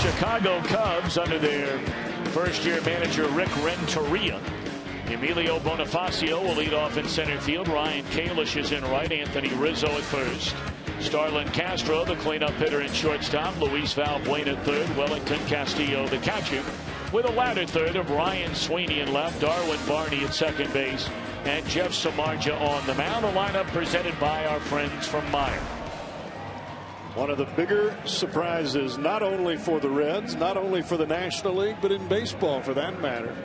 Chicago Cubs under their first-year manager Rick Renteria. Emilio Bonifacio will lead off in center field. Ryan Kalish is in right. Anthony Rizzo at first. Starlin Castro, the cleanup hitter in shortstop. Luis Valbuena at third. Wellington Castillo, the catcher, with a ladder third of Ryan Sweeney in left. Darwin Barney at second base. And Jeff Samardzija on the mound. A lineup presented by our friends from Meyer. One of the bigger surprises, not only for the Reds, not only for the National League, but in baseball for that matter.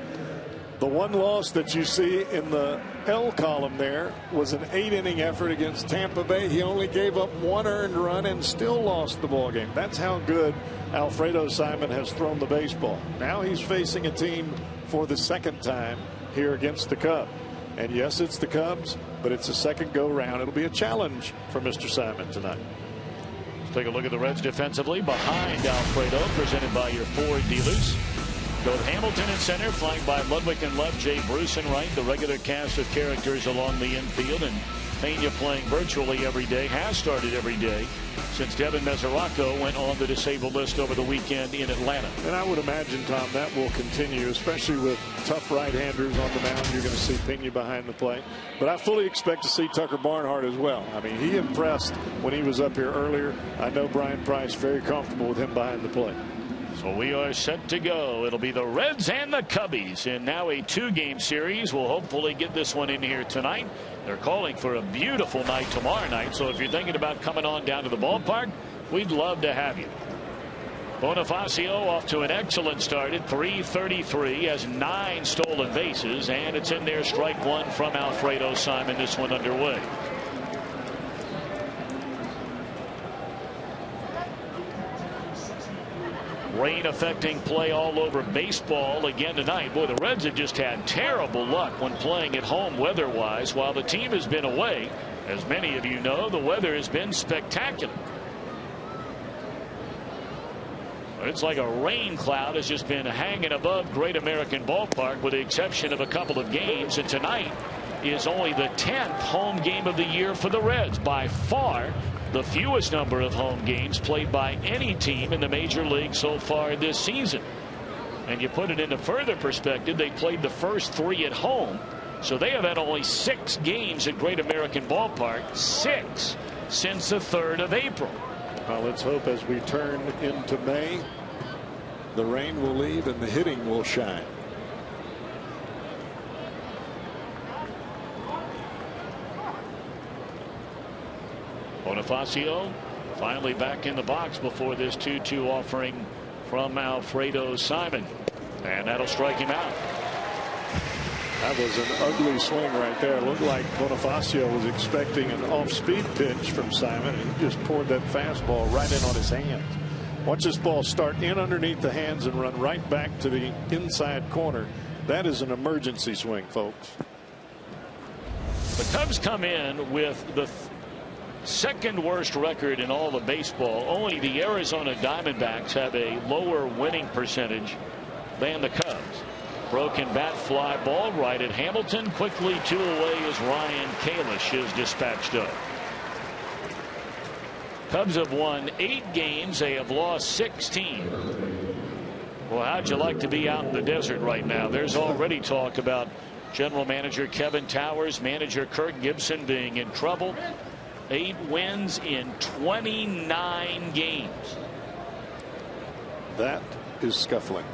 The one loss that you see in the L column there was an 8-inning effort against Tampa Bay. He only gave up 1 earned run and still lost the ball game. That's how good Alfredo Simon has thrown the baseball. Now he's facing a team for the second time here against the Cubs. And yes, it's the Cubs, but it's a second go round. It'll be a challenge for Mr. Simon tonight. Let's take a look at the Reds defensively. Behind Alfredo, presented by your Ford dealers. Go with Hamilton in center, flanked by Ludwig in left, Jay Bruce in right. The regular cast of characters along the infield, and Pena playing virtually every day, has started every day since Devin Mesoraco went on the disabled list over the weekend in Atlanta. And I would imagine, Tom, that will continue, especially with tough right-handers on the mound. You're going to see Pena behind the plate. But I fully expect to see Tucker Barnhart as well. I mean, he impressed when he was up here earlier. I know Brian Price very comfortable with him behind the plate. So we are set to go. It'll be the Reds and the Cubbies in now a 2-game series. We'll hopefully get this one in here tonight. They're calling for a beautiful night tomorrow night. So if you're thinking about coming on down to the ballpark, we'd love to have you. Bonifacio off to an excellent start at .333, has 9 stolen bases, and it's in there, strike 1 from Alfredo Simon. This one underway. Rain affecting play all over baseball again tonight. Boy, the Reds have just had terrible luck when playing at home weather-wise. While the team has been away, as many of you know, the weather has been spectacular. It's like a rain cloud has just been hanging above Great American Ballpark, with the exception of a couple of games. And tonight is only the 10th home game of the year for the Reds. By far the fewest number of home games played by any team in the major league so far this season. And you put it into further perspective, they played the first 3 at home, so they have had only 6 games at Great American Ballpark, 6 since the 3rd of April. Well, let's hope as we turn into May, the rain will leave and the hitting will shine. Bonifacio finally back in the box before this 2-2 offering from Alfredo Simon, and that'll strike him out. That was an ugly swing right there. It looked like Bonifacio was expecting an off-speed pitch from Simon, and he just poured that fastball right in on his hands. Watch this ball start in underneath the hands and run right back to the inside corner. That is an emergency swing, folks. The Cubs come in with the second worst record in all of baseball. Only the Arizona Diamondbacks have a lower winning percentage than the Cubs. Broken bat, fly ball right at Hamilton. Quickly 2 away as Ryan Kalish is dispatched up. Cubs have won 8 games. They have lost 16. Well, how'd you like to be out in the desert right now? There's already talk about general manager Kevin Towers, manager Kirk Gibson being in trouble. 8 wins in 29 games. That is scuffling.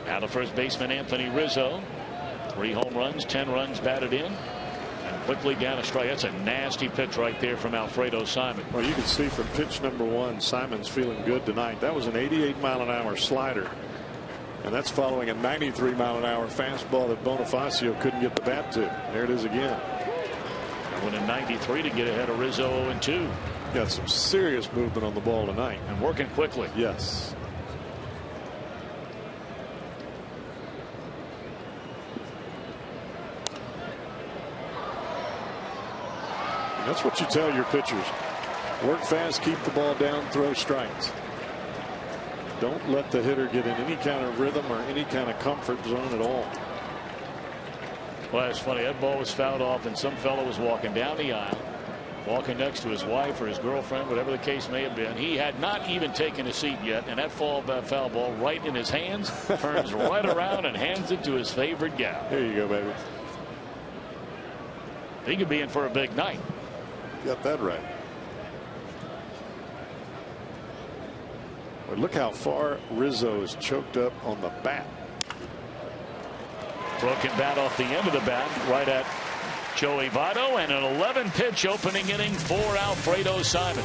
Now the first baseman Anthony Rizzo. 3 home runs, 10 runs batted in. And quickly down a strike. That's a nasty pitch right there from Alfredo Simon. Well, you can see from pitch number 1, Simon's feeling good tonight. That was an 88-mile-an-hour slider. And that's following a 93-mile-an-hour fastball that Bonifacio couldn't get the bat to. There it is again. And went in 93 to get ahead of Rizzo 0-2. Got some serious movement on the ball tonight. And working quickly. Yes. And that's what you tell your pitchers. Work fast, keep the ball down, throw strikes. Don't let the hitter get in any kind of rhythm or any kind of comfort zone at all. Well, it's funny. That ball was fouled off, and some fellow was walking down the aisle. walking next to his wife or his girlfriend, whatever the case may have been. He had not even taken a seat yet, and that foul ball right in his hands, turns right around and hands it to his favorite gal. Here you go, baby. He could be in for a big night. Got that right. But look how far Rizzo is choked up on the bat. Broken bat off the end of the bat, right at Joey Votto, and an 11-pitch opening inning for Alfredo Simon.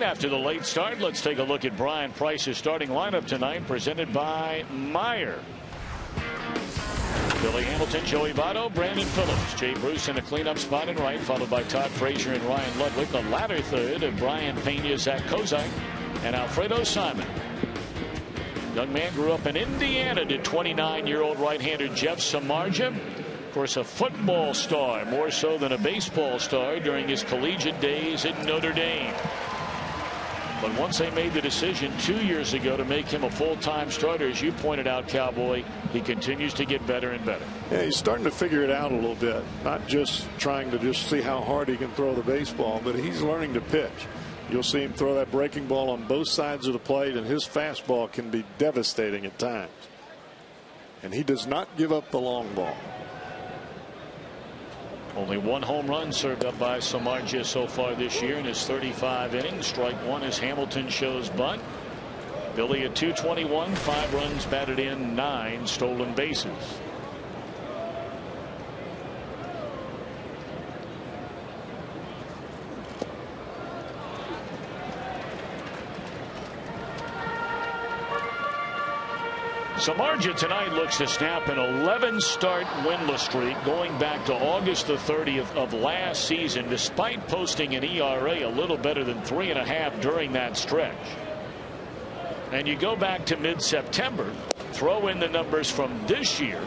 After the late start, let's take a look at Brian Price's starting lineup tonight, presented by Meyer. Billy Hamilton, Joey Votto, Brandon Phillips, Jay Bruce in a cleanup spot in right, followed by Todd Frazier and Ryan Ludwig. The latter third of Brian Pena, Zach Kozak, and Alfredo Simon. Young man grew up in Indiana to 29-year-old right-hander Jeff Samardzija. Of course, a football star more so than a baseball star during his collegiate days at Notre Dame. But once they made the decision 2 years ago to make him a full-time starter, as you pointed out, Cowboy, he continues to get better and better. Yeah, he's starting to figure it out a little bit. Not just trying to just see how hard he can throw the baseball, but he's learning to pitch. You'll see him throw that breaking ball on both sides of the plate, and his fastball can be devastating at times. And he does not give up the long ball. Only one home run served up by Samardzija so far this year in his 35 innings. Strike one as Hamilton shows bunt. Billy at 221, 5 runs batted in, 9 stolen bases. Samardzija tonight looks to snap an 11-start winless streak going back to August the 30th of last season, despite posting an ERA a little better than 3.5 during that stretch. And you go back to mid-September, throw in the numbers from this year,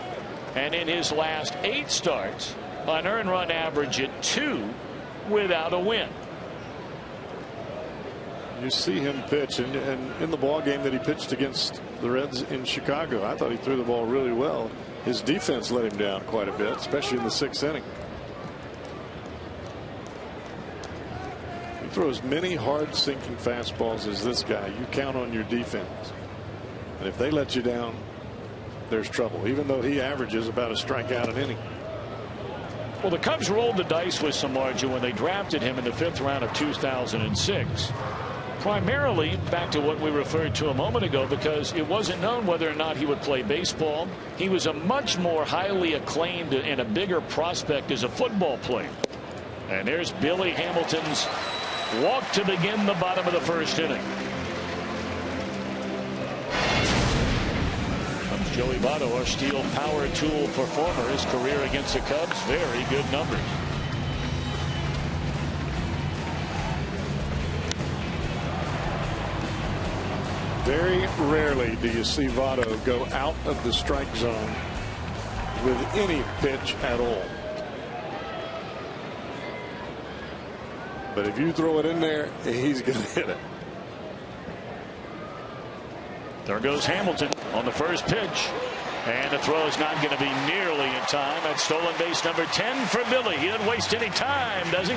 and in his last 8 starts, an earned run average at 2 without a win. You see him pitch, and in the ball game that he pitched against the Reds in Chicago, I thought he threw the ball really well. His defense let him down quite a bit, especially in the 6th inning. You throw as many hard sinking fastballs as this guy, you count on your defense. And if they let you down, there's trouble, even though he averages about a strikeout an inning. Well, the Cubs rolled the dice with Samardzija when they drafted him in the 5th round of 2006. Primarily back to what we referred to a moment ago, because it wasn't known whether or not he would play baseball. He was a much more highly acclaimed and a bigger prospect as a football player. And there's Billy Hamilton's walk to begin the bottom of the 1st inning. Comes Joey Votto, our steel power tool performer. His career against the Cubs, very good numbers. Very rarely do you see Votto go out of the strike zone with any pitch at all. But if you throw it in there, he's going to hit it. There goes Hamilton on the first pitch. And the throw is not going to be nearly in time. That's stolen base number 10 for Billy. He didn't waste any time, does he?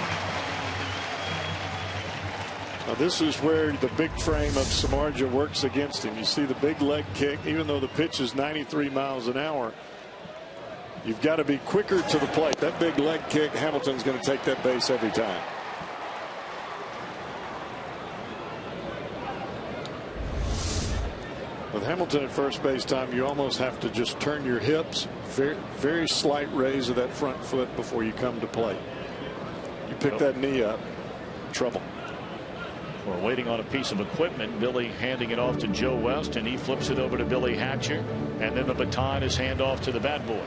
Now this is where the big frame of Samardzija works against him. You see the big leg kick, even though the pitch is 93 miles an hour. You've got to be quicker to the plate. That big leg kick, Hamilton's going to take that base every time. With Hamilton at first base time, you almost have to just turn your hips, very slight raise of that front foot before you come to plate. You pick that knee up, trouble. We're waiting on a piece of equipment. Billy handing it off to Joe West, and he flips it over to Billy Hatcher, and then the baton is handed off to the bat boy.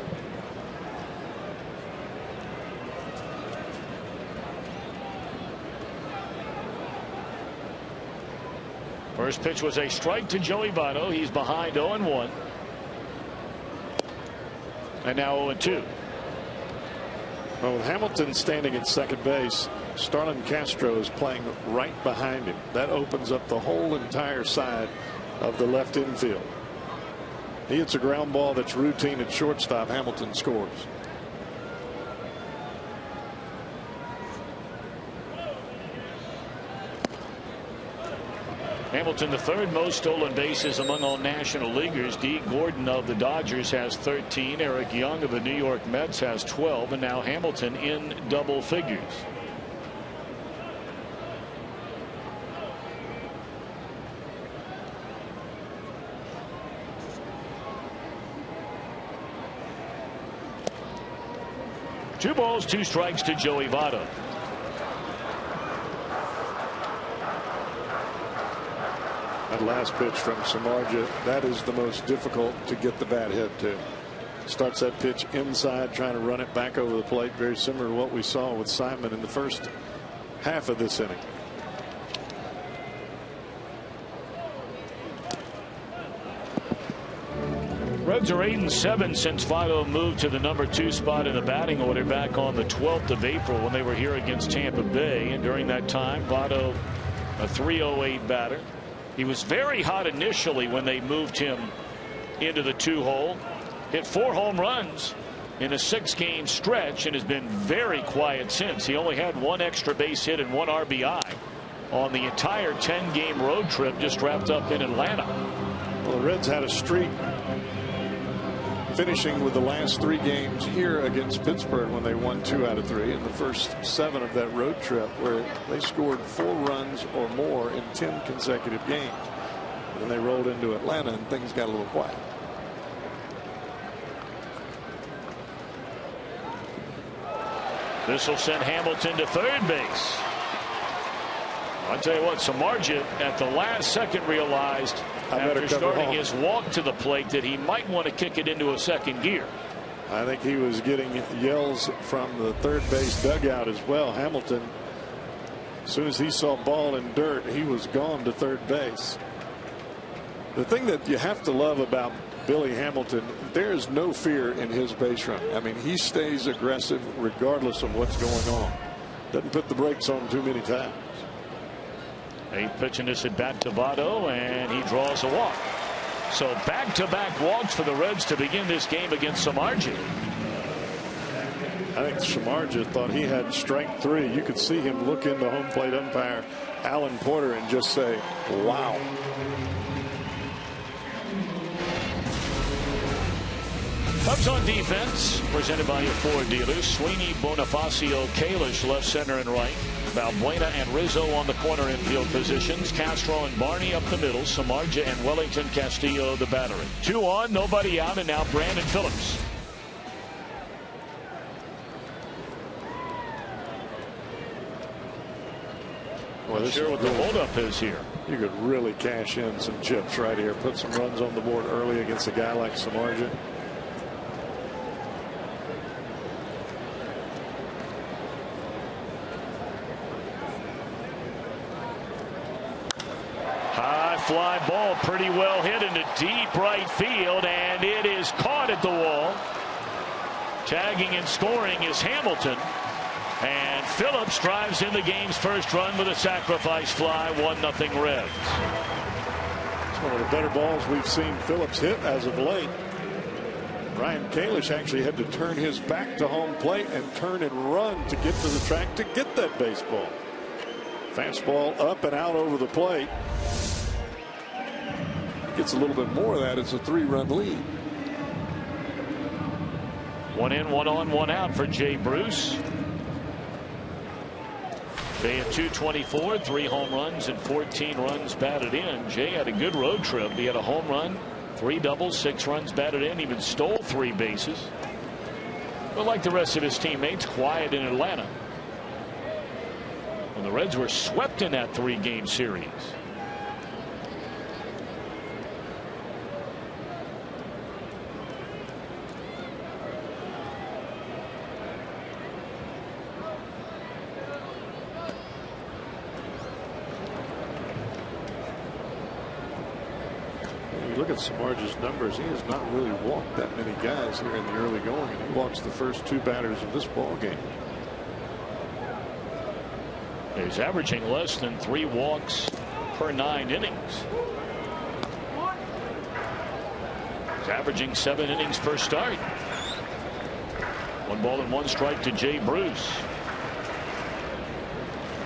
First pitch was a strike to Joey Votto. He's behind 0-1. And now 0-2. Well, with Hamilton standing at second base, Starlin Castro is playing right behind him. That opens up the whole entire side of the left infield. He hits a ground ball that's routine at shortstop. Hamilton scores. Hamilton, the third most stolen bases among all National Leaguers. Dee Gordon of the Dodgers has 13. Eric Young of the New York Mets has 12. And now Hamilton in double figures. Two balls, two strikes to Joey Votto. That last pitch from Samardzija, that is the most difficult to get the bat hit to. Starts that pitch inside, trying to run it back over the plate. Very similar to what we saw with Simon in the first half of this inning. Reds are 8-7 since Votto moved to the number 2 spot in the batting order back on the 12th of April when they were here against Tampa Bay. And during that time, Votto, a .308 batter. He was very hot initially when they moved him into the 2-hole. Hit 4 home runs in a 6-game stretch and has been very quiet since. He only had 1 extra base hit and 1 RBI on the entire 10-game road trip just wrapped up in Atlanta. Well, the Reds had a streak, finishing with the last 3 games here against Pittsburgh when they won 2 out of 3 in the first 7 of that road trip, where they scored 4 runs or more in 10 consecutive games. And then they rolled into Atlanta and things got a little quiet. This will send Hamilton to third base. I'll tell you what, Samardzija at the last second realized after starting his walk to the plate that he might want to kick it into a second gear. I think he was getting yells from the third base dugout as well. Hamilton, as soon as he saw ball and dirt, he was gone to third base. The thing that you have to love about Billy Hamilton, there is no fear in his base run. I mean, he stays aggressive regardless of what's going on. Doesn't put the brakes on too many times. 8th pitch in this at bat to Votto, and he draws a walk. So back-to-back walks for the Reds to begin this game against Samardzija. I think Samardzija thought he had strike 3. You could see him look into home plate umpire Alan Porter and just say, wow. Cubs on defense, presented by your Ford dealers. Sweeney, Bonifacio, Kalish left, center, and right. Valbuena and Rizzo on the corner infield positions. Castro and Barney up the middle. Samardzija and Wellington Castillo the battery. 2 on, nobody out, and now Brandon Phillips. Well, not sure what the holdup is here. You could really cash in some chips right here. Put some runs on the board early against a guy like Samardzija. fly ball pretty well hit into deep right field, and it is caught at the wall. Tagging and scoring is Hamilton, and Phillips drives in the game's first run with a sacrifice fly. 1-0 Reds. It's one of the better balls we've seen Phillips hit as of late. Ryan Kalish actually had to turn his back to home plate and turn and run to get to the track to get that baseball. Fastball up and out over the plate. Gets a little bit more of that. It's a 3-run lead. 1 in, 1 on, 1 out for Jay Bruce. Jay at .224, 3 home runs and 14 runs batted in. Jay had a good road trip. He had a home run, 3 doubles, 6 runs batted in, even stole 3 bases. But like the rest of his teammates, quiet in Atlanta. And the Reds were swept in that 3-game series. Look at Samardzij's numbers. He has not really walked that many guys here in the early going, and he walks the first 2 batters of this ball game. He's averaging less than 3 walks per 9 innings. He's averaging 7 innings per start. 1 ball and 1 strike to Jay Bruce.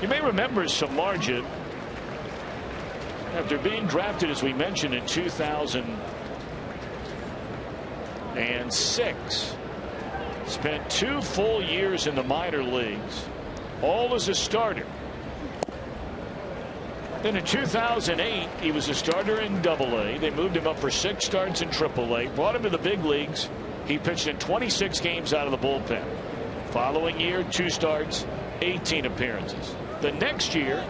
You may remember Samardzij, after being drafted, as we mentioned, in 2006, spent 2 full years in the minor leagues, all as a starter. Then in 2008, he was a starter in AA. They moved him up for 6 starts in AAA, brought him to the big leagues. He pitched in 26 games out of the bullpen. Following year, 2 starts, 18 appearances. The next year,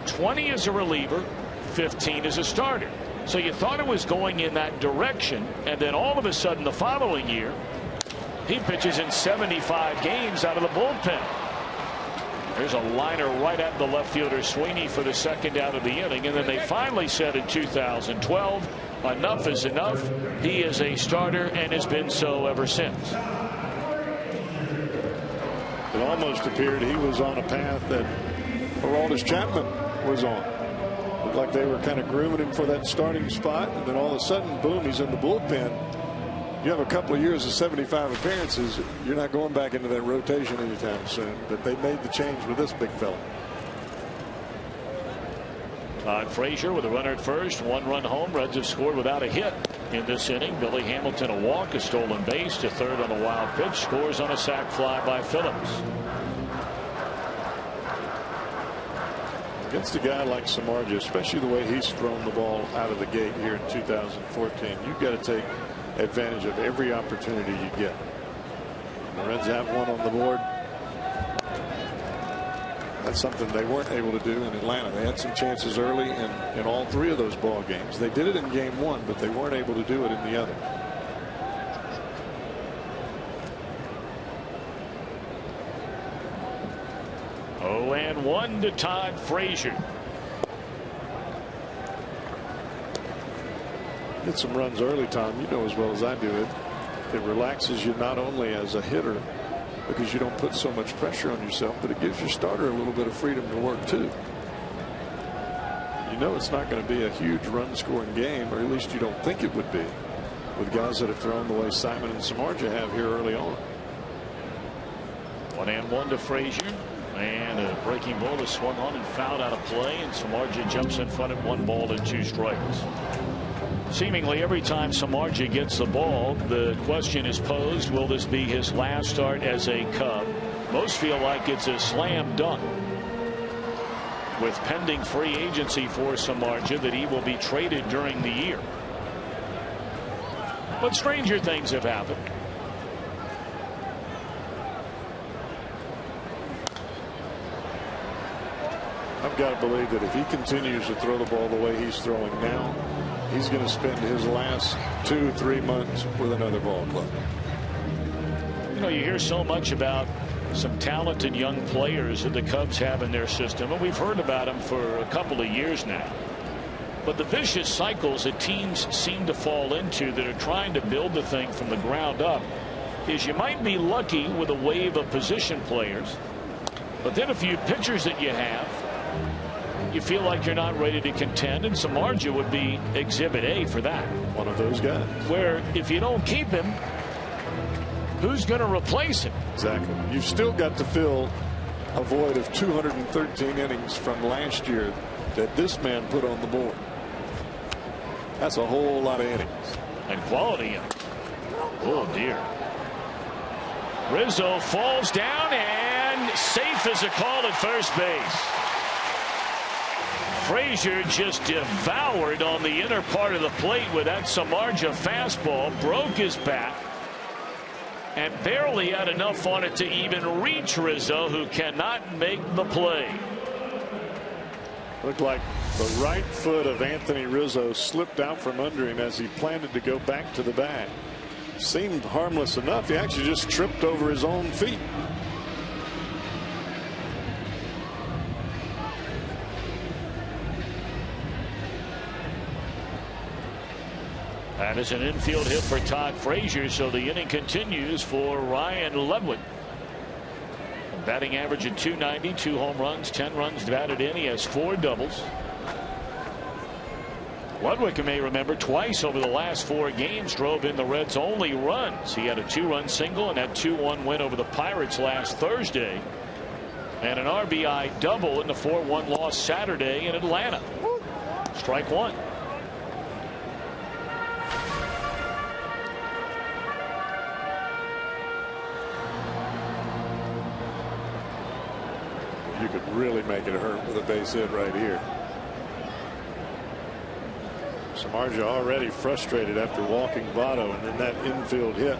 20 as a reliever, 15 as a starter. So you thought it was going in that direction, and then all of a sudden the following year he pitches in 75 games out of the bullpen. There's a liner right at the left fielder Sweeney for the 2nd out of the inning, and then they finally said in 2012, enough is enough. He is a starter and has been so ever since. It almost appeared he was on a path that Aroldis Chapman was on. Looked like they were kind of grooming him for that starting spot, and then all of a sudden, boom, he's in the bullpen. You have a couple of years of 75 appearances, you're not going back into that rotation anytime soon. But they made the change with this big fella. Todd Frazier with a runner at first, 1-run home. Reds have scored without a hit in this inning. Billy Hamilton a walk, a stolen base to third on a wild pitch, scores on a sac fly by Phillips. Against a guy like Samardzij, especially the way he's thrown the ball out of the gate here in 2014, you've got to take advantage of every opportunity you get. The Reds have one on the board. That's something they weren't able to do in Atlanta. They had some chances early in all 3 of those ball games. They did it in game 1, but they weren't able to do it in the other. Oh, and 1 to Todd Frazier. Get some runs early, Tom. You know as well as I do it. It relaxes you not only as a hitter because you don't put so much pressure on yourself, but it gives your starter a little bit of freedom to work too. You know it's not going to be a huge run scoring game, or at least you don't think it would be, with guys that have thrown the way Simon and Samardzij have here early on. 1-1 to Frazier. And a breaking ball is swung on and fouled out of play, and Samardzij jumps in front at 1 ball and 2 strikes. Seemingly every time Samardzij gets the ball, the question is posed, will this be his last start as a Cub? Most feel like it's a slam dunk, with pending free agency for Samardzij, that he will be traded during the year. But stranger things have happened. I've got to believe that if he continues to throw the ball the way he's throwing now, he's going to spend his last 2-3 months with another ball club. You know, you hear so much about some talented young players that the Cubs have in their system, and we've heard about them for a couple of years now. But the vicious cycles that teams seem to fall into that are trying to build the thing from the ground up is you might be lucky with a wave of position players, but then a few pitchers that you have, you feel like you're not ready to contend, and Samardzija would be exhibit A for that. One of those guys. Where if you don't keep him, who's going to replace him? Exactly. You've still got to fill a void of 213 innings from last year that this man put on the board. That's a whole lot of innings. And quality. Oh, dear. Rizzo falls down, and safe as a call at first base. Frazier just devoured on the inner part of the plate with that Samardzija fastball, broke his bat, and barely had enough on it to even reach Rizzo, who cannot make the play. Looked like the right foot of Anthony Rizzo slipped out from under him as he planted to go back to the bag. Seemed harmless enough. He actually just tripped over his own feet. That is an infield hit for Todd Frazier, so the inning continues for Ryan Ludwig. Batting average at .290, 2 home runs, 10 runs batted in. He has 4 doubles. Ludwig, you may remember, twice over the last 4 games drove in the Reds' only runs. He had a 2-run single and that 2-1 win over the Pirates last Thursday, and an RBI double in the 4-1 loss Saturday in Atlanta. Strike one. You could really make it hurt with a base hit right here. Samardzija already frustrated after walking Votto, and then that infield hit.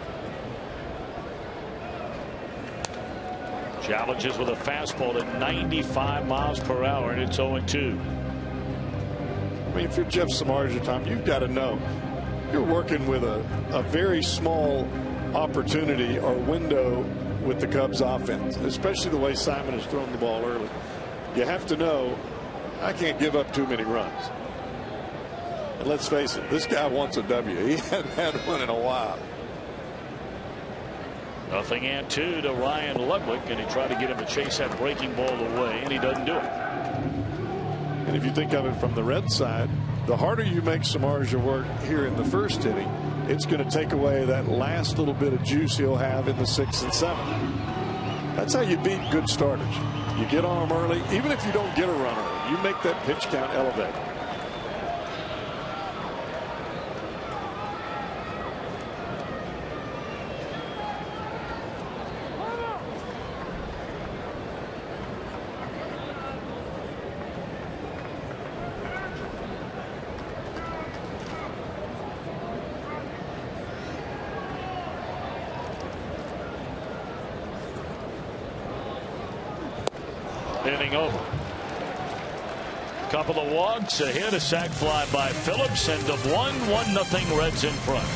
Challenges with a fastball at 95 miles per hour, and it's 0-2. I mean, if you're Jeff Samardzija, Tom, you've got to know you're working with a very small opportunity or window with the Cubs offense, especially the way Simon has thrown the ball early. You have to know, I can't give up too many runs. And let's face it, this guy wants a W. He hadn't had one in a while. 0-2 to Ryan Ludwig, and he tried to get him to chase that breaking ball away, and he doesn't do it. And if you think of it from the Red side, the harder you make Samardzija work here in the first inning, it's going to take away that last little bit of juice he'll have in the 6th and 7th. That's how you beat good starters. You get on them early, even if you don't get a run early, you make that pitch count elevate. Inning over. Couple of walks, a hit, a sac fly by Phillips, and of 1-0 Reds in front.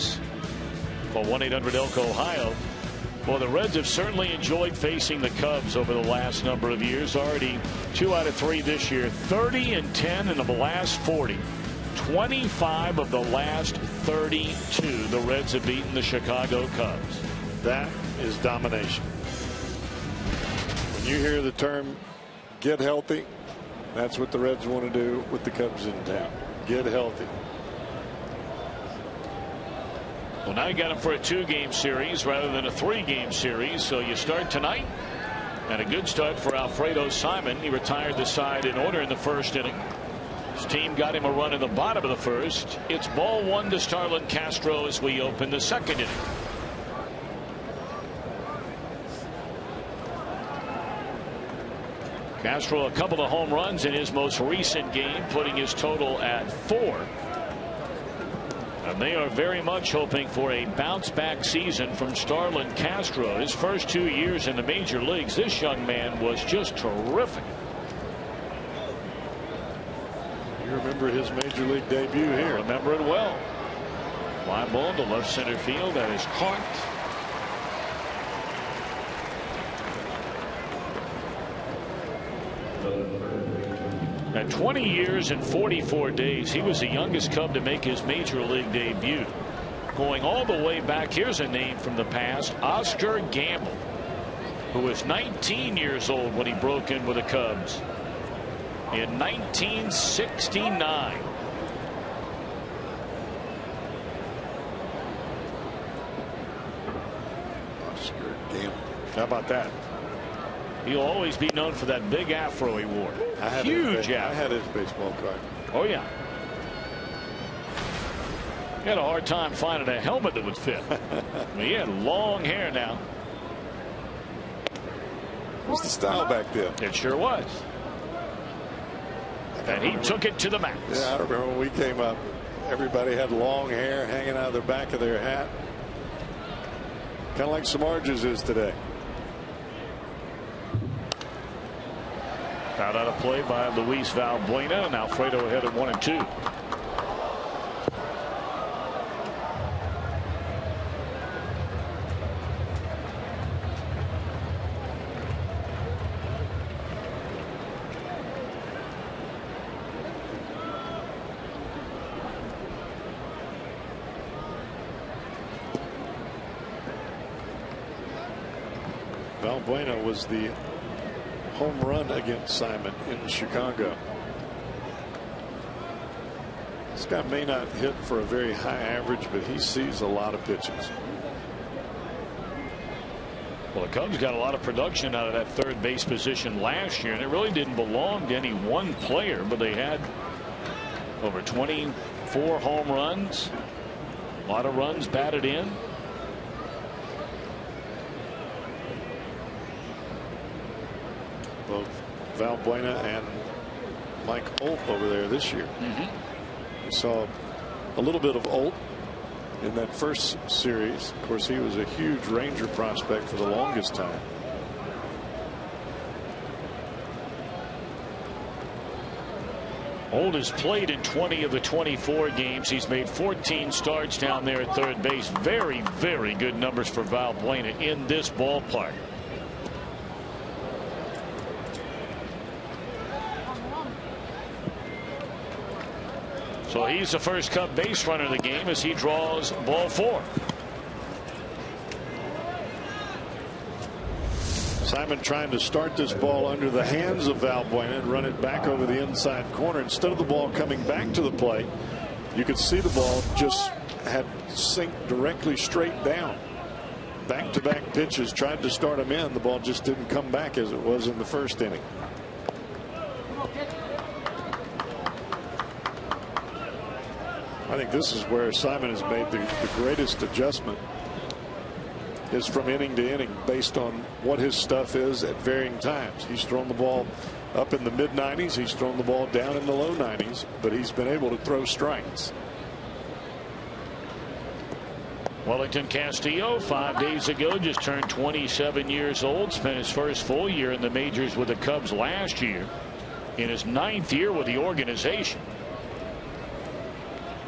is. For 1-800-ELK-OHIO. Well, the Reds have certainly enjoyed facing the Cubs over the last number of years. Already 2 out of 3 this year. 30-10 in the last 40. 25 of the last 32. The Reds have beaten the Chicago Cubs. That is domination. When you hear the term get healthy, that's what the Reds want to do with the Cubs in town. Get healthy. Well, now you got him for a 2-game series rather than a 3-game series. So you start tonight. And a good start for Alfredo Simon. He retired the side in order in the first inning. His team got him a run in the bottom of the first. It's ball 1 to Starlin Castro as we open the second inning. Castro a couple of home runs in his most recent game, putting his total at 4. And they are very much hoping for a bounce back season from Starlin Castro. His first 2 years in the major leagues, this young man was just terrific. You remember his major league debut here. I remember it well. Fly ball to left center field. That is caught. At 20 years and 44 days, he was the youngest Cub to make his major league debut. Going all the way back, here's a name from the past, Oscar Gamble, who was 19 years old when he broke in with the Cubs in 1969. Oscar Gamble. How about that? He'll always be known for that big afro he wore. Huge afro. I had his baseball card. Oh, yeah. He had a hard time finding a helmet that would fit. I mean, he had long hair now. It was the style back then. It sure was. And he took it to the max. Yeah, I remember when we came up, everybody had long hair hanging out of the back of their hat. Kind of like Samardzij's is today. Fouled out of play by Luis Valbuena, and Alfredo ahead at 1-2. Valbuena was the home run against Simon in Chicago. This guy may not hit for a very high average, but he sees a lot of pitches. Well, the Cubs got a lot of production out of that third base position last year, and it really didn't belong to any one player, but they had over 24 home runs, a lot of runs batted in. Both Valbuena and Mike Olt over there this year. We saw a little bit of Olt in that first series. Of course, he was a huge Ranger prospect for the longest time. Olt has played in 20 of the 24 games. He's made 14 starts down there at third base. Very, very good numbers for Valbuena in this ballpark. So he's the first Cub base runner of the game as he draws ball 4. Simon trying to start this ball under the hands of Valbuena and run it back over the inside corner. Instead of the ball coming back to the plate, you could see the ball just had synced directly straight down. Back-to-back pitches, tried to start him in. The ball just didn't come back as it was in the first inning. I think this is where Simon has made the greatest adjustment, is from inning to inning based on what his stuff is at varying times. He's thrown the ball up in the mid-90s. He's thrown the ball down in the low 90s, but he's been able to throw strikes. Wellington Castillo 5 days ago just turned 27 years old. Spent his first full year in the majors with the Cubs last year. In his 9th year with the organization.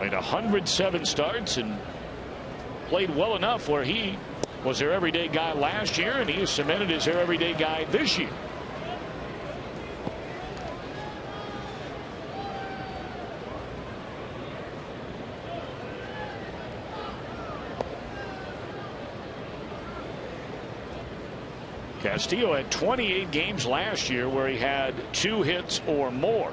Made 107 starts and played well enough where he was their everyday guy last year, and he has cemented as their everyday guy this year. Castillo had 28 games last year where he had 2 hits or more.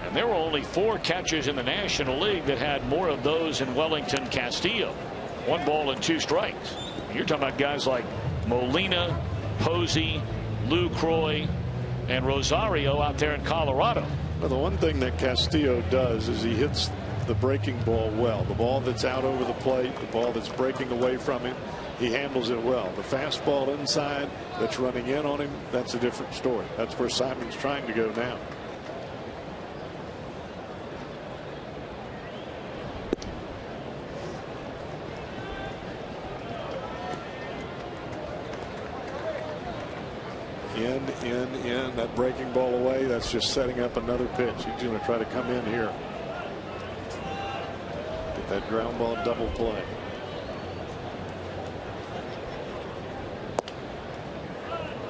And there were only 4 catchers in the National League that had more of those in Wellington Castillo. 1 ball and 2 strikes. You're talking about guys like Molina, Posey, Lucroy, and Rosario out there in Colorado. Well, the one thing that Castillo does is he hits the breaking ball well. The ball that's out over the plate, the ball that's breaking away from him, he handles it well. The fastball inside that's running in on him, that's a different story. That's where Simon's trying to go now. In. That breaking ball away, that's just setting up another pitch. He's going to try to come in here. Get that ground ball double play.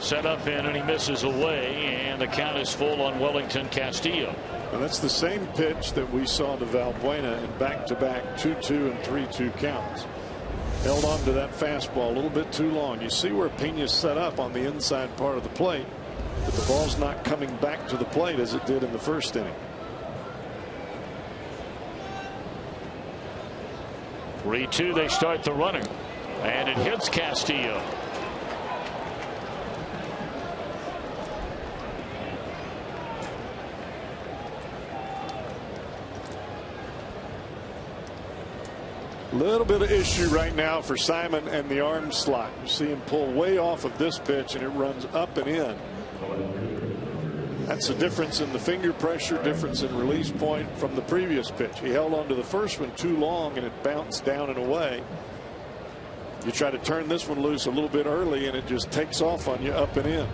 Set up in, and he misses away, and the count is full on Wellington Castillo. And that's the same pitch that we saw to Valbuena in back-to-back 2-2 and 3-2 counts. Held on to that fastball a little bit too long. You see where Pena's set up on the inside part of the plate, but the ball's not coming back to the plate as it did in the first inning. 3-2, they start the runner, and it hits Castillo. Little bit of issue right now for Simon and the arm slot. You see him pull way off of this pitch, and it runs up and in. That's the difference in the finger pressure, difference in release point from the previous pitch. He held on to the first one too long, and it bounced down and away. You try to turn this one loose a little bit early, and it just takes off on you up and in.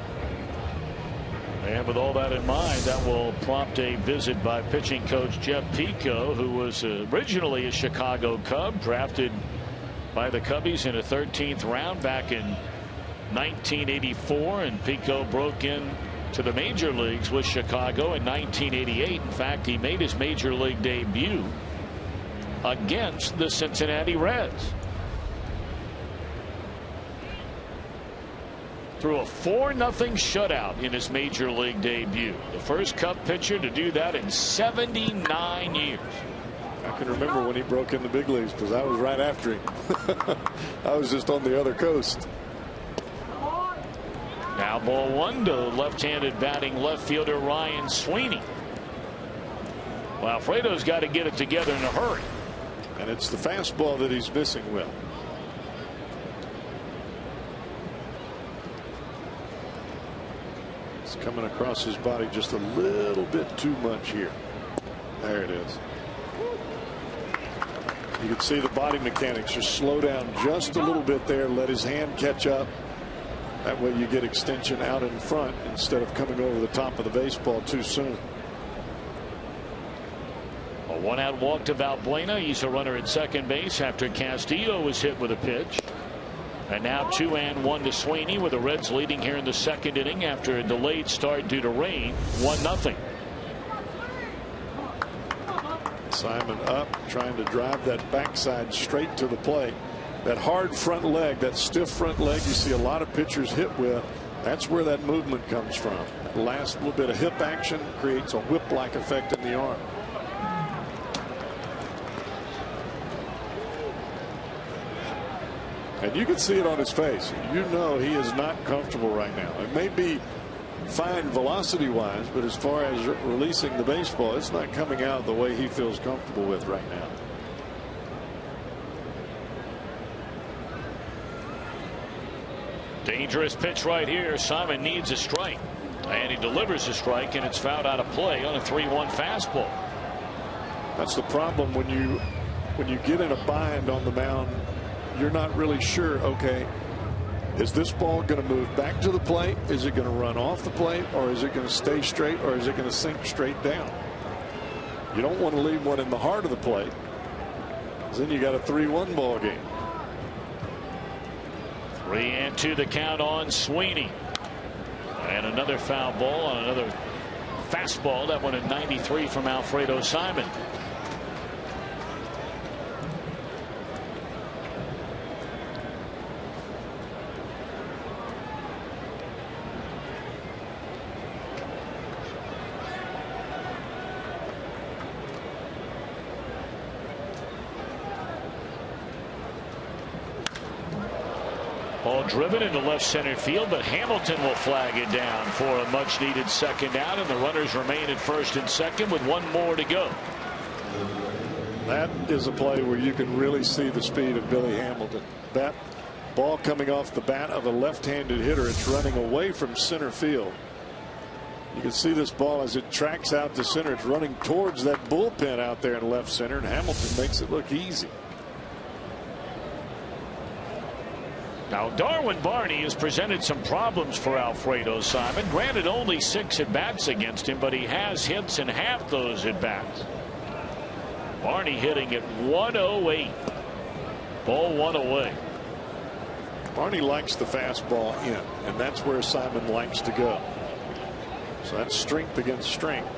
And with all that in mind, that will prompt a visit by pitching coach Jeff Pico, who was originally a Chicago Cub, drafted by the Cubbies in a 13th round back in 1984. And Pico broke in to the major leagues with Chicago in 1988. In fact, he made his major league debut against the Cincinnati Reds. Threw a 4-0 shutout in his major league debut. The first Cub pitcher to do that in 79 years. I can remember when he broke in the big leagues because I was right after him. I was just on the other coast. Now ball 1 to left-handed batting left fielder Ryan Sweeney. Well, Alfredo's got to get it together in a hurry. And it's the fastball that he's missing with. Coming across his body just a little bit too much here. There it is. You can see the body mechanics just slow down just a little bit there, let his hand catch up. That way you get extension out in front instead of coming over the top of the baseball too soon. A 1-out walk to Valbuena. He's a runner at second base after Castillo was hit with a pitch. And now 2-1 to Sweeney, with the Reds leading here in the second inning after a delayed start due to rain. 1-0. Simon up, trying to drive that backside straight to the plate. That hard front leg, that stiff front leg you see a lot of pitchers hit with, that's where that movement comes from. That last little bit of hip action creates a whip-like effect in the arm. And you can see it on his face. You know he is not comfortable right now. It may be fine velocity wise, but as far as releasing the baseball, it's not coming out the way he feels comfortable with right now. Dangerous pitch right here. Simon needs a strike, and he delivers a strike, and it's fouled out of play on a 3-1 fastball. That's the problem when you get in a bind on the mound. You're not really sure, okay, is this ball going to move back to the plate? Is it going to run off the plate? Or is it going to stay straight? Or is it going to sink straight down? You don't want to leave one in the heart of the plate, because then you got a 3-1 ball game. 3-2 the count on Sweeney. And another foul ball on another fastball. That one at 93 from Alfredo Simon. Ball driven into left center field, but Hamilton will flag it down for a much needed second out, and the runners remain at first and second with one more to go. That is a play where you can really see the speed of Billy Hamilton. That ball coming off the bat of a left-handed hitter, it's running away from center field. You can see this ball as it tracks out to center. It's running towards that bullpen out there in left center, and Hamilton makes it look easy. Now Darwin Barney has presented some problems for Alfredo Simon. Granted, only 6 at-bats against him, but he has hits in half those at-bats. Barney hitting at 108. Ball one away. Barney likes the fastball in, and that's where Simon likes to go. So that's strength against strength.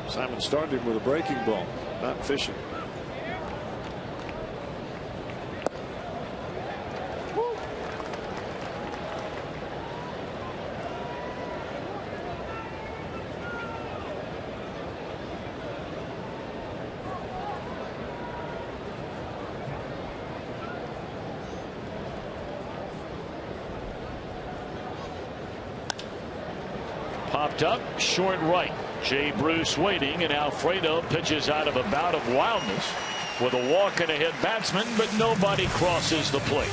Simon started with a breaking ball, not fishing. Popped up short right. Jay Bruce waiting, and Alfredo pitches out of a bout of wildness with a walk and a hit batsman, but nobody crosses the plate.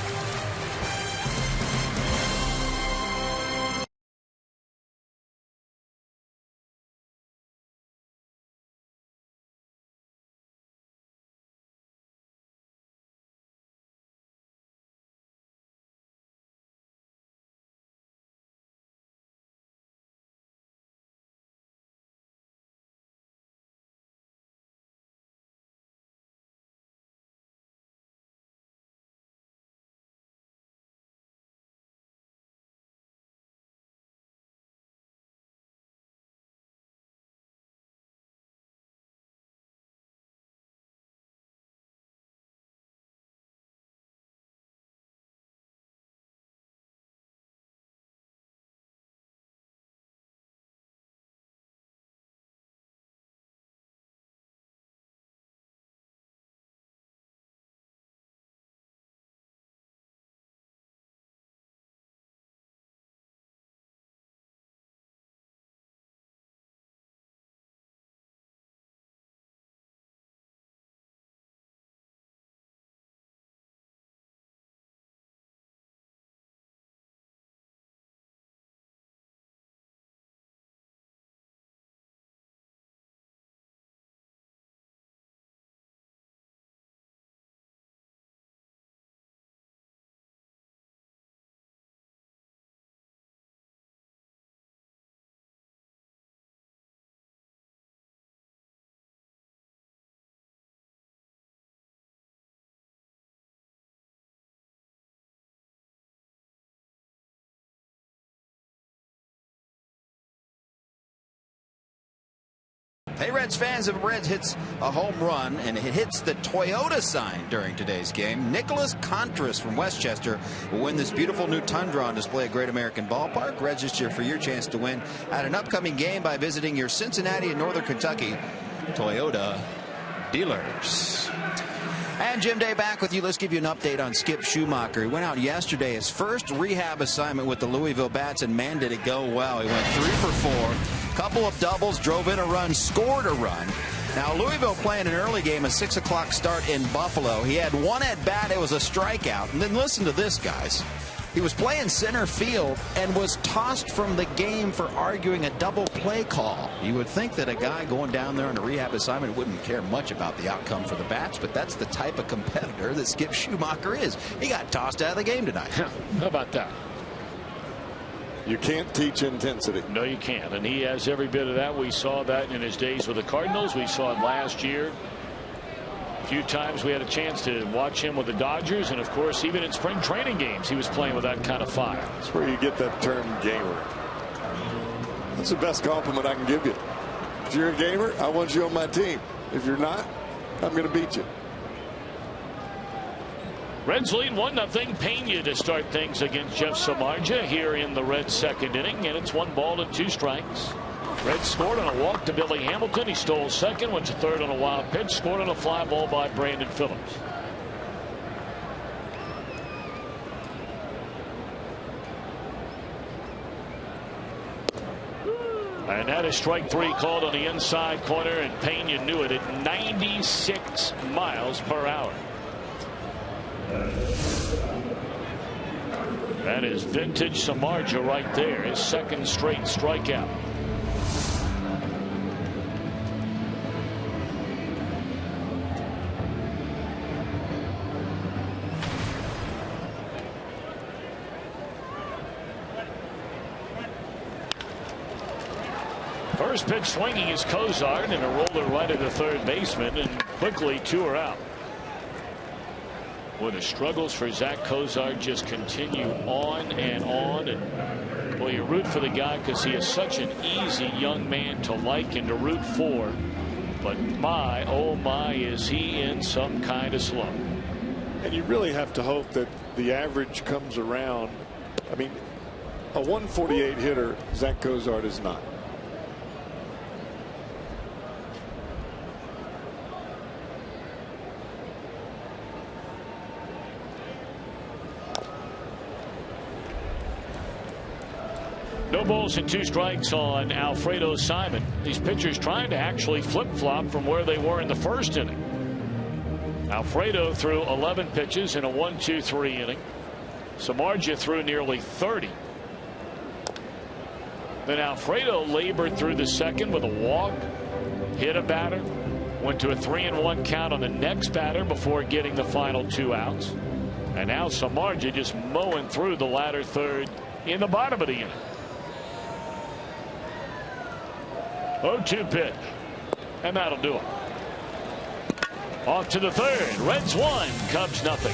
Hey, Reds fans, if Reds hits a home run and it hits the Toyota sign during today's game, Nicholas Contras from Westchester will win this beautiful new Tundra on display at Great American Ballpark. Register for your chance to win at an upcoming game by visiting your Cincinnati and Northern Kentucky Toyota dealers. And Jim Day back with you. Let's give you an update on Skip Schumacher. He went out yesterday, his first rehab assignment with the Louisville Bats, and man, did it go well. He went 3 for 4, couple of doubles, drove in a run, scored a run. Now, Louisville playing an early game, a 6 o'clock start in Buffalo. He had one at bat, it was a strikeout. And then listen to this, guys. He was playing center field and was tossed from the game for arguing a double play call. You would think that a guy going down there on a rehab assignment wouldn't care much about the outcome for the Bats, but that's the type of competitor that Skip Schumacher is. He got tossed out of the game tonight. How about that? You can't teach intensity. No, you can't. And he has every bit of that. We saw that in his days with the Cardinals. We saw it last year few times we had a chance to watch him with the Dodgers, and of course even in spring training games he was playing with that kind of fire. That's where you get that term gamer. That's the best compliment I can give you. If you're a gamer, I want you on my team. If you're not, I'm going to beat you. Reds lead 1-0. Pena to start things against Jeff Samardzija here in the Reds' second inning, and it's 1 ball and 2 strikes. Reds scored on a walk to Billy Hamilton. He stole second, went to third on a wild pitch, scored on a fly ball by Brandon Phillips. And that is strike 3 called on the inside corner, and Pena knew it at 96 miles per hour. That is vintage Samardzija right there, his second straight strikeout. First pitch swinging is Cozart, and a roller right at the third baseman, and quickly 2 are out. Boy, the struggles for Zach Cozart just continue on, and boy, you root for the guy because he is such an easy young man to like and to root for. But my, oh my, is he in some kind of slump. And you really have to hope that the average comes around. I mean, a 148 hitter, Zach Cozart is not. No balls and 2 strikes on Alfredo Simon. These pitchers trying to actually flip-flop from where they were in the first inning. Alfredo threw 11 pitches in a 1-2-3 inning. Samardzija threw nearly 30. Then Alfredo labored through the second with a walk, hit a batter, went to a 3-1 count on the next batter before getting the final 2 outs. And now Samardzija just mowing through the latter third in the bottom of the inning. 0-2 pitch, and that'll do it. Off to the third. Reds 1, Cubs nothing.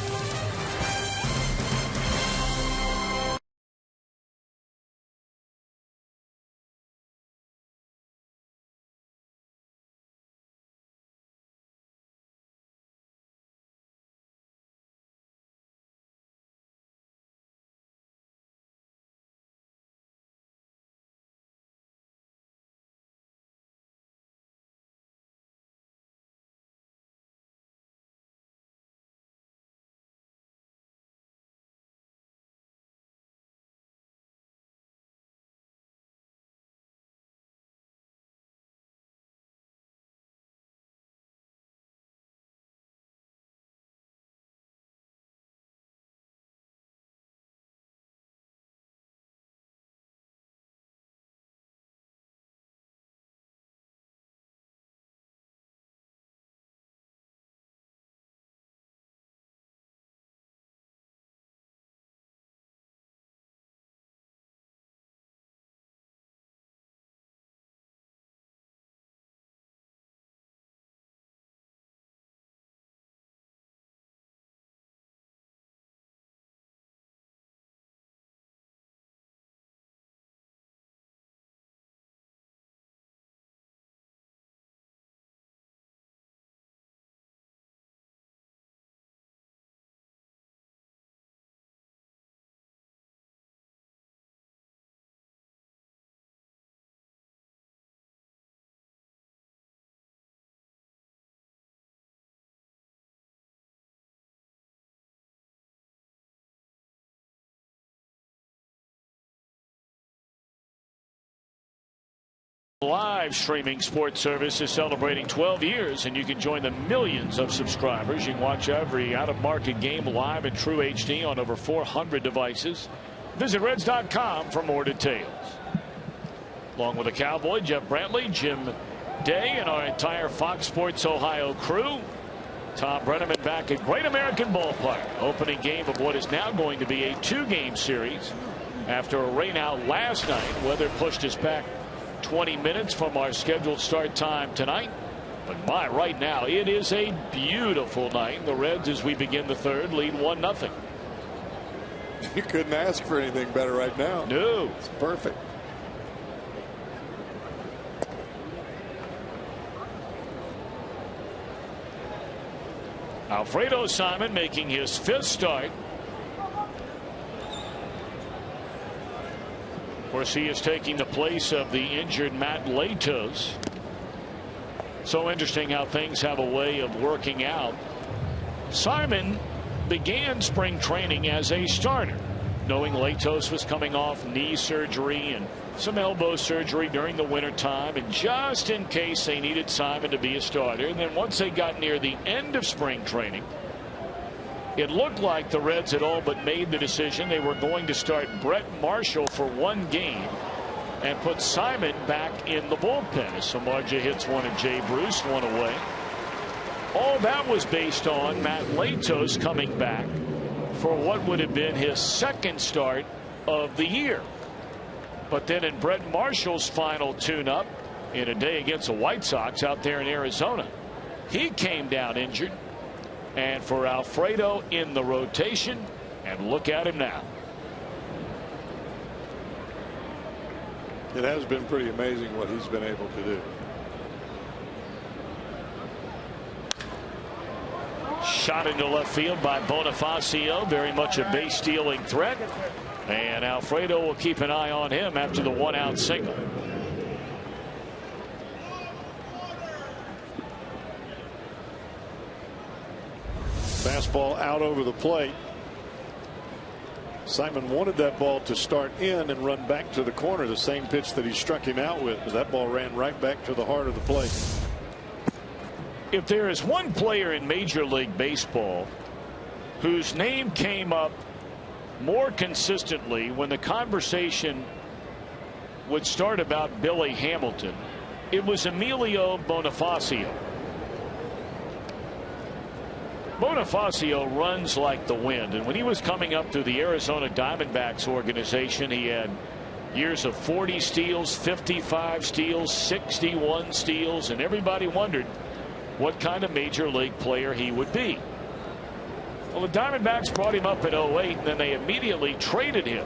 Live streaming sports service is celebrating 12 years, and you can join the millions of subscribers. You can watch every out-of-market game live in true HD on over 400 devices. Visit Reds.com for more details. Along with the Cowboy, Jeff Brantley, Jim Day, and our entire Fox Sports Ohio crew, Tom Brenneman back at Great American Ballpark. Opening game of what is now going to be a 2-game series. After a rainout last night, weather pushed us back 20 minutes from our scheduled start time tonight. But right now it is a beautiful night. The Reds, as we begin the third, lead 1-0. You couldn't ask for anything better right now. No. It's perfect. Alfredo Simon making his 5th start. Of course, he is taking the place of the injured Matt Latos. So interesting how things have a way of working out. Simon began spring training as a starter, knowing Latos was coming off knee surgery and some elbow surgery during the winter time, and just in case they needed Simon to be a starter. And then once they got near the end of spring training, it looked like the Reds had all but made the decision they were going to start Brett Marshall for 1 game and put Simon back in the bullpen as Samardzija hits one and Jay Bruce one away. All that was based on Matt Latos coming back for what would have been his 2nd start of the year. But then in Brett Marshall's final tune-up in a day against the White Sox out there in Arizona, he came down injured. And for Alfredo in the rotation, and look at him now. It has been pretty amazing what he's been able to do. Shot into left field by Bonifacio, very much a base stealing threat, and Alfredo will keep an eye on him after the 1-out single. Fastball out over the plate. Simon wanted that ball to start in and run back to the corner, the same pitch that he struck him out with, but that ball ran right back to the heart of the plate. If there is one player in Major League Baseball whose name came up more consistently when the conversation would start about Billy Hamilton, it was Emilio Bonifacio. Bonifacio runs like the wind, and when he was coming up through the Arizona Diamondbacks organization, he had years of 40 steals, 55 steals, 61 steals, and everybody wondered what kind of major league player he would be. Well, the Diamondbacks brought him up in 08, and then they immediately traded him.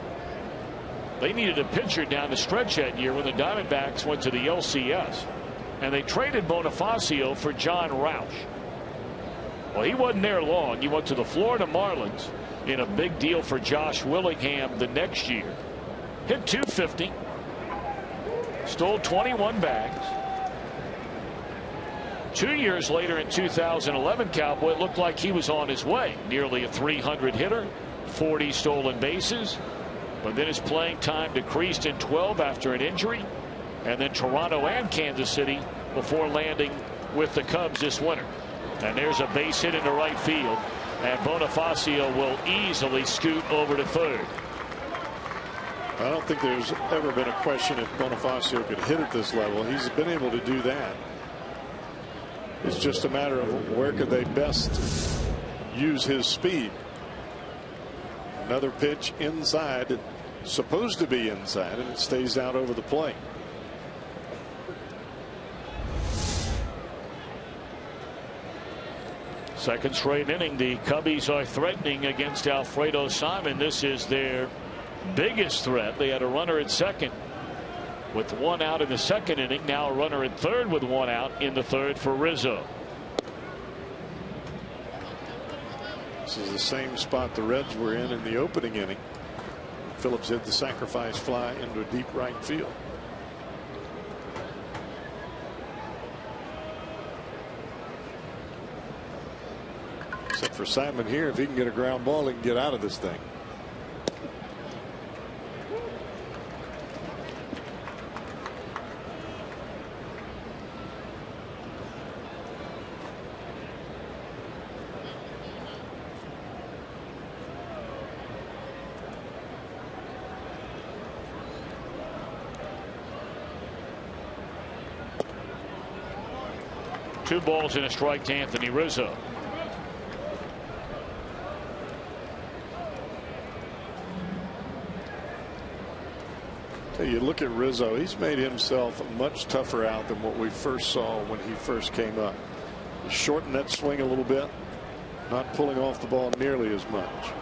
They needed a pitcher down the stretch that year when the Diamondbacks went to the LCS, and they traded Bonifacio for John Roush. Well, he wasn't there long. He went to the Florida Marlins in a big deal for Josh Willingham the next year. Hit .250, stole 21 bags. 2 years later in 2011, Cowboy, it looked like he was on his way. Nearly a 300 hitter, 40 stolen bases. But then his playing time decreased in 12 after an injury. And then Toronto and Kansas City before landing with the Cubs this winter. And there's a base hit into right field, and Bonifacio will easily scoot over to third. I don't think there's ever been a question if Bonifacio could hit at this level. He's been able to do that. It's just a matter of where could they best use his speed. Another pitch inside. It's supposed to be inside, and it stays out over the plate. Second straight inning, the Cubbies are threatening against Alfredo Simon. This is their biggest threat. They had a runner at second with 1 out in the second inning. Now a runner at third with 1 out in the third for Rizzo. This is the same spot the Reds were in the opening inning. Phillips hit the sacrifice fly into deep right field. Except for Simon here, if he can get a ground ball, he can get out of this thing. Two balls and a strike to Anthony Rizzo. You look at Rizzo, he's made himself much tougher out than what we first saw when he first came up. He shortened that swing a little bit, not pulling off the ball nearly as much.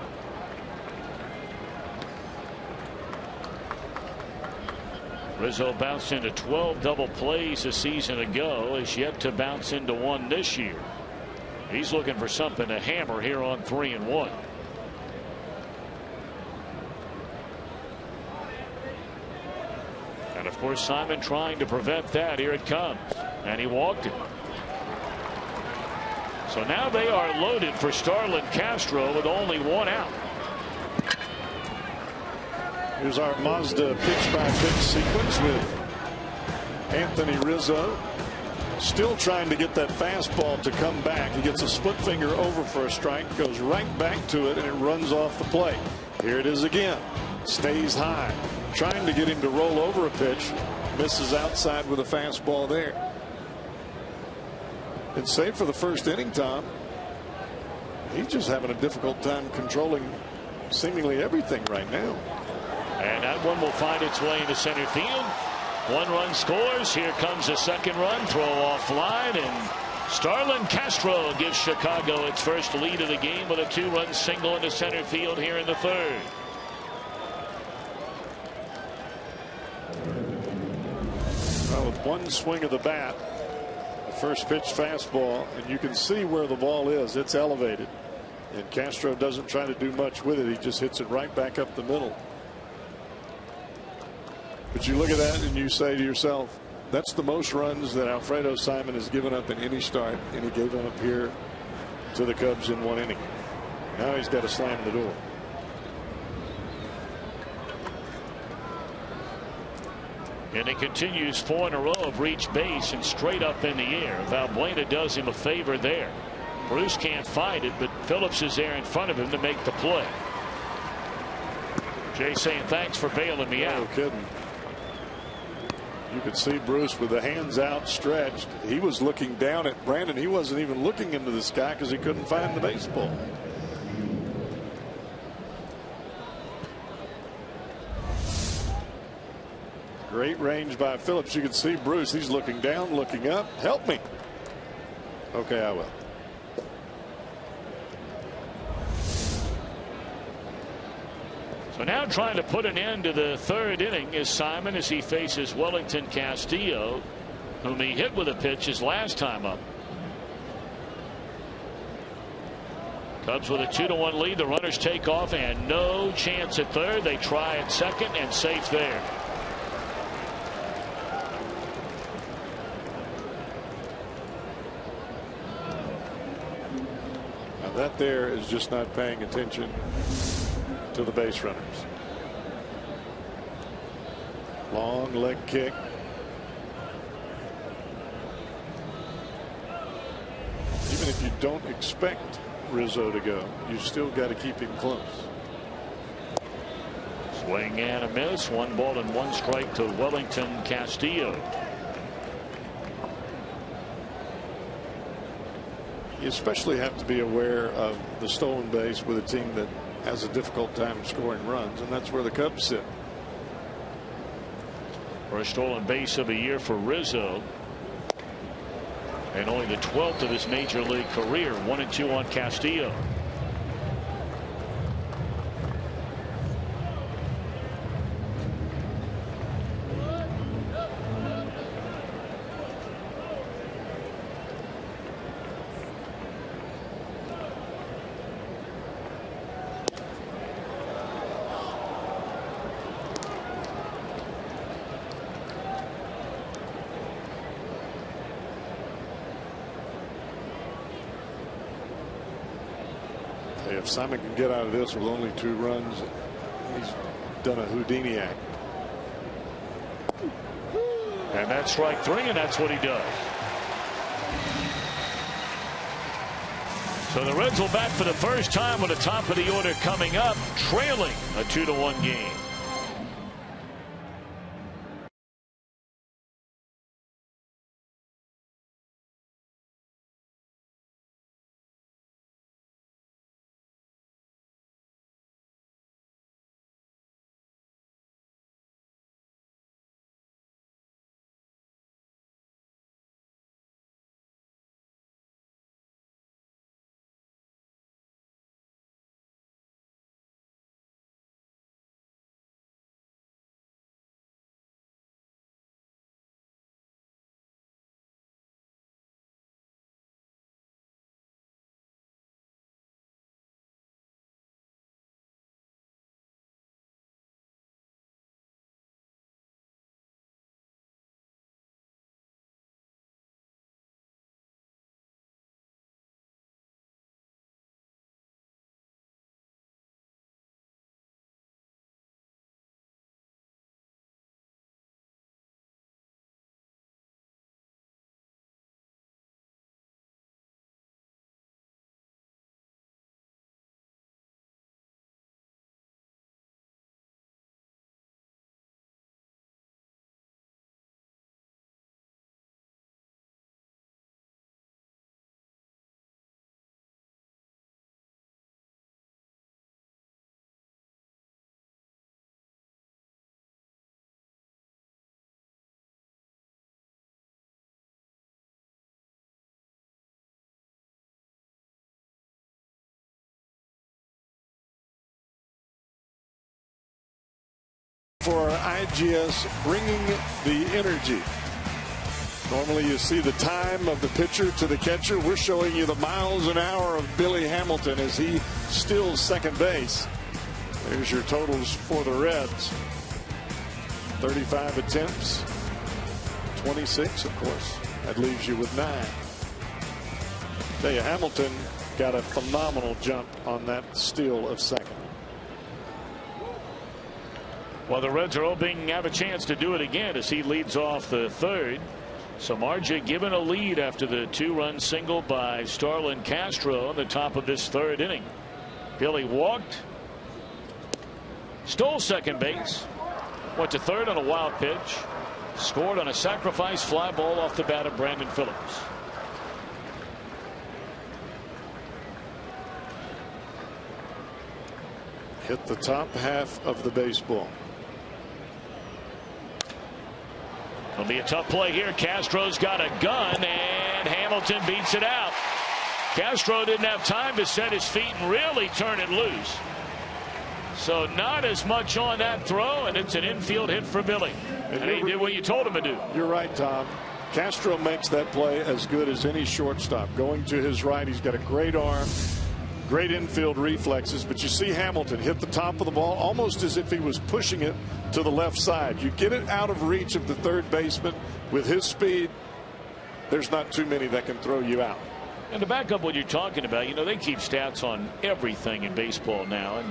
Rizzo bounced into 12 double plays a season ago, is yet to bounce into one this year. He's looking for something to hammer here on 3-1. And of course, Simon trying to prevent that. Here it comes, and he walked it. So now they are loaded for Starlin Castro with only one out. Here's our Mazda pitch by pitch sequence with Anthony Rizzo still trying to get that fastball to come back. He gets a split finger over for a strike, goes right back to it, and it runs off the plate. Here it is again. Stays high, trying to get him to roll over a pitch, misses outside with a fastball there. And save for the first inning, Tom, he's just having a difficult time controlling seemingly everything right now. And that one will find its way into center field. One run scores. Here comes a second run. Throw off line, and Starlin Castro gives Chicago its first lead of the game with a 2-run single into center field here in the third. Well, with one swing of the bat, the first pitch fastball, and you can see where the ball is. It's elevated, and Castro doesn't try to do much with it. He just hits it right back up the middle. But you look at that and you say to yourself, that's the most runs that Alfredo Simon has given up in any start, and he gave them up here to the Cubs in one inning. Now he's got to slam the door. And it continues 4 in a row of reach base and straight up in the air. Valbuena does him a favor there. Bruce can't find it, but Phillips is there in front of him to make the play. Jay saying thanks for bailing me out. No kidding. You could see Bruce with the hands outstretched. He was looking down at Brandon. He wasn't even looking into the sky because he couldn't find the baseball. Great range by Phillips. You can see Bruce. He's looking down, looking up. Help me. Okay, I will. So now trying to put an end to the third inning is Simon as he faces Wellington Castillo, whom he hit with a pitch his last time up. Cubs with a 2-1 lead. The runners take off and no chance at third. They try at second and safe there. Now that there is just not paying attention to the base runners. Long leg kick. Even if you don't expect Rizzo to go, you still got to keep him close. Swing and a miss. 1 ball and 1 strike to Wellington Castillo. You especially have to be aware of the stolen base with a team that has a difficult time scoring runs, and that's where the Cubs sit. First stolen base of the year for Rizzo, and only the 12th of his major league career. 1-2 on Castillo. If Simon can get out of this with only 2 runs, he's done a Houdini act. And that's strike 3, and that's what he does. So the Reds will bat for the first time with the top of the order coming up, trailing a 2-1 game. for our IGS Bringing the Energy. Normally you see the time of the pitcher to the catcher. We're showing you the miles an hour of Billy Hamilton as he steals second base. There's your totals for the Reds. 35 attempts, 26, of course. That leaves you with 9. Tell you, Hamilton got a phenomenal jump on that steal of second. Well, the Reds are hoping to have a chance to do it again as he leads off the third. Samardzija given a lead after the 2-run single by Starlin Castro on the top of this third inning. Billy walked, stole second base, went to third on a wild pitch, scored on a sacrifice fly ball off the bat of Brandon Phillips. Hit the top half of the baseball. It'll be a tough play here. Castro's got a gun and Hamilton beats it out. Castro didn't have time to set his feet and really turn it loose. So not as much on that throw, and it's an infield hit for Billy. And he did what you told him to do. You're right, Tom. Castro makes that play as good as any shortstop. Going to his right, he's got a great arm, great infield reflexes, but you see Hamilton hit the top of the ball almost as if he was pushing it to the left side. You get it out of reach of the third baseman with his speed, there's not too many that can throw you out. And to back up what you're talking about, you know, they keep stats on everything in baseball now,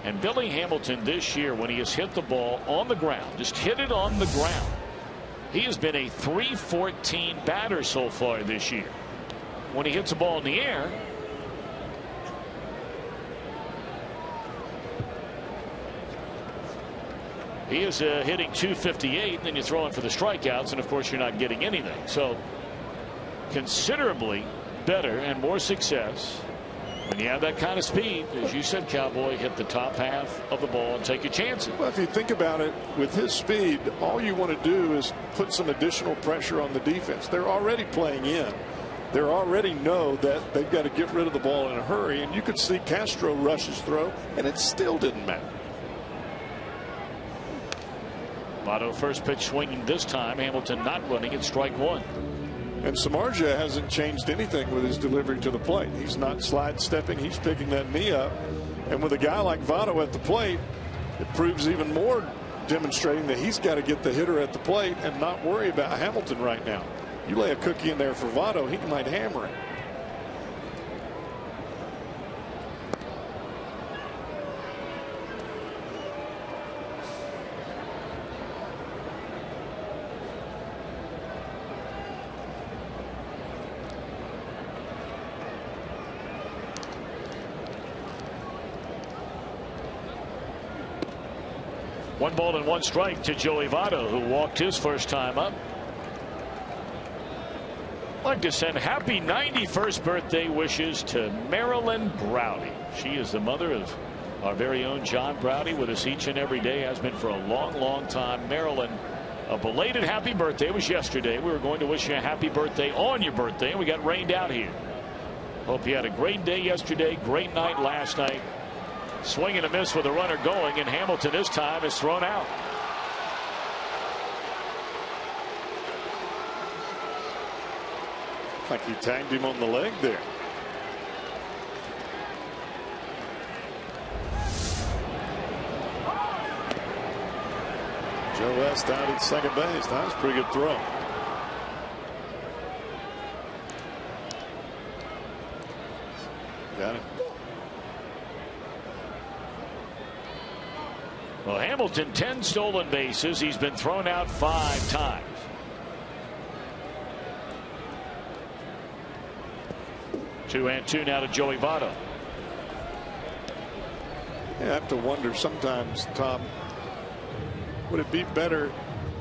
and Billy Hamilton this year, when he has hit the ball on the ground, just hit it on the ground, he has been a .314 batter so far this year. When he hits a ball in the air, he is hitting .258, and then you throw in for the strikeouts, and of course you're not getting anything. So considerably better and more success when you have that kind of speed. As you said, Cowboy, hit the top half of the ball and take your chances. Well, if you think about it, with his speed, all you want to do is put some additional pressure on the defense. They're already playing in. They already know that they've got to get rid of the ball in a hurry, and you could see Castro rush his throw, and it still didn't matter. Votto first pitch swinging this time. Hamilton not running at strike one. And Samardzija hasn't changed anything with his delivery to the plate. He's not slide stepping. He's picking that knee up. And with a guy like Votto at the plate, it proves even more demonstrating that he's got to get the hitter at the plate and not worry about Hamilton right now. You lay a cookie in there for Votto, he might hammer it. One ball and one strike to Joey Votto, who walked his first time up. I'd like to send happy 91st birthday wishes to Marilyn Browdy. She is the mother of our very own John Browdy, with us each and every day, has been for a long time. Marilyn, a belated happy birthday. It was yesterday. We were going to wish you a happy birthday on your birthday, and we got rained out here. Hope you had a great day yesterday, great night last night. Swing and a miss with a runner going, and Hamilton this time is thrown out. Like he tagged him on the leg there. Joe West out at second base. That was a pretty good throw. Got it. Well, Hamilton 10 stolen bases. He's been thrown out 5 times. Two and two now to Joey Votto. I have to wonder sometimes, Tom, would it be better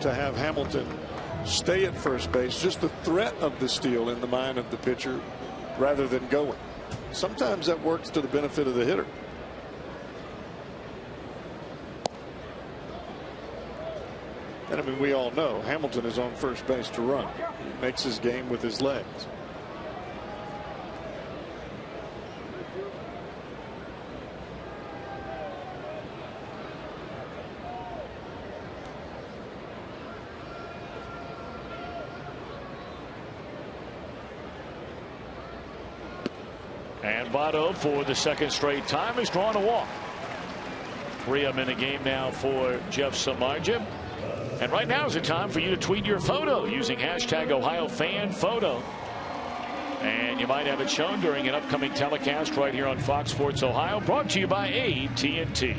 to have Hamilton stay at first base, just the threat of the steal in the mind of the pitcher, rather than going? Sometimes that works to the benefit of the hitter. And I mean, we all know Hamilton is on first base to run. He makes his game with his legs. And Votto, for the second straight time, has drawn a walk. 3 of them in the game now for Jeff Samardzija. And right now is the time for you to tweet your photo using hashtag #OhioFanPhoto. And you might have it shown during an upcoming telecast right here on Fox Sports Ohio, brought to you by AT&T.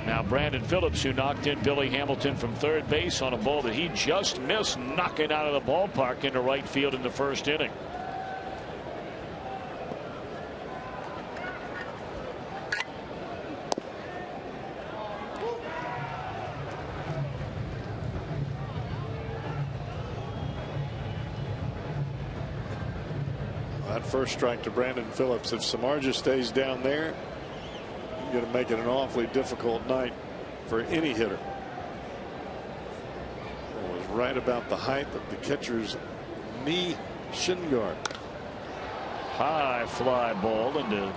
Now Brandon Phillips, who knocked in Billy Hamilton from third base on a ball that he just missed, knocking out of the ballpark into right field in the first inning. That first strike to Brandon Phillips. If Samardzija stays down there, going to make it an awfully difficult night for any hitter. It was right about the height of the catcher's knee shin guard. High fly ball into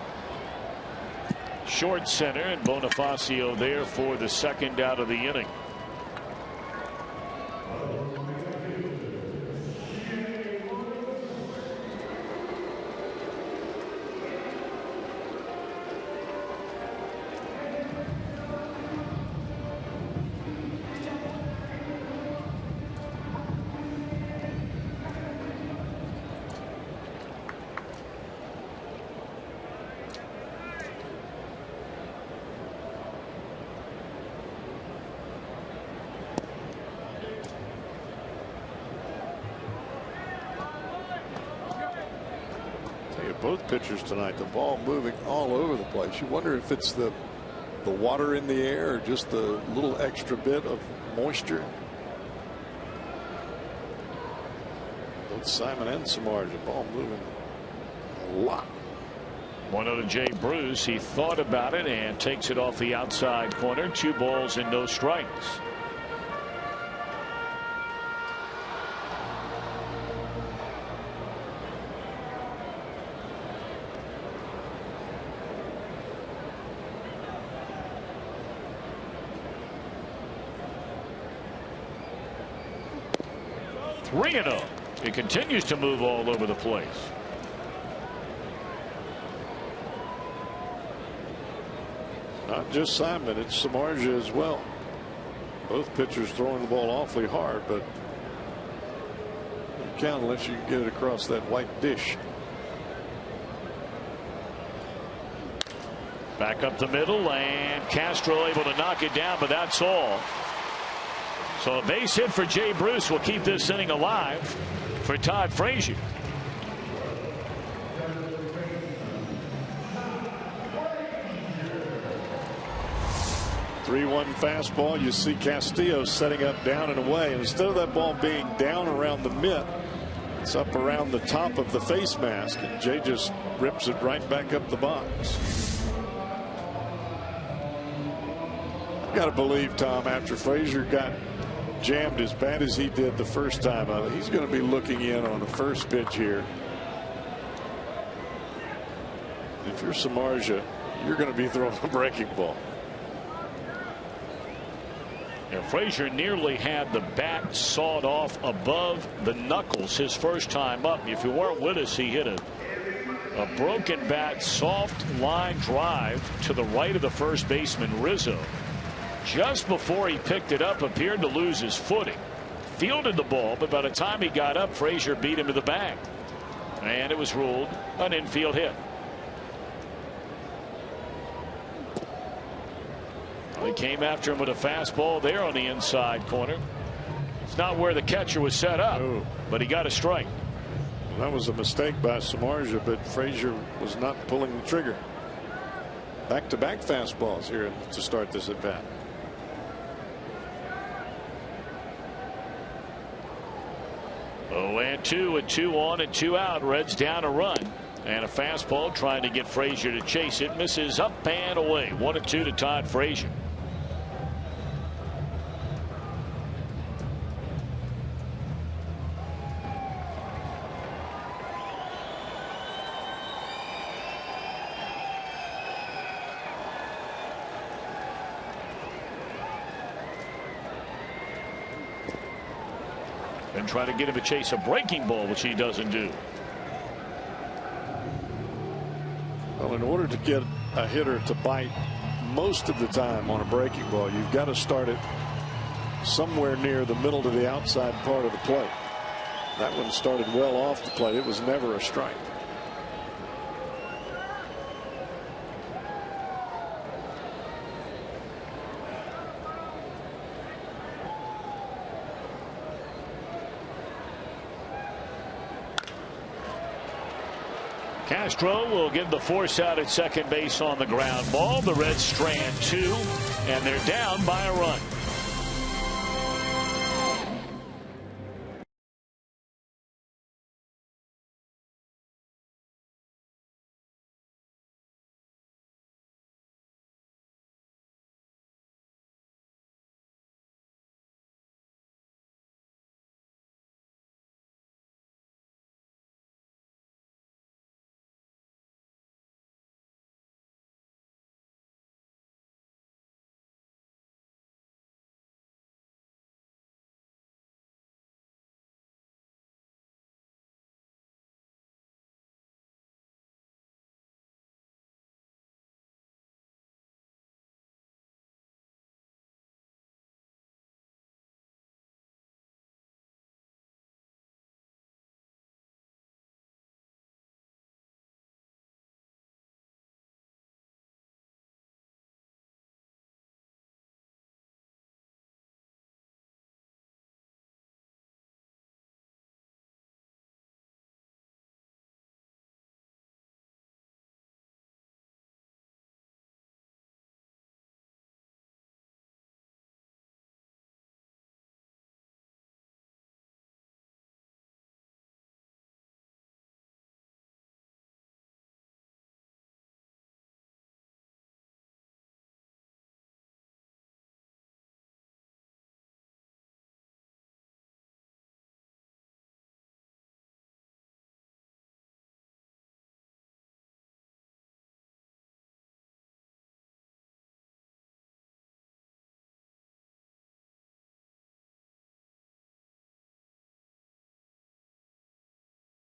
short center, and Bonifacio there for the second out of the inning. Both pitchers tonight, the ball moving all over the place. You wonder if it's the water in the air or just the little extra bit of moisture. Both Simon and Samardzija, ball moving a lot. 1-0 to Jay Bruce. He thought about it and takes it off the outside corner. 2 balls and no strikes. It continues to move all over the place. Not just Simon, it's Samardzija as well. Both pitchers throwing the ball awfully hard, but you can't unless you can get it across that white dish. Back up the middle, and Castro able to knock it down, but that's all. So a base hit for Jay Bruce will keep this inning alive for Todd Frazier. 3-1 fastball. You see Castillo setting up down and away. And instead of that ball being down around the mitt, it's up around the top of the face mask. And Jay just rips it right back up the box. Got to believe, Tom, after Frazier got jammed as bad as he did the first time, he's going to be looking in on the first pitch here. If you're Samardzija, you're going to be throwing a breaking ball. Yeah, Frazier nearly had the bat sawed off above the knuckles his first time up. If you weren't with us, he hit a broken bat, soft line drive to the right of the first baseman Rizzo. Just before he picked it up, appeared to lose his footing. Fielded the ball, but by the time he got up, Frazier beat him to the bag. And it was ruled an infield hit. He came after him with a fastball there on the inside corner. It's not where the catcher was set up, but he got a strike. Well, that was a mistake by Samardzija, but Frazier was not pulling the trigger. Back-to-back fastballs here to start this at bat. Oh, and 2 with 2 on and 2 out. Reds down a run. And a fastball trying to get Frazier to chase it. Misses up and away. 1-2 to Todd Frazier. and try to get him to chase a breaking ball, which he doesn't do. Well, in order to get a hitter to bite most of the time on a breaking ball, you've got to start it somewhere near the middle to the outside part of the plate. That one started well off the plate. It was never a strike. Castro will get the force out at second base on the ground ball. The Reds strand 2, and they're down by a run.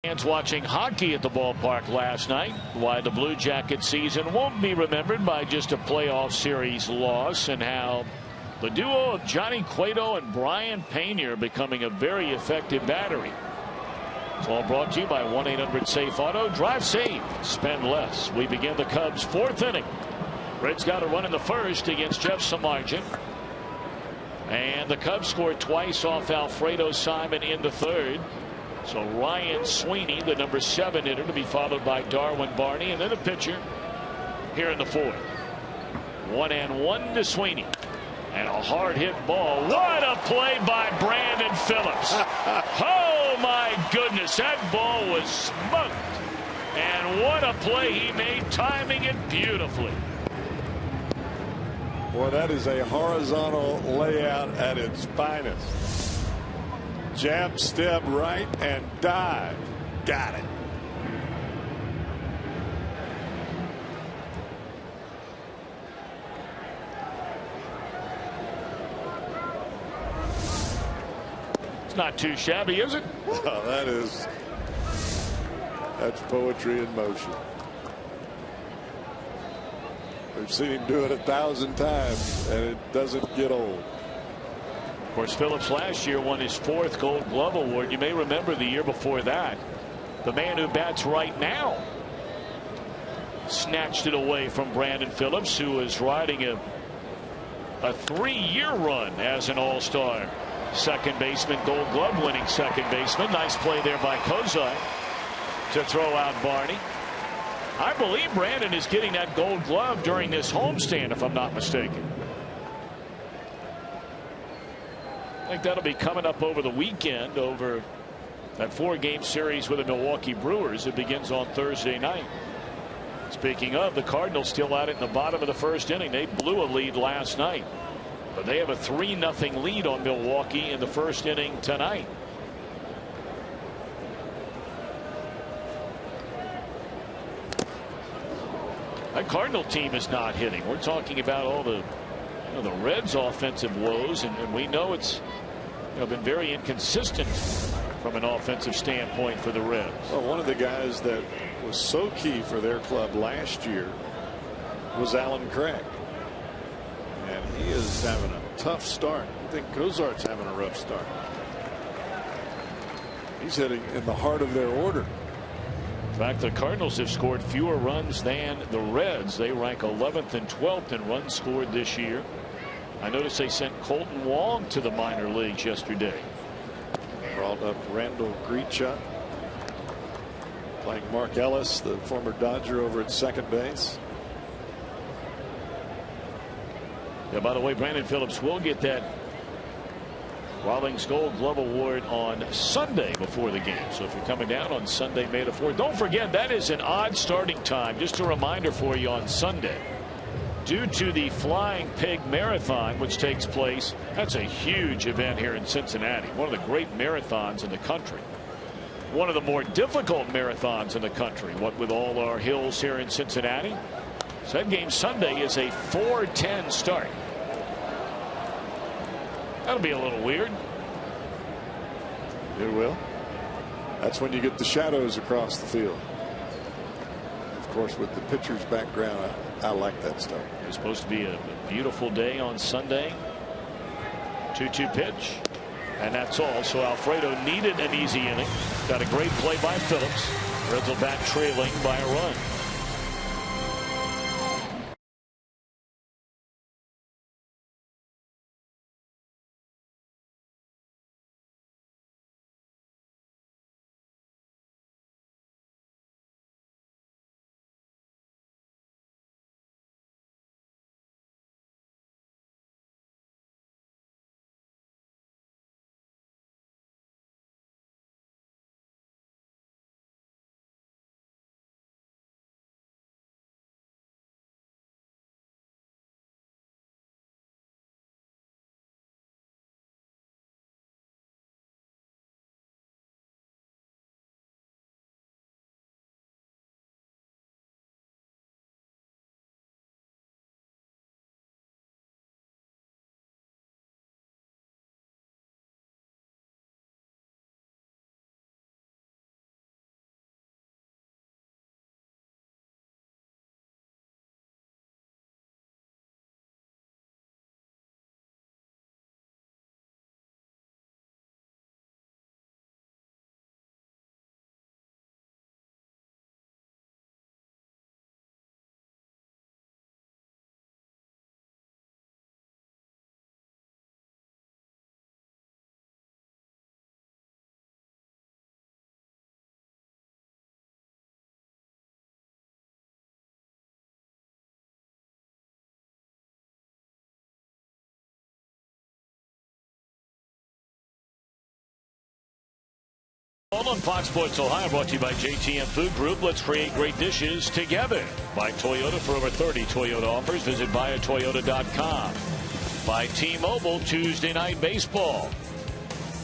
Fans watching hockey at the ballpark last night. Why the Blue Jacket season won't be remembered by just a playoff series loss, and how the duo of Johnny Cueto and Brian Payne are becoming a very effective battery. It's all brought to you by 1-800-SAFE-AUTO. Drive safe, spend less. We begin the Cubs' 4th inning. Reds got a run in the first against Jeff Samardzija. And the Cubs scored twice off Alfredo Simon in the 3rd. So Ryan Sweeney, the number 7 hitter, to be followed by Darwin Barney, and then a pitcher here in the 4th. 1-1 to Sweeney, and a hard hit ball. What a play by Brandon Phillips! Oh my goodness, that ball was smoked, and what a play he made, timing it beautifully. Boy, that is a horizontal layout at its finest. Jab, step right, and dive. Got it. It's not too shabby, is it? Well, that's poetry in motion. We've seen him do it 1,000 times, and it doesn't get old. Of course, Phillips last year won his 4th Gold Glove award. You may remember the year before that, the man who bats right now snatched it away from Brandon Phillips, who is riding a 3-year run as an all-star second baseman, Gold Glove winning second baseman. Nice play there by Kozai to throw out Barney. I believe Brandon is getting that Gold Glove during this homestand, if I'm not mistaken. I think that'll be coming up over the weekend, over that 4-game series with the Milwaukee Brewers. It begins on Thursday night. Speaking of, the Cardinals still at it in the bottom of the 1st inning. They blew a lead last night, but they have a 3-0 lead on Milwaukee in the 1st inning tonight. That Cardinal team is not hitting. We're talking about all the the Reds' offensive woes, and we know it's been very inconsistent from an offensive standpoint for the Reds. Well, one of the guys that was so key for their club last year was Alan Craig. And he is having a tough start. I think Cozart's having a rough start. He's hitting in the heart of their order. In fact, the Cardinals have scored fewer runs than the Reds. They rank 11th and 12th in runs scored this year. I noticed they sent Colton Wong to the minor leagues yesterday. Brought up Randall Grichuk, playing Mark Ellis, the former Dodger, over at second base. Yeah, by the way, Brandon Phillips will get that Rawlings Gold Glove Award on Sunday before the game. So if you're coming down on Sunday, May the 4th, don't forget that is an odd starting time. Just a reminder for you on Sunday. Due to the Flying Pig Marathon, which takes place, that's a huge event here in Cincinnati. One of the great marathons in the country. One of the more difficult marathons in the country, what with all our hills here in Cincinnati. So that game Sunday is a 4:10 start. That'll be a little weird. It will. That's when you get the shadows across the field. Of course, with the pitcher's background, I like that stuff. It's supposed to be a beautiful day on Sunday. 2-2 pitch. And that's all. So Alfredo needed an easy inning. Got a great play by Phillips. Reds will back trailing by a run. All on Fox Sports Ohio, brought to you by JTM Food Group. Let's create great dishes together. By Toyota, for over 30 Toyota offers, visit buyatoyota.com. By T-Mobile, Tuesday Night Baseball.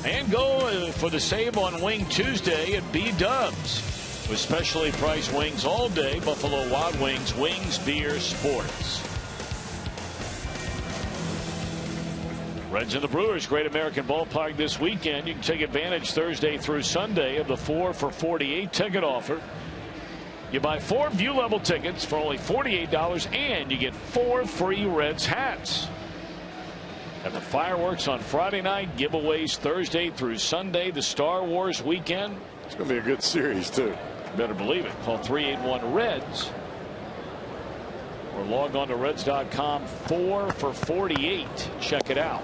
And go for the save on Wing Tuesday at B-Dubs. With specially priced wings all day, Buffalo Wild Wings, Wings, Beer, Sports. Reds and the Brewers, Great American Ballpark this weekend. You can take advantage Thursday through Sunday of the 4 for $48 ticket offer. You buy 4 view level tickets for only $48 and you get 4 free Reds hats. And the fireworks on Friday night, giveaways Thursday through Sunday, the Star Wars weekend. It's going to be a good series, too. Better believe it. Call 381-REDS or log on to Reds.com. 4 for $48. Check it out.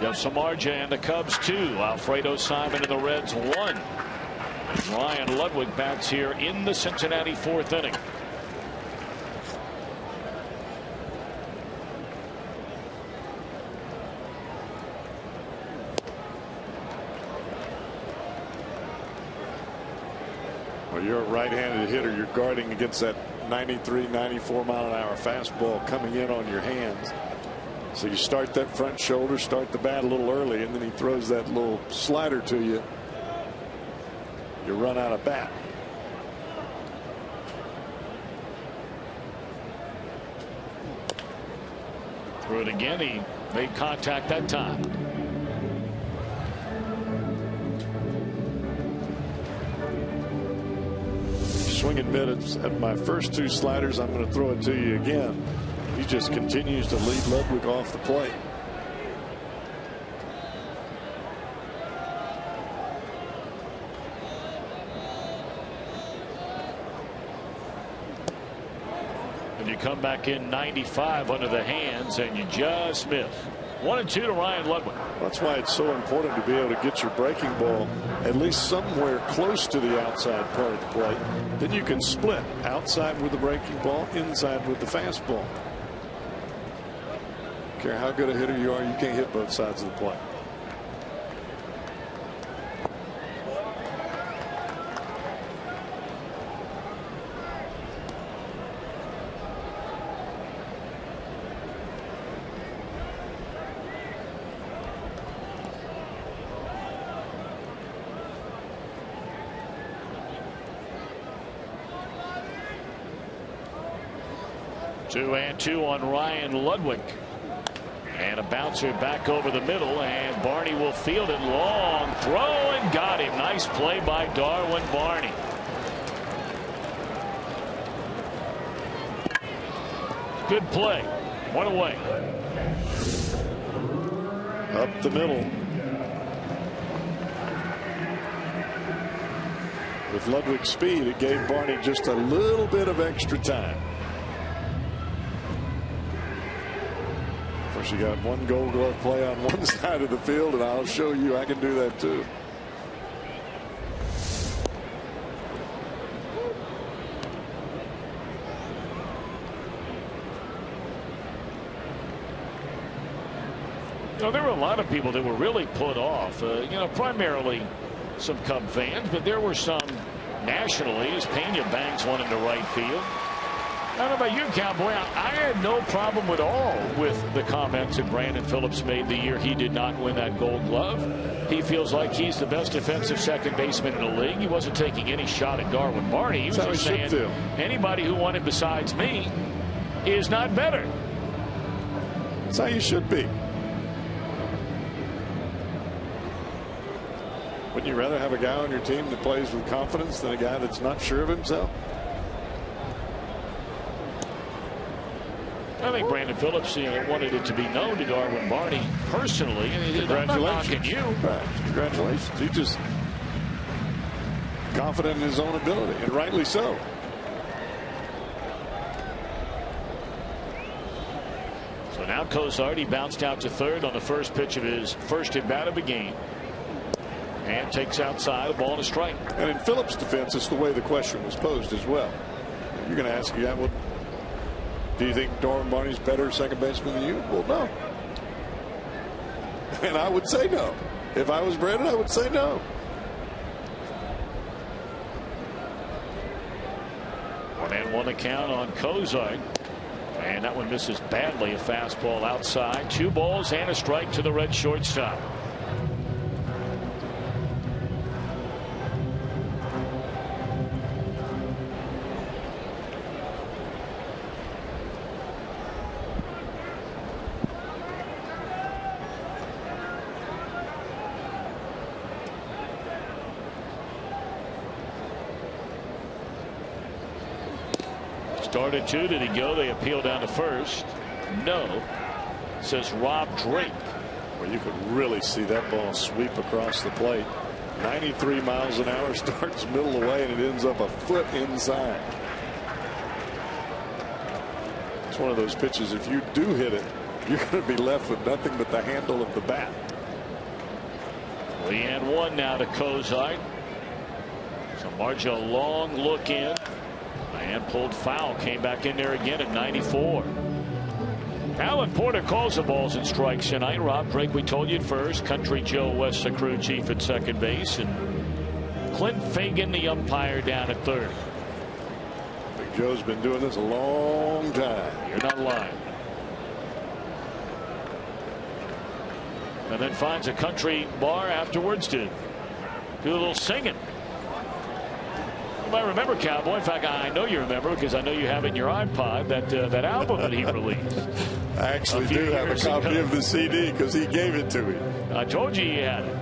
Jeff Samardzija and the Cubs 2. Alfredo Simon and the Reds 1. And Ryan Ludwig bats here in the Cincinnati 4th inning. Well, you're a right-handed hitter. You're guarding against that 93, 94 mile an hour fastball coming in on your hands. So you start that front shoulder, start the bat a little early, and then he throws that little slider to you. You run out of bat. Threw it again. He made contact that time. admit at my first 2 sliders, I'm going to throw it to you again. He just continues to lead Ludwig off the plate. And you come back in 95 under the hands and you just miss. 1-2 to Ryan Ludwig. That's why it's so important to be able to get your breaking ball at least somewhere close to the outside part of the plate. Then you can split outside with the breaking ball, inside with the fastball. Don't care how good a hitter you are, you can't hit both sides of the plate. Two and 2 on Ryan Ludwig. And a bouncer back over the middle, and Barney will field it. Long throw and got him. Nice play by Darwin Barney. Good play. 1 away. Up the middle. With Ludwig's speed, it gave Barney just a little bit of extra time. Of course, you got one Gold Glove play on one side of the field, and I'll show you I can do that too. You know, there were a lot of people that were really put off. You know, primarily some Cub fans, but there were some nationally as Pena bangs one into right field. I don't know about you, Cowboy. I had no problem at all with the comments that Brandon Phillips made the year he did not win that Gold Glove. He feels like he's the best defensive second baseman in the league. He wasn't taking any shot at Darwin Barney. He was just saying anybody who won it besides me is not better. That's how you should be. Wouldn't you rather have a guy on your team that plays with confidence than a guy that's not sure of himself? I think Brandon Phillips wanted it to be known to Darwin Barney personally. I'm not knocking you. Right. Congratulations. He's just confident in his own ability, and rightly so. So now Cozart, he bounced out to third on the first pitch of his first at bat of the game. And takes outside, a ball and a strike. And in Phillips' defense, it's the way the question was posed as well. You're going to ask, yeah, well, do you think Darwin Barney's better second baseman than you? Well, no. And I would say no. If I was Brandon, I would say no. One and one account on Cozart. And that one misses badly. A fastball outside. 2 balls and a strike to the red shortstop. Started 2. Did he go? They appeal down to first. No. Says Rob Drake. Well, you could really see that ball sweep across the plate. 93 miles an hour, starts middle away, and it ends up a foot inside. It's one of those pitches, if you do hit it, you're going to be left with nothing but the handle of the bat. 3-1 now to Cozart. So Marja, a long look in. And pulled foul, came back in there again at 94. Alan Porter calls the balls and strikes tonight. Rob Drake, we told you at first. Country Joe West, the crew chief at second base, and Clint Fagan, the umpire, down at third. Big Joe's been doing this a long time. You're not lying. And then finds a country bar afterwards to do a little singing. You might remember, Cowboy. In fact, I know you remember because I know you have it in your iPod that album that he released. I actually do have a copy of the CD because he gave it to me. I told you he had it.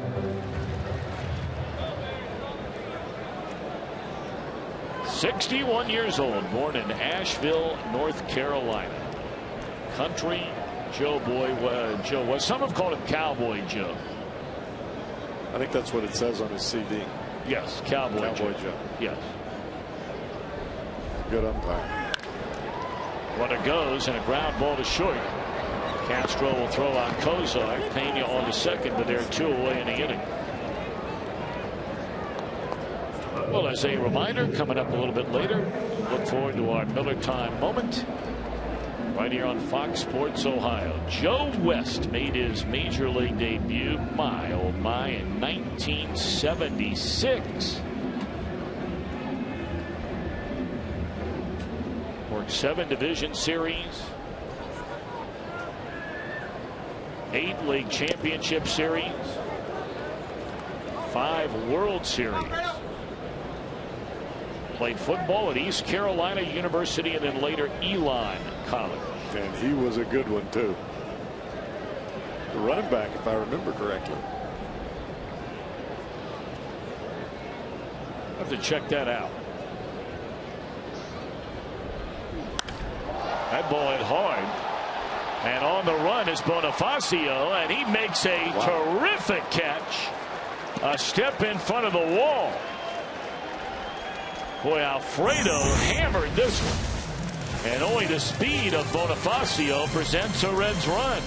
61 years old, born in Asheville, North Carolina. Country Joe Joe was. Some have called him Cowboy Joe. I think that's what it says on his CD. Yes, Cowboy Joe. Yes. Good umpire. Runner goes and a ground ball to short. Castro will throw out Kozar. Pena on the second, but they're 2 away in the inning. Well, as a reminder, coming up a little bit later, look forward to our Miller Time moment right here on Fox Sports Ohio. Joe West made his major league debut, my oh my, in 1976. Worked 7 division series, 8 league championship series, 5 World Series. Played football at East Carolina University and then later Elon College. And he was a good one too. The running back, if I remember correctly. I have to check that out. That ball hit hard. And on the run is Bonifacio, and he makes a terrific catch. A step in front of the wall. Boy, Alfredo hammered this one. And only the speed of Bonifacio presents a Reds run.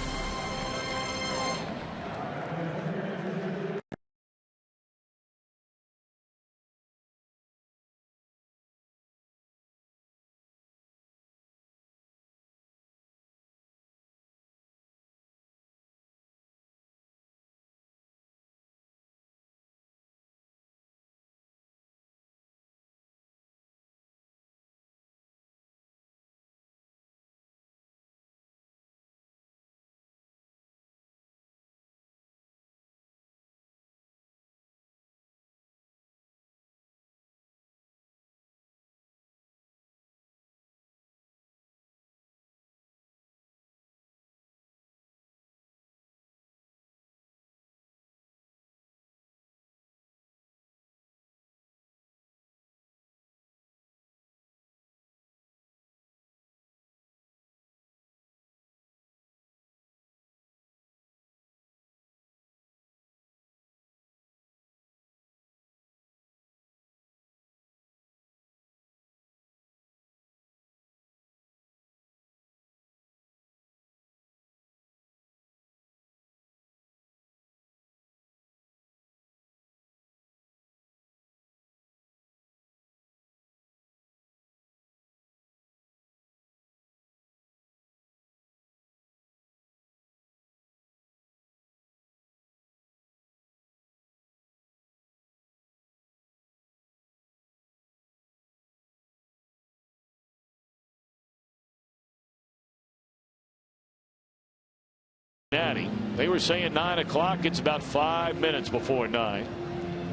They were saying 9 o'clock. It's about 5 minutes before 9.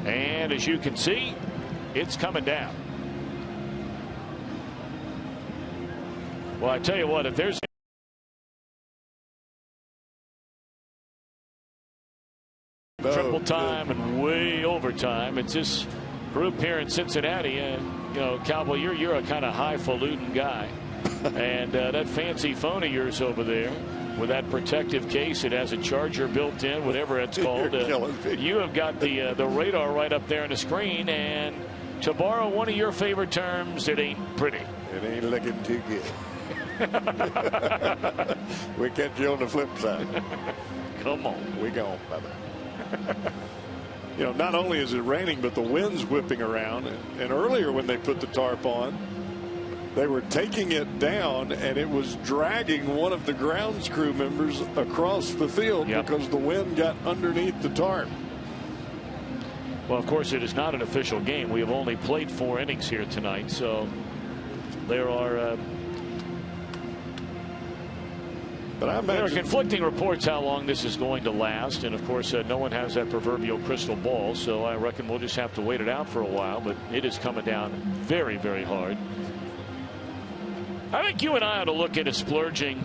And as you can see, it's coming down. Well, I tell you what, if there's triple time and way overtime, it's this group here in Cincinnati. And, you know, Cowboy, you're a kind of highfalutin guy. And that fancy phone of yours over there, with that protective case, it has a charger built in, whatever it's called. You have got the radar right up there on the screen, and to borrow one of your favorite terms, it ain't pretty. It ain't looking too good. We catch you on the flip side. Come on. We gone, brother. You know, not only is it raining, but the wind's whipping around. And earlier when they put the tarp on, they were taking it down, and it was dragging one of the grounds crew members across the field because the wind got underneath the tarp. Well, of course, it is not an official game. We have only played 4 innings here tonight, so there are there are conflicting reports how long this is going to last, and of course no one has that proverbial crystal ball, so I reckon we'll just have to wait it out for a while. But it is coming down very, very hard. I think you and I ought to look into splurging.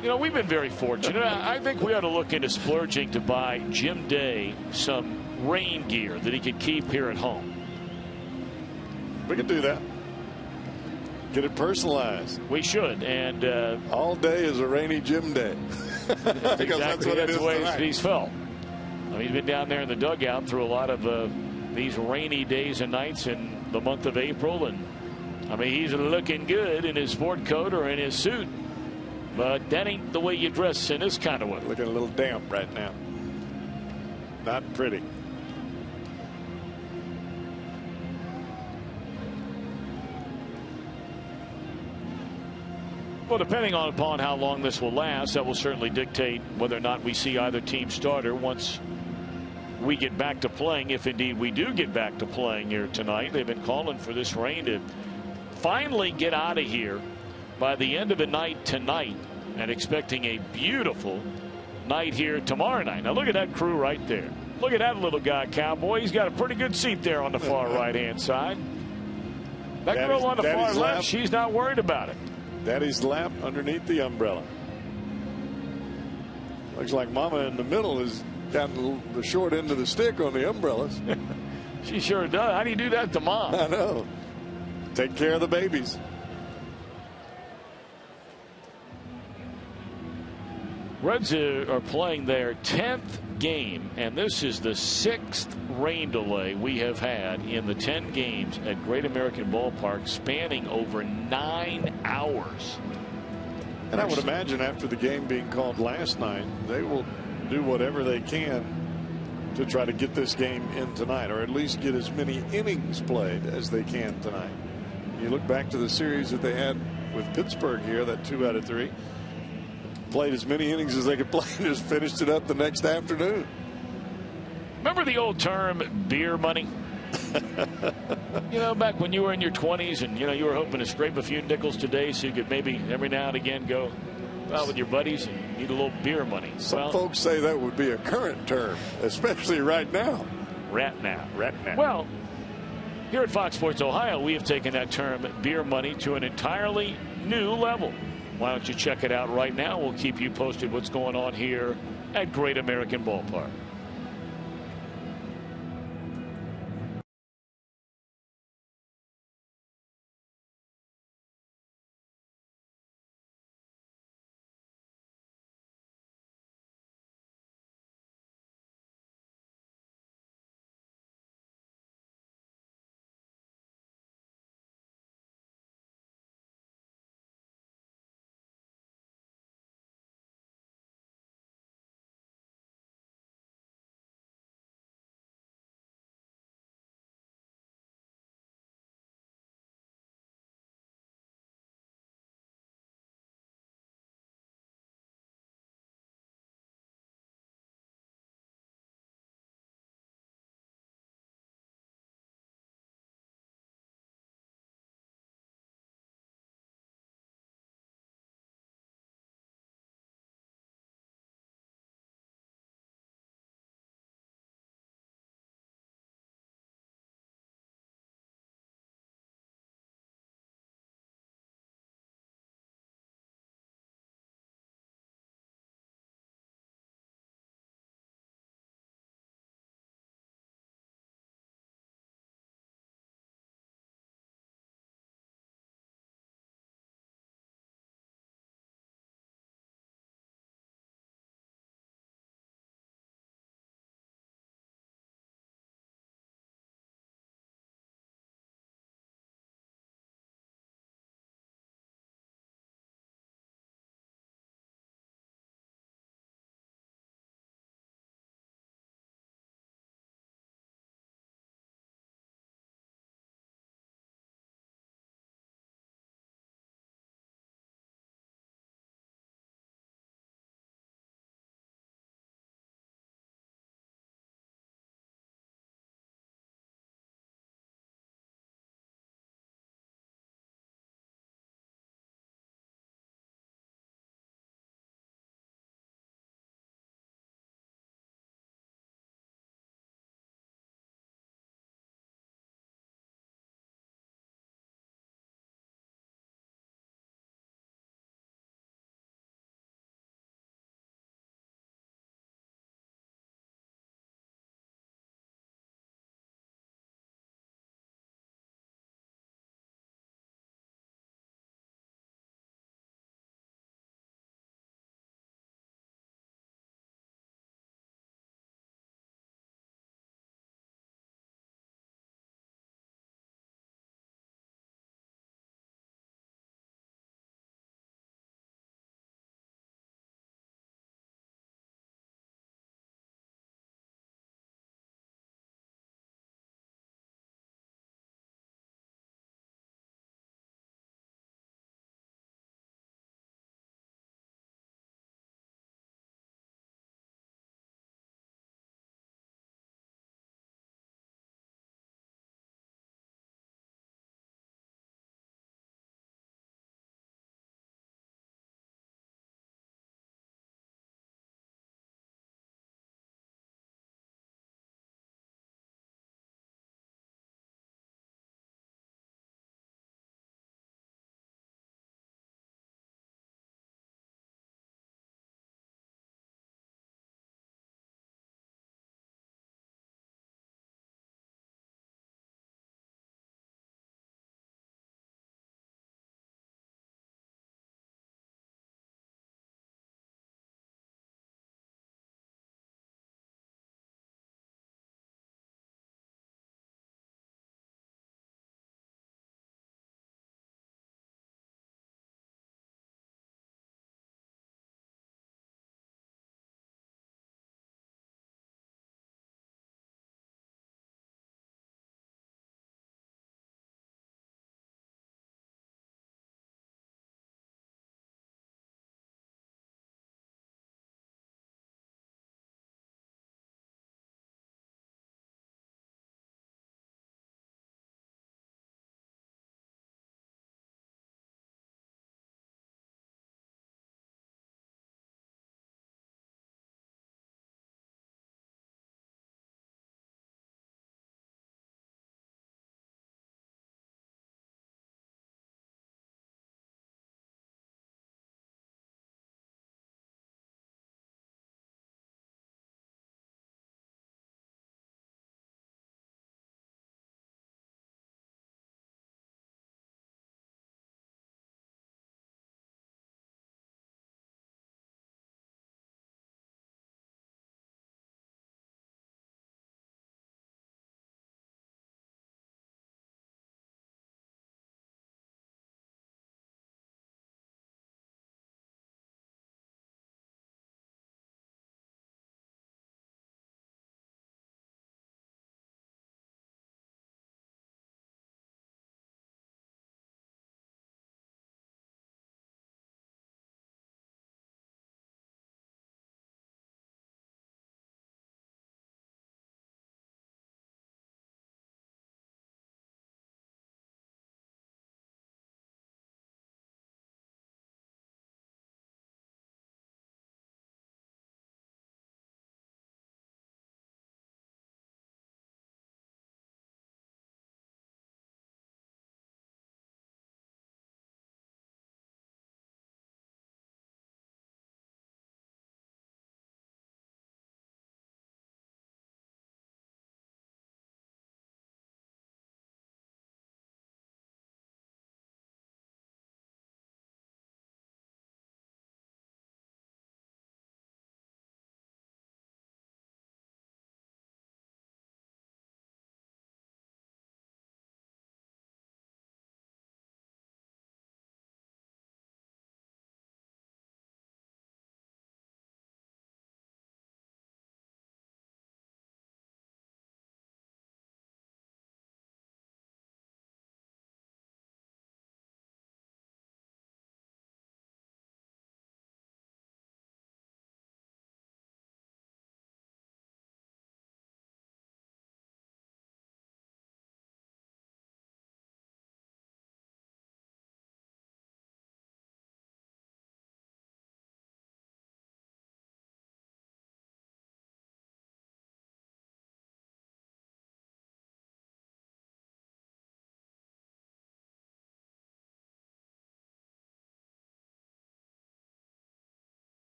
You know, we've been very fortunate. I think we ought to look into splurging to buy Jim Day some rain gear that he could keep here at home. We can do that. Get it personalized. We should. And all day is a rainy Jim day. Exactly. That's what it is the way tonight. he's felt. I mean, he's been down there in the dugout through a lot of these rainy days and nights in the month of April. And, I mean, he's looking good in his sport coat or in his suit. But that ain't the way you dress in this kind of weather. Looking a little damp right now. Not pretty. Well, depending upon how long this will last, that will certainly dictate whether or not we see either team starter once we get back to playing, if indeed we do get back to playing here tonight. They've been calling for this rain to finally get out of here by the end of the night tonight, and expecting a beautiful night here tomorrow night. Now look at that crew right there. Look at that little guy, Cowboy. He's got a pretty good seat there on the far right-hand side. That girl on the far left, she's not worried about it. Daddy's lap underneath the umbrella. Looks like Mama in the middle has gotten the short end of the stick on the umbrellas. She sure does. How do you do that to Mom? I know. Take care of the babies. Reds are playing their 10th game, and this is the 6th rain delay we have had in the 10 games at Great American Ballpark, spanning over 9 hours. And I would imagine after the game being called last night, they will do whatever they can to try to get this game in tonight, or at least get as many innings played as they can tonight. You look back to the series that they had with Pittsburgh here, that 2 out of 3. Played as many innings as they could play and just finished it up the next afternoon. Remember the old term beer money? You know, back when you were in your 20s and, you know, you were hoping to scrape a few nickels today so you could maybe every now and again go out with your buddies and need a little beer money. Some folks say that would be a current term, especially right now. Right now. Well, here at Fox Sports Ohio, we have taken that term beer money to an entirely new level. Why don't you check it out right now? We'll keep you posted what's going on here at Great American Ballpark.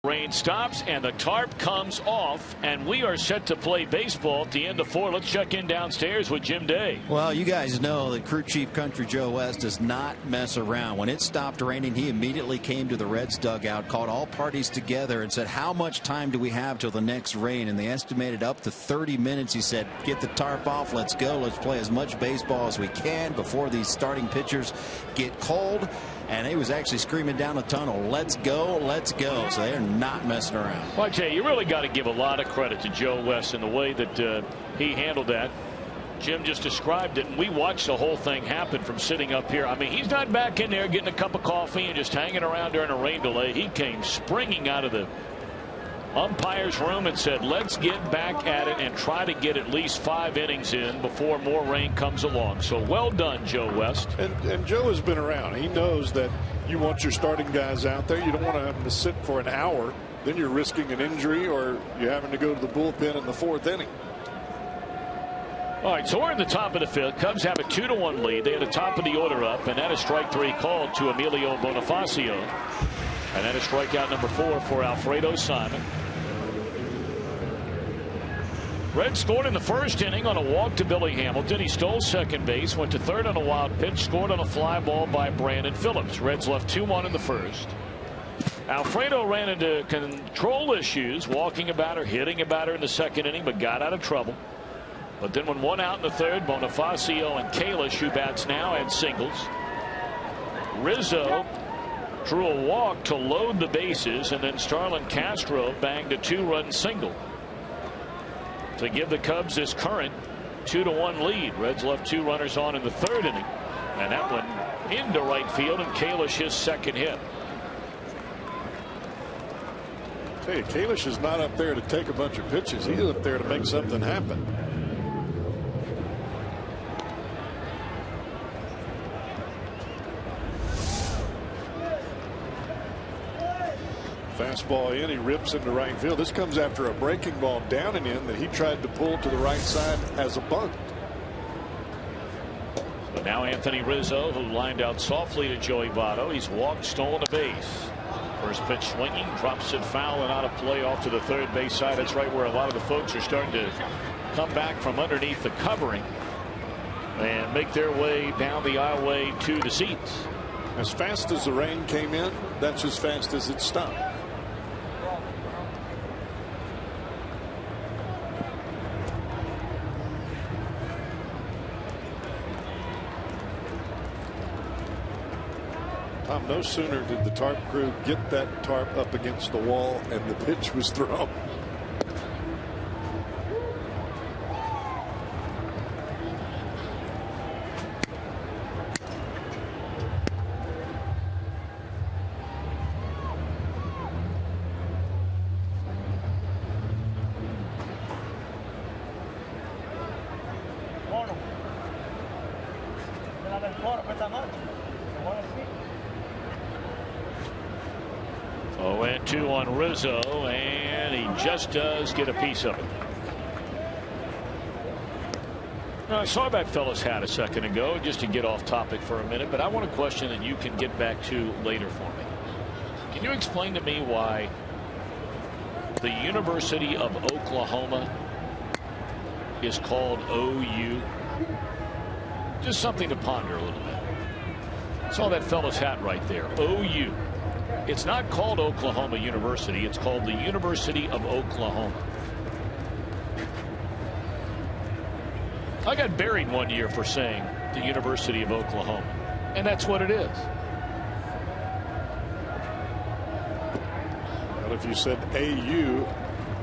Rain stops and the tarp comes off, and we are set to play baseball at the end of 4. Let's check in downstairs with Jim Day. Well, you guys know that crew chief Country Joe West does not mess around. When it stopped raining, he immediately came to the Reds dugout, called all parties together, and said, how much time do we have till the next rain? And they estimated up to 30 minutes. He said, get the tarp off, let's go, let's play as much baseball as we can before these starting pitchers get cold. And he was actually screaming down the tunnel, let's go, let's go. So they're not messing around. Well, I tell you really got to give a lot of credit to Joe West in the way that he handled that. Jim just described it, and we watched the whole thing happen from sitting up here. I mean, he's not back in there getting a cup of coffee and just hanging around during a rain delay. He came springing out of the umpire's room and said, let's get back at it and try to get at least 5 innings in before more rain comes along. So well done, Joe West. And Joe has been around. He knows that you want your starting guys out there. You don't want to have them to sit for an hour. Then you're risking an injury, or you're having to go to the bullpen in the 4th inning. All right, so we're in the top of the 5th. Cubs have a 2-1 lead. They had the top of the order up, and that is strike 3 called to Emilio Bonifacio. And that is strikeout number 4 for Alfredo Simon. Reds scored in the 1st inning on a walk to Billy Hamilton. He stole second base, went to 3rd on a wild pitch, scored on a fly ball by Brandon Phillips. Reds left 2-1 in the 1st. Alfredo ran into control issues, walking a batter, hitting a batter in the 2nd inning, but got out of trouble. But then when 1 out in the 3rd, Bonifacio and Kalish, who bats now, had singles. Rizzo drew a walk to load the bases, and then Starlin Castro banged a 2-run single to give the Cubs this current 2-1 lead. Reds left 2 runners on in the 3rd inning, and that one into right field, and Kalish his 2nd hit. I tell you, Kalish is not up there to take a bunch of pitches. He's up there to make something happen. Fastball in, he rips into right field. This comes after a breaking ball down and in that he tried to pull to the right side as a bunt. But now Anthony Rizzo, who lined out softly to Joey Votto. He's walked, stolen a base. First pitch swinging, drops it foul and out of play off to the 3rd base side. That's right where a lot of the folks are starting to come back from underneath the covering and make their way down the aisleway to the seats. As fast as the rain came in, that's as fast as it stopped. Tom, no sooner did the tarp crew get that tarp up against the wall and the pitch was thrown. And 2 on Rizzo, and he just does get a piece of it. Now, I saw that fellow's hat a second ago, just to get off topic for a minute, but I want a question that you can get back to later for me. Can you explain to me why the University of Oklahoma is called OU? Just something to ponder a little bit. Saw that fellow's hat right there, OU. It's not called Oklahoma University. It's called the University of Oklahoma. I got buried one year for saying the University of Oklahoma, and that's what it is. Well, if you said AU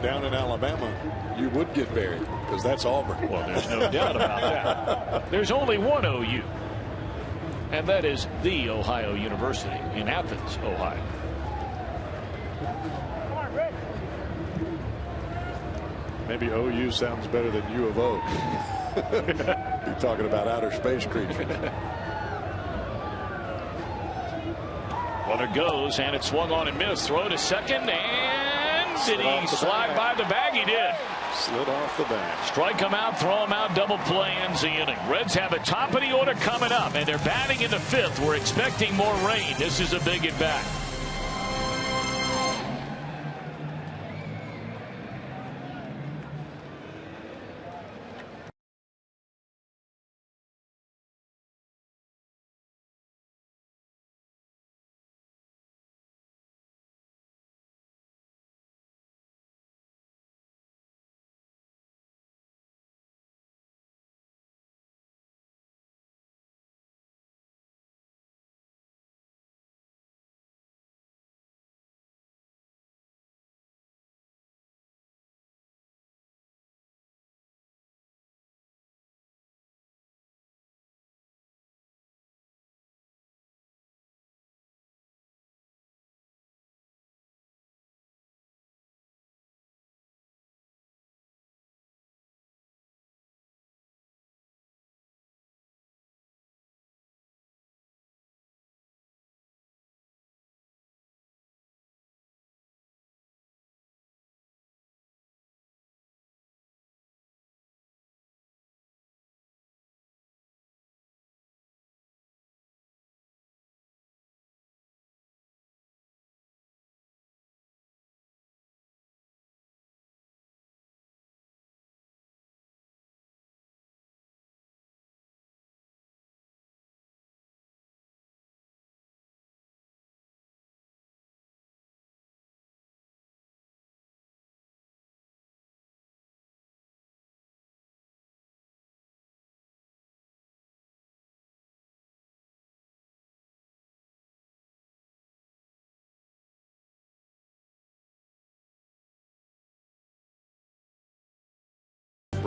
down in Alabama, you would get buried, because that's Auburn. Well, there's no doubt about that. There's only one OU. And that is the Ohio University in Athens, Ohio. Maybe OU sounds better than U of O. You're talking about outer space creatures. Runner goes, and it swung on and missed. Throw to second, and did he slide by the bag? He did. Slid off the bag. Strike him out, throw him out, double play ends the inning. Reds have a top of the order coming up, and they're batting in the 5th. We're expecting more rain. This is a big at bat.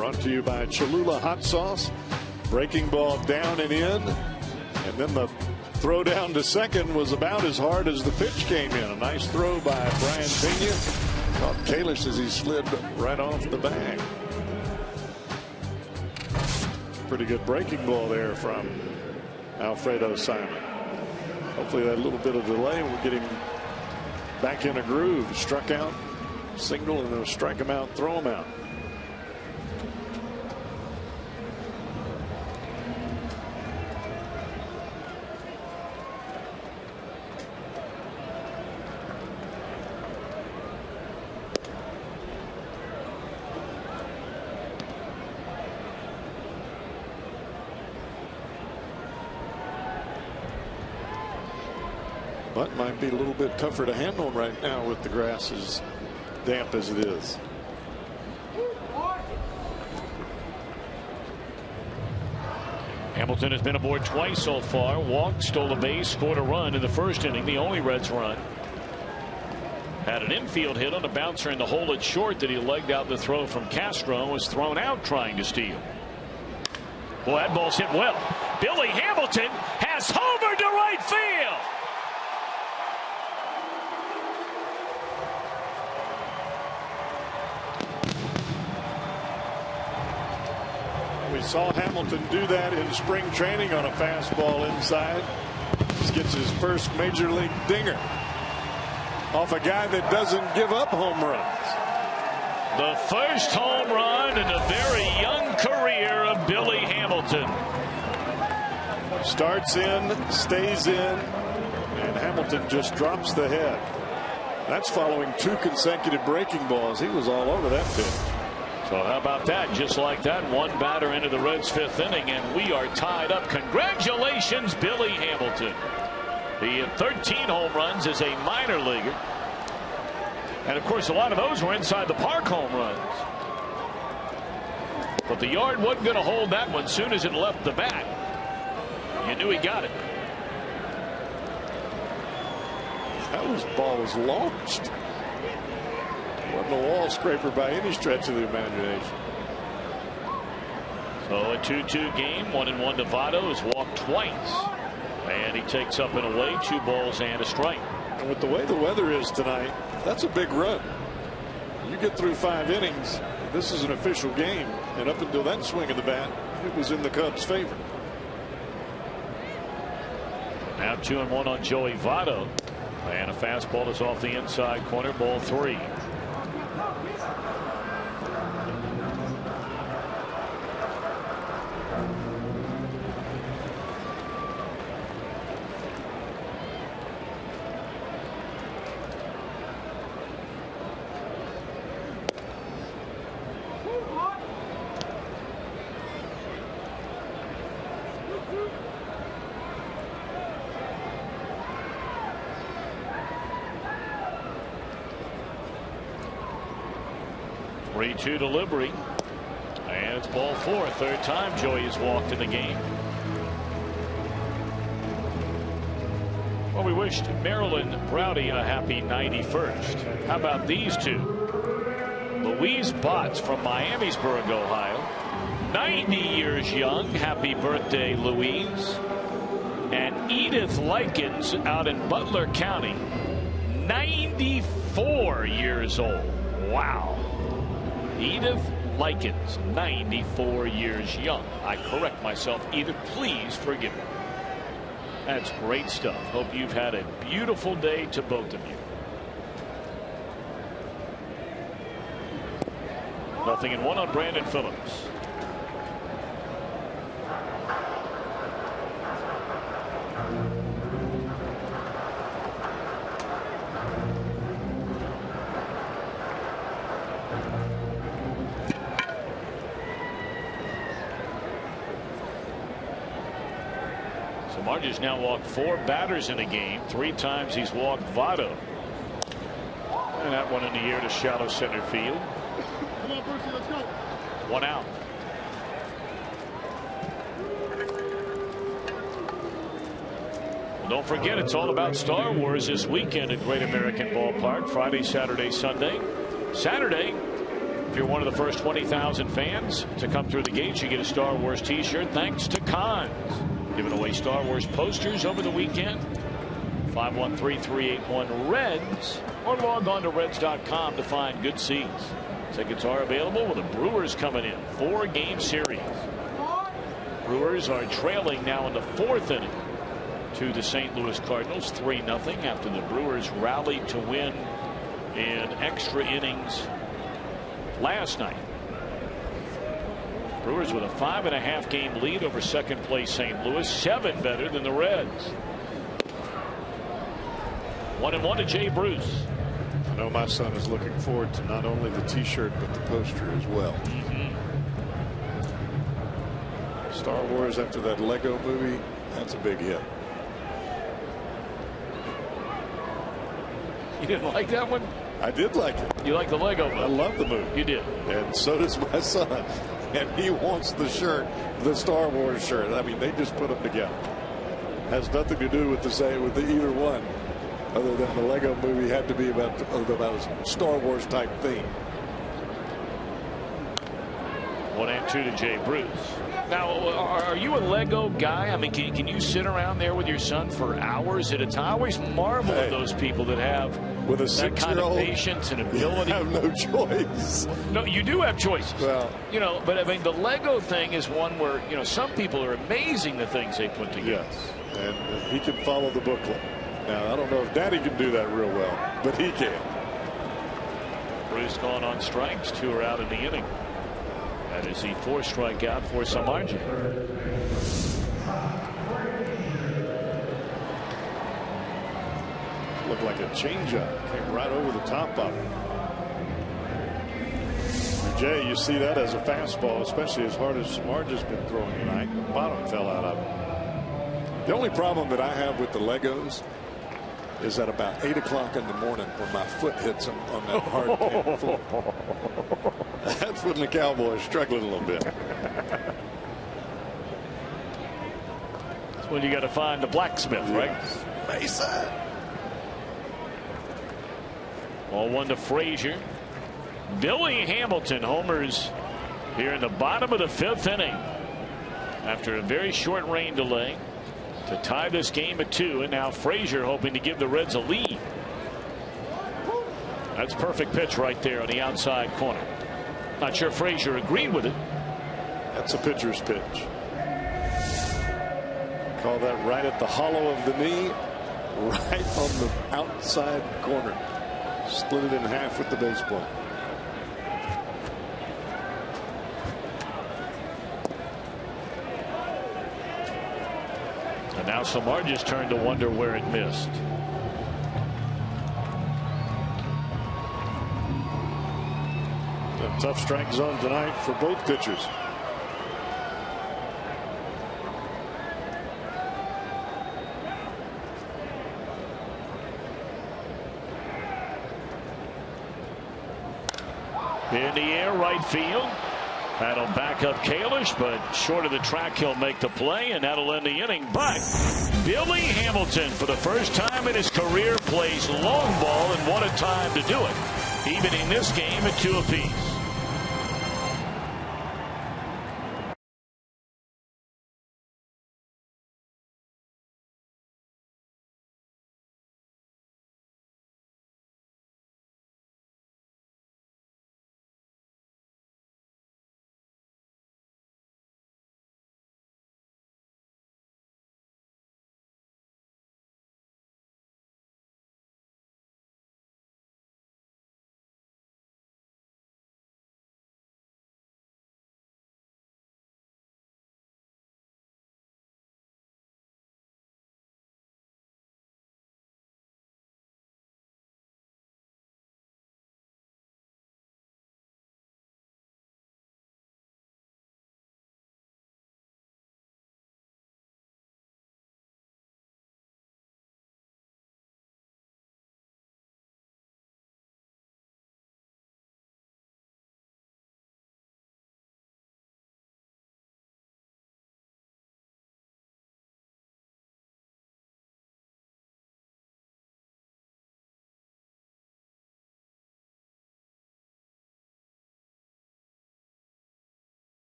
brought to you by Cholula Hot Sauce. Breaking ball down and in, and then the throw down to second was about as hard as the pitch came in. A nice throw by Brian Pena. Caught Kalish as he slid right off the bag. Pretty good breaking ball there from Alfredo Simon. Hopefully that little bit of delay will get him back in a groove. Struck out, single, and then strike him out, throw him out. But might be a little bit tougher to handle right now with the grass as damp as it is. Hamilton has been aboard twice so far. Walked, stole a base, scored a run in the first inning, the only Reds run. Had an infield hit on a bouncer in the hole at short that he legged out the throw from Castro. Was thrown out trying to steal. Boy, that ball's hit well. Billy Hamilton has homered to right field. We saw Hamilton do that in spring training on a fastball inside. This gets his first major league dinger off a guy that doesn't give up home runs. The first home run in a very young career of Billy Hamilton. Starts in, stays in, and Hamilton just drops the head. That's following 2 consecutive breaking balls. He was all over that pitch. So how about that? Just like that, one batter into the Reds' 5th inning, and we are tied up. Congratulations, Billy Hamilton. He had 13 home runs as a minor leaguer. And of course, a lot of those were inside the park home runs. But the yard wasn't going to hold that one. Soon as it left the bat, you knew he got it. That ball was launched. Wasn't a wall scraper by any stretch of the imagination. So a 2-2 game. 1-1 to Votto. Has walked twice, and he takes up and away 2 balls and a strike. And with the way the weather is tonight, that's a big run. You get through 5 innings. This is an official game, and up until that swing of the bat, it was in the Cubs' favor. Now 2-1 on Joey Votto, and a fastball is off the inside corner. Ball 3. Two delivery, and it's ball 4. 3rd time Joey has walked in the game. Well, we wished Marilyn Browdy a happy 91st. How about these two? Louise Botts from Miamisburg, Ohio, 90 years young. Happy birthday, Louise. And Edith Likens out in Butler County, 94 years old. Wow. Edith Likens, 94 years young. I correct myself. Edith, please forgive me. That's great stuff. Hope you've had a beautiful day to both of you. 0-1 on Brandon Phillips. Marge has now walked 4 batters in a game. 3 times he's walked Votto. And that one in the air to shallow center field. Come on, Brucey, let's go. 1 out. Well, don't forget, it's all about Star Wars this weekend at Great American Ballpark. Friday, Saturday, Sunday. Saturday, If you're one of the first 20,000 fans to come through the gates, you get a Star Wars t-shirt thanks to Cons. Giving away Star Wars posters over the weekend. 513-381-REDS or log on to Reds.com to find good seats. Tickets are available with the Brewers coming in. 4-game series. Brewers are trailing now in the 4th inning to the St. Louis Cardinals 3-0 after the Brewers rallied to win in extra innings last night. Brewers with a 5.5 game lead over second place St. Louis, 7 better than the Reds. 1-1 to Jay Bruce. I know my son is looking forward to not only the t-shirt but the poster as well. Star Wars after that Lego movie, that's a big hit. You didn't like that one? I did like it. You like the Lego movie? I love the movie. You did. And so does my son. And he wants the shirt, the Star Wars shirt. I mean, they just put them together. Has nothing to do with either one, other than the Lego movie had to be about a Star Wars type theme. 1-2 to Jay Bruce. Now, are you a Lego guy? I mean, can you sit around there with your son for hours at a time? I always marvel at those people that have with a that kind of patience and ability. You have no choice. No, you do have choices. Well, but I mean, the Lego thing is one where, some people are amazing the things they put together. Yes, and he can follow the booklet. Now, I don't know if Daddy can do that real well, but he can. Bruce gone on strikes. 2 are out in the inning. That is the 4th strikeout for Samardzija. Looked like a changeup. Came right over the top of it. Jay, you see that as a fastball, especially as hard as Samardzija's been throwing tonight. The bottom fell out of it. The only problem that I have with the Legos is at about 8 o'clock in the morning when my foot hits them on that hard tan floor. That's when the Cowboys struggling a little bit. That's when you got to find the blacksmith, right? Mason. 0-1 to Frazier. Billy Hamilton homers here in the bottom of the 5th inning after a very short rain delay to tie this game at 2, and now Frazier hoping to give the Reds a lead. That's perfect pitch right there on the outside corner. Not sure Frazier agreed with it. That's a pitcher's pitch. Call that right at the hollow of the knee, right on the outside corner. Split it in half with the baseball. And now Samardzija's turn to wonder where it missed. A tough strike zone tonight for both pitchers. In the air, right field. That'll back up Kalish, but short of the track, he'll make the play, and that'll end the inning. But Billy Hamilton, for the first time in his career, plays long ball, and what a time to do it, even in this game at 2 apiece.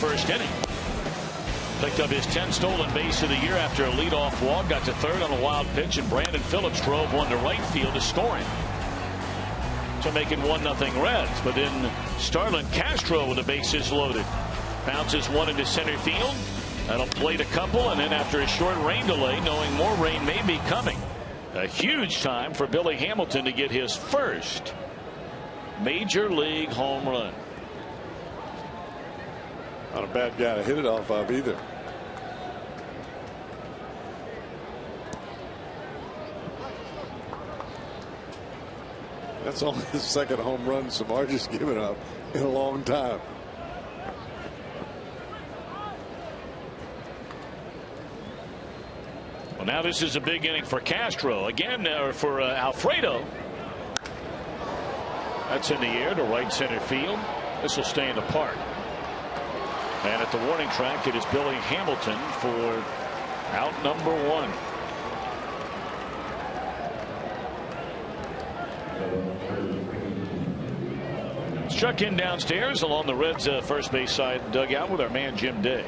first inning. Picked up his 10th stolen base of the year after a leadoff walk. Got to third on a wild pitch, and Brandon Phillips drove one to right field to score him to make it 1-0 Reds. But then Starlin Castro with the bases loaded bounces one into center field. That'll plate a couple, and then after a short rain delay, knowing more rain may be coming, a huge time for Billy Hamilton to get his first major league home run. Not a bad guy to hit it off of either. That's only the second home run Samardzich's given up in a long time. Well, now this is a big inning for Castro again, for Alfredo. That's in the air to right center field. This will stay in the park. And at the warning track, it is Billy Hamilton for out number 1. Struck in downstairs along the Reds' first base side dugout with our man Jim Day.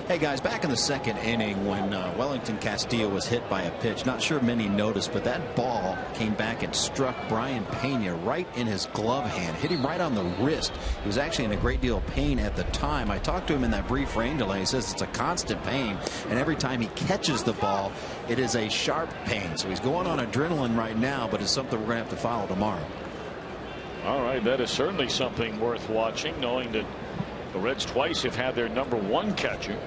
Hey guys, back in the second inning when Wellington Castillo was hit by a pitch, not sure many noticed, but that ball came back and struck Brian Pena right in his glove hand, hit him right on the wrist. He was actually in a great deal of pain at the time. I talked to him in that brief rain delay. He says it's a constant pain, and every time he catches the ball, it is a sharp pain. So he's going on adrenaline right now, but it's something we're going to have to follow tomorrow. All right, that is certainly something worth watching, knowing that the Reds twice have had their number 1 catcher,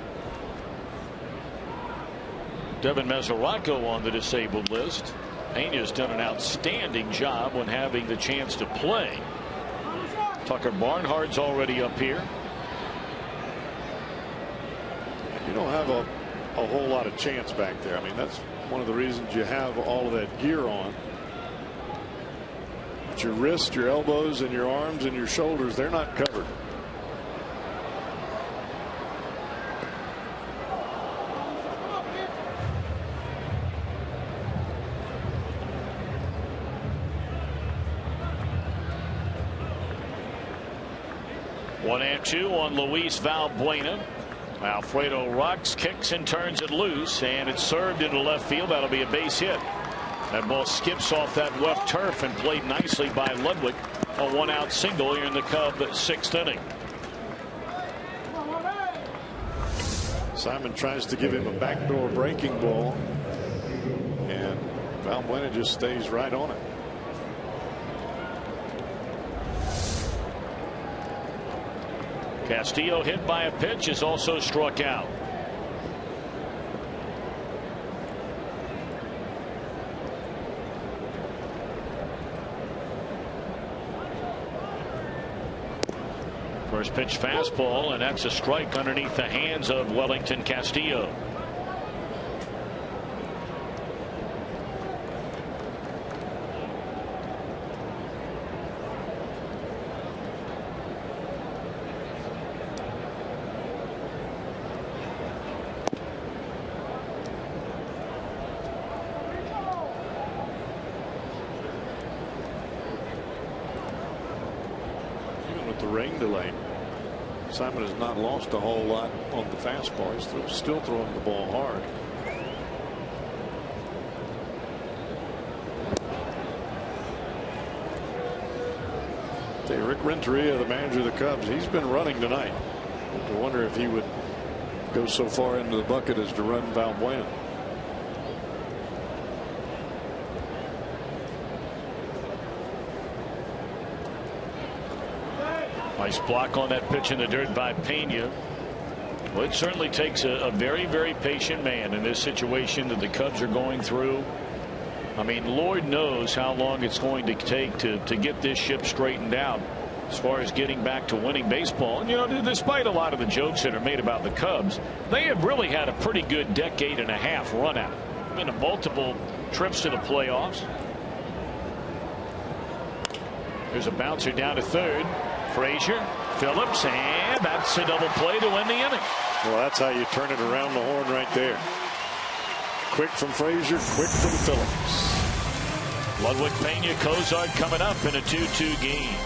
Devin Mesoraco, on the disabled list. Pena's done an outstanding job when having the chance to play. Tucker Barnhart's already up here. You don't have a whole lot of chance back there. I mean, that's one of the reasons you have all of that gear on. But your wrists, your elbows, and your arms and your shoulders, they're not covered. One and 2 on Luis Valbuena. Alfredo rocks, kicks, and turns it loose, and it's served into left field. That'll be a base hit. That ball skips off that left turf and played nicely by Ludwig. A 1-out single here in the Cub 6th inning. Simon tries to give him a backdoor breaking ball, and Valbuena just stays right on it. Castillo, hit by a pitch, is also struck out. First pitch fastball, and that's a strike underneath the hands of Wellington Castillo. Rain delay, Simon has not lost a whole lot on the fastball. He's still throwing the ball hard. Rick Renteria, the manager of the Cubs, he's been running tonight. I wonder if he would go so far into the bucket as to run Valbuena. Nice block on that pitch in the dirt by Pena. Well, it certainly takes a very, very patient man in this situation that the Cubs are going through. I mean, Lord knows how long it's going to take to get this ship straightened out as far as getting back to winning baseball. And, you know, despite a lot of the jokes that are made about the Cubs, they have really had a pretty good decade-and-a-half run out. Been to multiple trips to the playoffs. There's a bouncer down to third. Frazier, Phillips, and that's a double play to win the inning. Well, that's how you turn it around the horn right there. Quick from Frazier, quick from Phillips. Ludwig, Pena, Cozart coming up in a 2-2 game.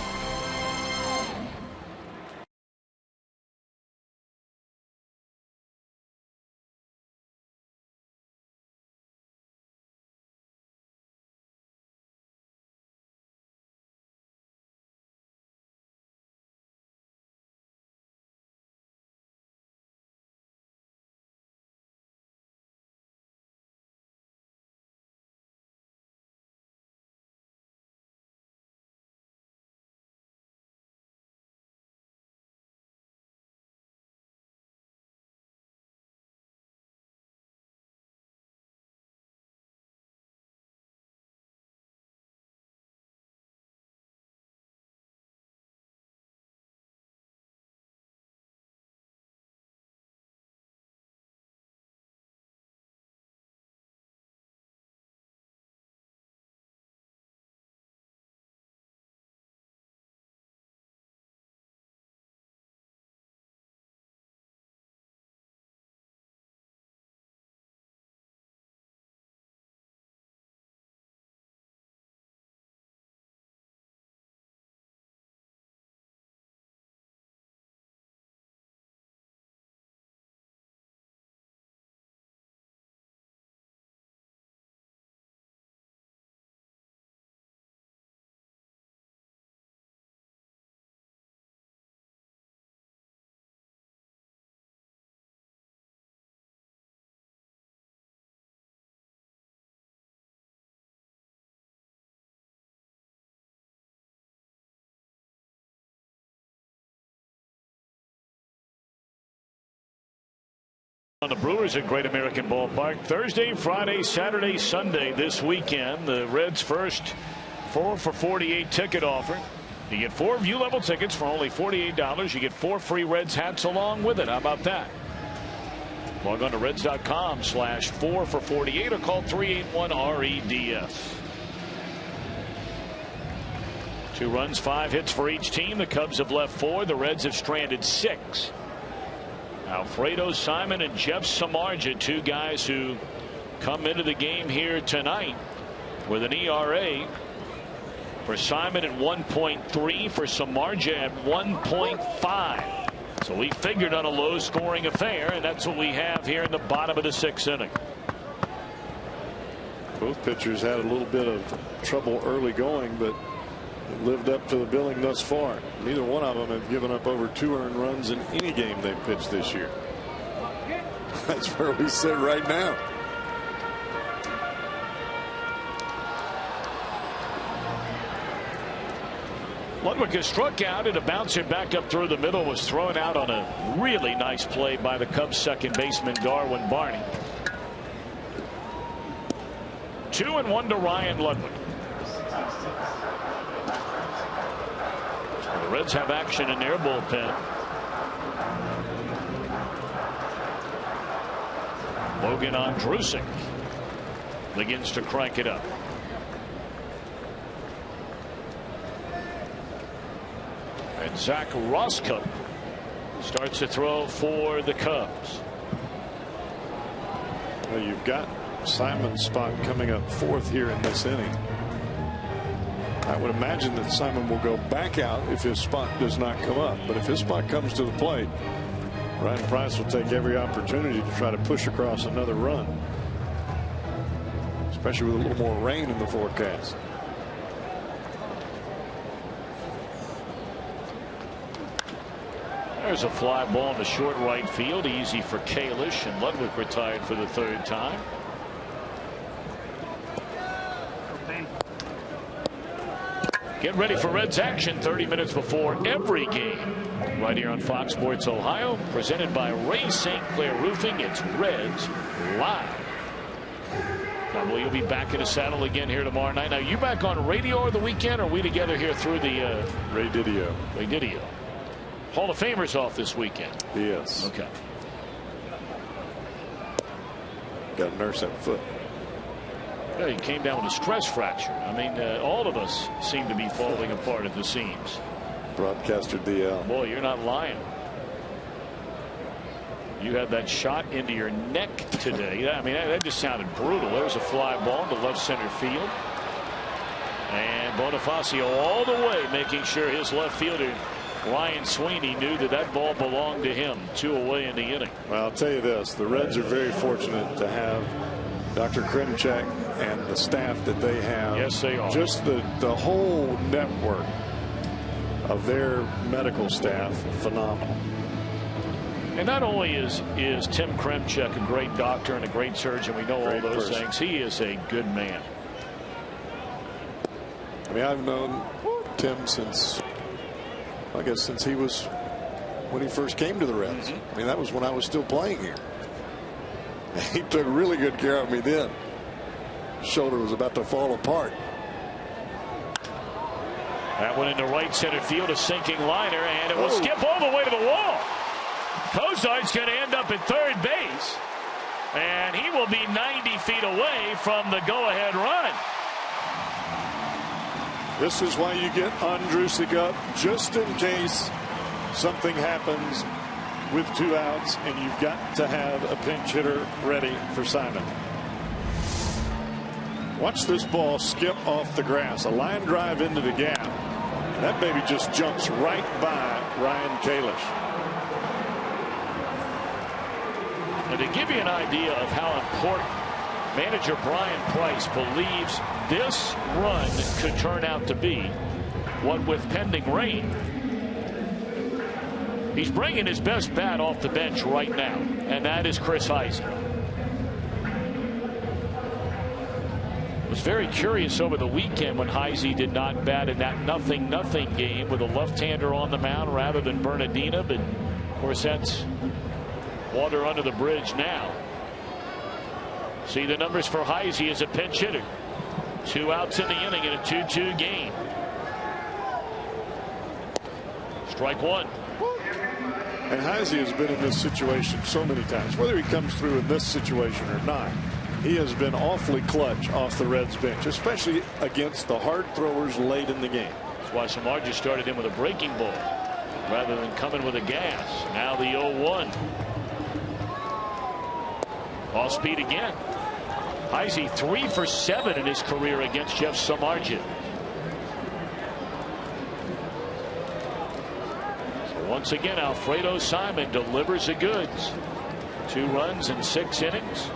On the Brewers at Great American Ballpark Thursday, Friday, Saturday, Sunday this weekend. The Reds' first 4 for $48 ticket offer. You get 4 view level tickets for only $48. You get 4 free Reds hats along with it. How about that? Log on to Reds.com/4 for $48 or call 381-REDS. 2 runs, 5 hits for each team. The Cubs have left 4. The Reds have stranded 6. Alfredo Simon and Jeff Samardzija, 2 guys who come into the game here tonight with an ERA for Simon at 1.3, for Samardzija at 1.5. So we figured on a low scoring affair, and that's what we have here in the bottom of the 6th inning. Both pitchers had a little bit of trouble early going, but lived up to the billing thus far. Neither one of them have given up over 2 earned runs in any game they've pitched this year. That's where we sit right now. Ludwig has struck out, and a bouncer back up through the middle was thrown out on a really nice play by the Cubs second baseman Darwin Barney. 2-1 to Ryan Ludwig. The Reds have action in their bullpen. Logan Ondrusek begins to crank it up. And Zach Roskup starts to throw for the Cubs. Well, you've got Simon's spot coming up 4th here in this inning. I would imagine that Simon will go back out if his spot does not come up. But if his spot comes to the plate, Ryan Price will take every opportunity to try to push across another run, especially with a little more rain in the forecast. There's a fly ball in the short right field, easy for Kalish, and Ludwig retired for the 3rd time. Get ready for Reds action 30 minutes before every game. Right here on Fox Sports Ohio. Presented by Ray St. Clair Roofing. It's Reds Live. Now, will you be back in the saddle again here tomorrow night? Now, you back on radio over the weekend, or are we together here through the Ray Didio? Ray Didio. Hall of Famers off this weekend. Yes. Okay. Got to nurse that foot. Yeah, he came down with a stress fracture. I mean, all of us seem to be falling apart at the seams. Broadcaster DL. Boy, you're not lying. You had that shot into your neck today. I mean, that just sounded brutal. There's a fly ball to left center field. And Bonifacio all the way, making sure his left fielder, Ryan Sweeney, knew that that ball belonged to him. 2 away in the inning. Well, I'll tell you this. The Reds are very fortunate to have Dr. Krimchek and the staff that they have. Yes, they are. Just the whole network of their medical staff, phenomenal. And not only is Tim Krimchek a great doctor and a great surgeon, we know all those things, he is a good man. I mean, I've known Tim since, I guess, since he was, when he first came to the Reds. I mean, that was when I was still playing here. He took really good care of me then. Shoulder was about to fall apart. That one into right center field, a sinking liner, and it will skip all the way to the wall. Cozart's going to end up at 3rd base, and he will be 90 feet away from the go-ahead run. This is why you get Ondrusek up, just in case something happens with 2 outs, and you've got to have a pinch hitter ready for Simon. Watch this ball skip off the grass, a line drive into the gap. That baby just jumps right by Ryan Kalish. And to give you an idea of how important manager Brian Price believes this run could turn out to be, what with pending rain, he's bringing his best bat off the bench right now, and that is Chris Heisey. Was very curious over the weekend when Heisey did not bat in that 0-0 game with a left-hander on the mound rather than Bernardina, but of course that's Water under the bridge now. See the numbers for Heisey as a pinch hitter. 2 outs in the inning in a 2-2 game. Strike one. And Heisey has been in this situation so many times. Whether he comes through in this situation or not, he has been awfully clutch off the Reds bench, especially against the hard throwers late in the game. That's why Samardzija started in with a breaking ball rather than coming with a gas. Now the 0-1. Off speed again. Heisey 3 for 7 in his career against Jeff Samardzija. So once again, Alfredo Simon delivers the goods. 2 runs in 6 innings.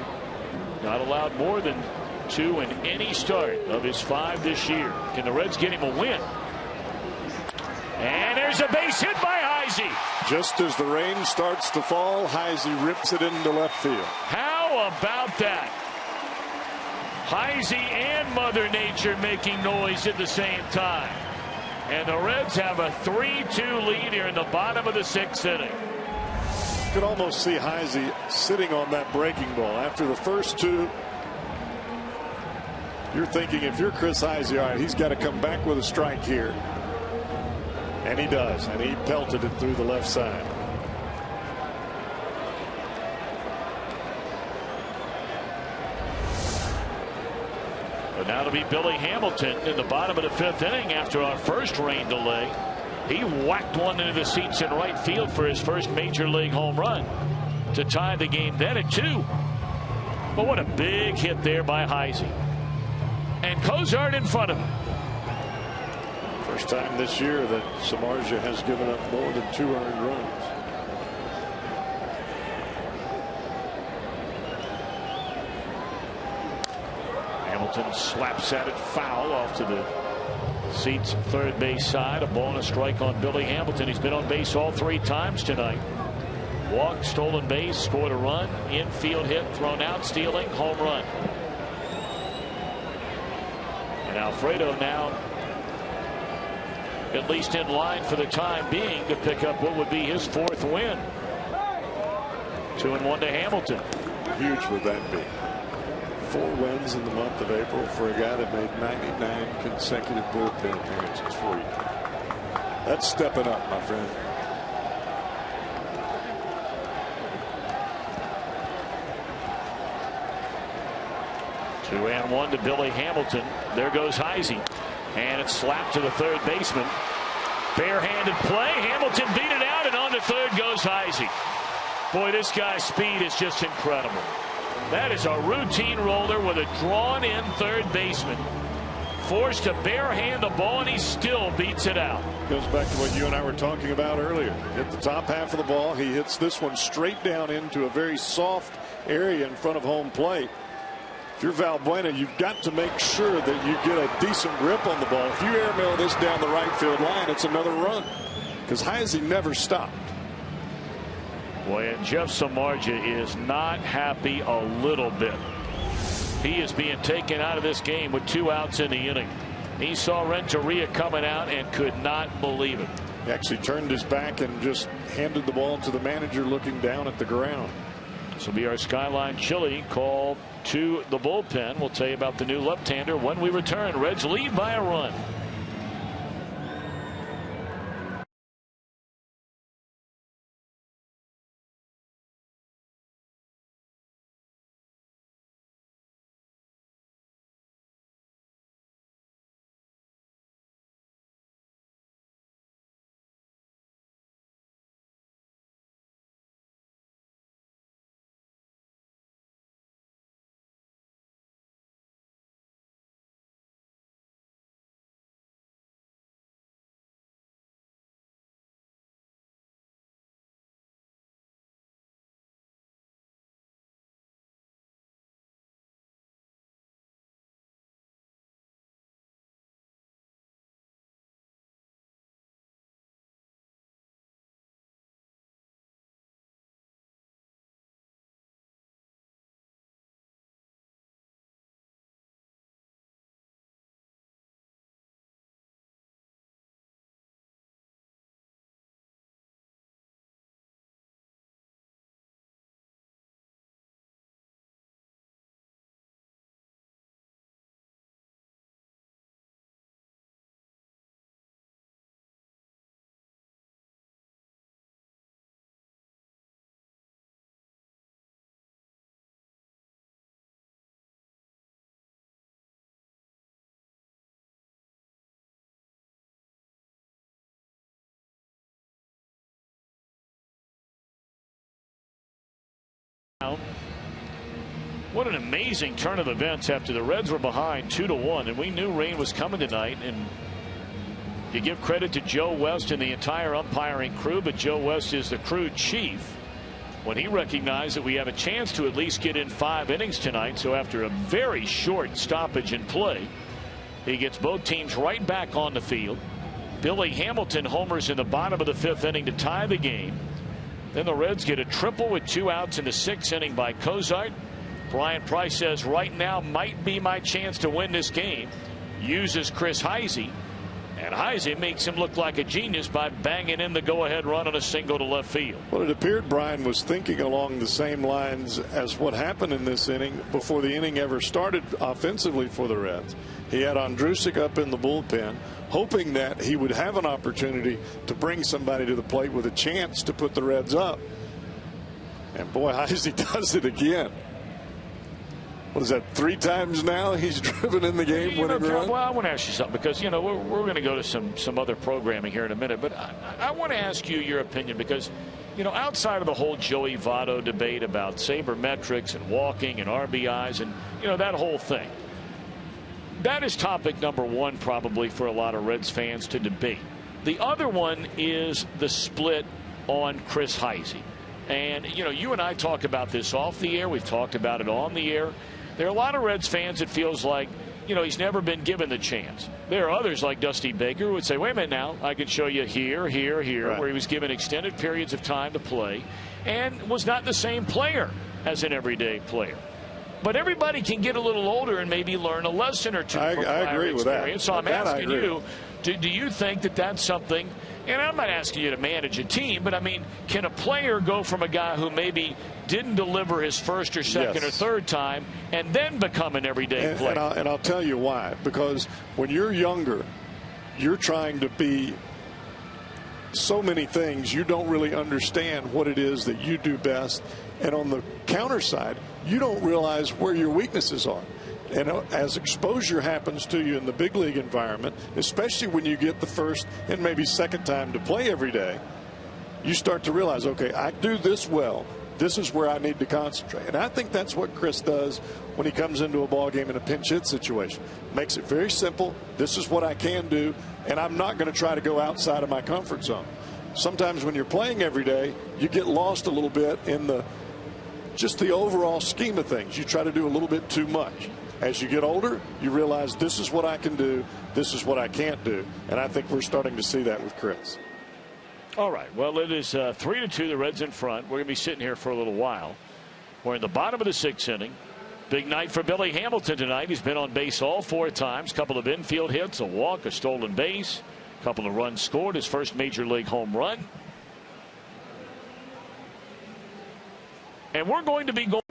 Not allowed more than 2 in any start of his 5 this year. Can the Reds get him a win? And there's a base hit by Heisey. Just as the rain starts to fall, Heisey rips it into left field. How about that? Heisey and Mother Nature making noise at the same time. And the Reds have a 3-2 lead here in the bottom of the 6th inning. You could almost see Heisey sitting on that breaking ball after the first 2. You're thinking, if you're Chris Heisey, all right, he's got to come back with a strike here. And he does, and he pelted it through the left side. But now to be Billy Hamilton in the bottom of the 5th inning after our first rain delay. He whacked one into the seats in right field for his first major league home run to tie the game then at 2. But what a big hit there by Heisey. And Cozart in front of him. First time this year that Samardzija has given up more than 2 earned runs. Hamilton slaps at it foul off to the seats third base side. A ball and a strike on Billy Hamilton. He's been on base all 3 times tonight. Walk, stolen base, scored a run, infield hit, thrown out, stealing, home run. And Alfredo now at least in line for the time being to pick up what would be his 4th win. 2-1 to Hamilton. Huge would that be? 4 wins in the month of April for a guy that made 99 consecutive bullpen appearances for you. That's stepping up, my friend. Two and one to Billy Hamilton. There goes Heisey. And it's slapped to the third baseman. Barehanded play. Hamilton beat it out, and on to third goes Heisey. Boy, this guy's speed is just incredible. That is a routine roller with a drawn-in third baseman. Forced to barehand the ball, and he still beats it out. Goes back to what you and I were talking about earlier. Hit the top half of the ball. He hits this one straight down into a very soft area in front of home plate. If you're Valbuena, you've got to make sure that you get a decent grip on the ball. If you airmail this down the right field line, it's another run. Because Heisey never stopped. Boy, and Jeff Samardzija is not happy a little bit. He is being taken out of this game with 2 outs in the inning. He saw Renteria coming out and could not believe it. He actually turned his back and just handed the ball to the manager looking down at the ground. This will be our Skyline Chili call to the bullpen. We'll tell you about the new left-hander when we return. Reds lead by a run. What an amazing turn of events after the Reds were behind 2-1, and we knew rain was coming tonight. And you give credit to Joe West and the entire umpiring crew, but Joe West is the crew chief when he recognized that we have a chance to at least get in 5 innings tonight. So after a very short stoppage in play, he gets both teams right back on the field. Billy Hamilton homers in the bottom of the 5th inning to tie the game. Then the Reds get a triple with 2 outs in the 6th inning by Cozart. Brian Price says right now might be my chance to win this game. Uses Chris Heisey. And Heisey makes him look like a genius by banging in the go-ahead run on a single to left field. Well, it appeared Brian was thinking along the same lines as what happened in this inning before the inning ever started offensively for the Reds. He had Andrusik up in the bullpen, hoping that he would have an opportunity to bring somebody to the plate with a chance to put the Reds up. And boy, Heisey does it again. What is that, 3 times now he's driven in the game winning run? Well, I want to ask you something, because we're going to go to some other programming here in a minute, but I want to ask you your opinion, because outside of the whole Joey Votto debate about sabermetrics and walking and RBIs and that whole thing, that is topic number 1 probably for a lot of Reds fans to debate. The other one is the split on Chris Heisey. And you and I talk about this off the air. We've talked about it on the air. There are a lot of Reds fans that feels like, he's never been given the chance. There are others like Dusty Baker who would say, wait a minute now, I can show you here, right, where he was given extended periods of time to play and was not the same player as an everyday player. But everybody can get a little older and maybe learn a lesson or two from I agree with that. So I'm asking you, do you think that that's something? And I'm not asking you to manage a team, but I mean, can a player go from a guy who maybe didn't deliver his first or second or third time and then become an everyday player? And I'll tell you why. Because when you're younger, you're trying to be so many things, you don't really understand what it is that you do best. And on the counter side, you don't realize where your weaknesses are. And as exposure happens to you in the big league environment, especially when you get the first and maybe second time to play every day, you start to realize, okay, I do this well. This is where I need to concentrate. And I think that's what Chris does when he comes into a ball game in a pinch hit situation. Makes it very simple. This is what I can do, and I'm not going to try to go outside of my comfort zone. Sometimes when you're playing every day, you get lost a little bit in just the overall scheme of things. You try to do a little bit too much. As you get older, you realize this is what I can do, this is what I can't do. And I think we're starting to see that with Chris. All right. Well, it is 3-2, the Reds in front. We're going to be sitting here for a little while. We're in the bottom of the 6th inning. Big night for Billy Hamilton tonight. He's been on base all 4 times. Couple of infield hits, a walk, a stolen base, a couple of runs scored, his first major league home run. And we're going to be going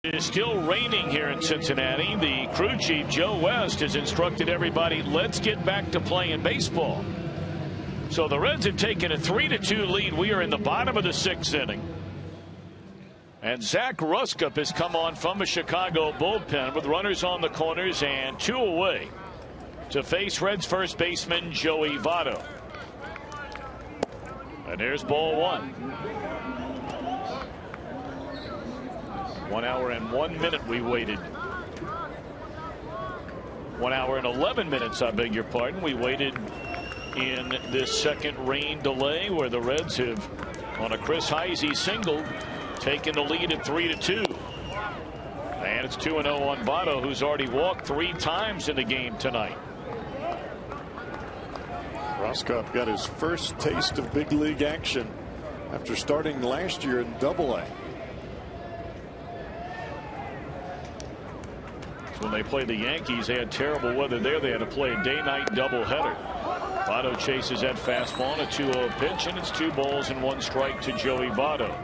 It is still raining here in Cincinnati. The crew chief, Joe West, has instructed everybody, let's get back to playing baseball. So the Reds have taken a 3-2 lead. We are in the bottom of the 6th inning. And Zach Ruskup has come on from the Chicago bullpen with runners on the corners and 2 away to face Reds first baseman Joey Votto. And there's ball 1. 1 hour and 1 minute we waited. 1 hour and 11 minutes, I beg your pardon. We waited in this second rain delay where the Reds have, on a Chris Heisey single, taken the lead at 3-2. And it's 2-0 on Votto, who's already walked 3 times in the game tonight. Ruskup got his first taste of big league action after starting last year in Double-A. When they played the Yankees, they had terrible weather there. They had to play a day-night doubleheader. Votto chases that fastball on a 2-0 pitch, and it's 2 balls and 1 strike to Joey Votto.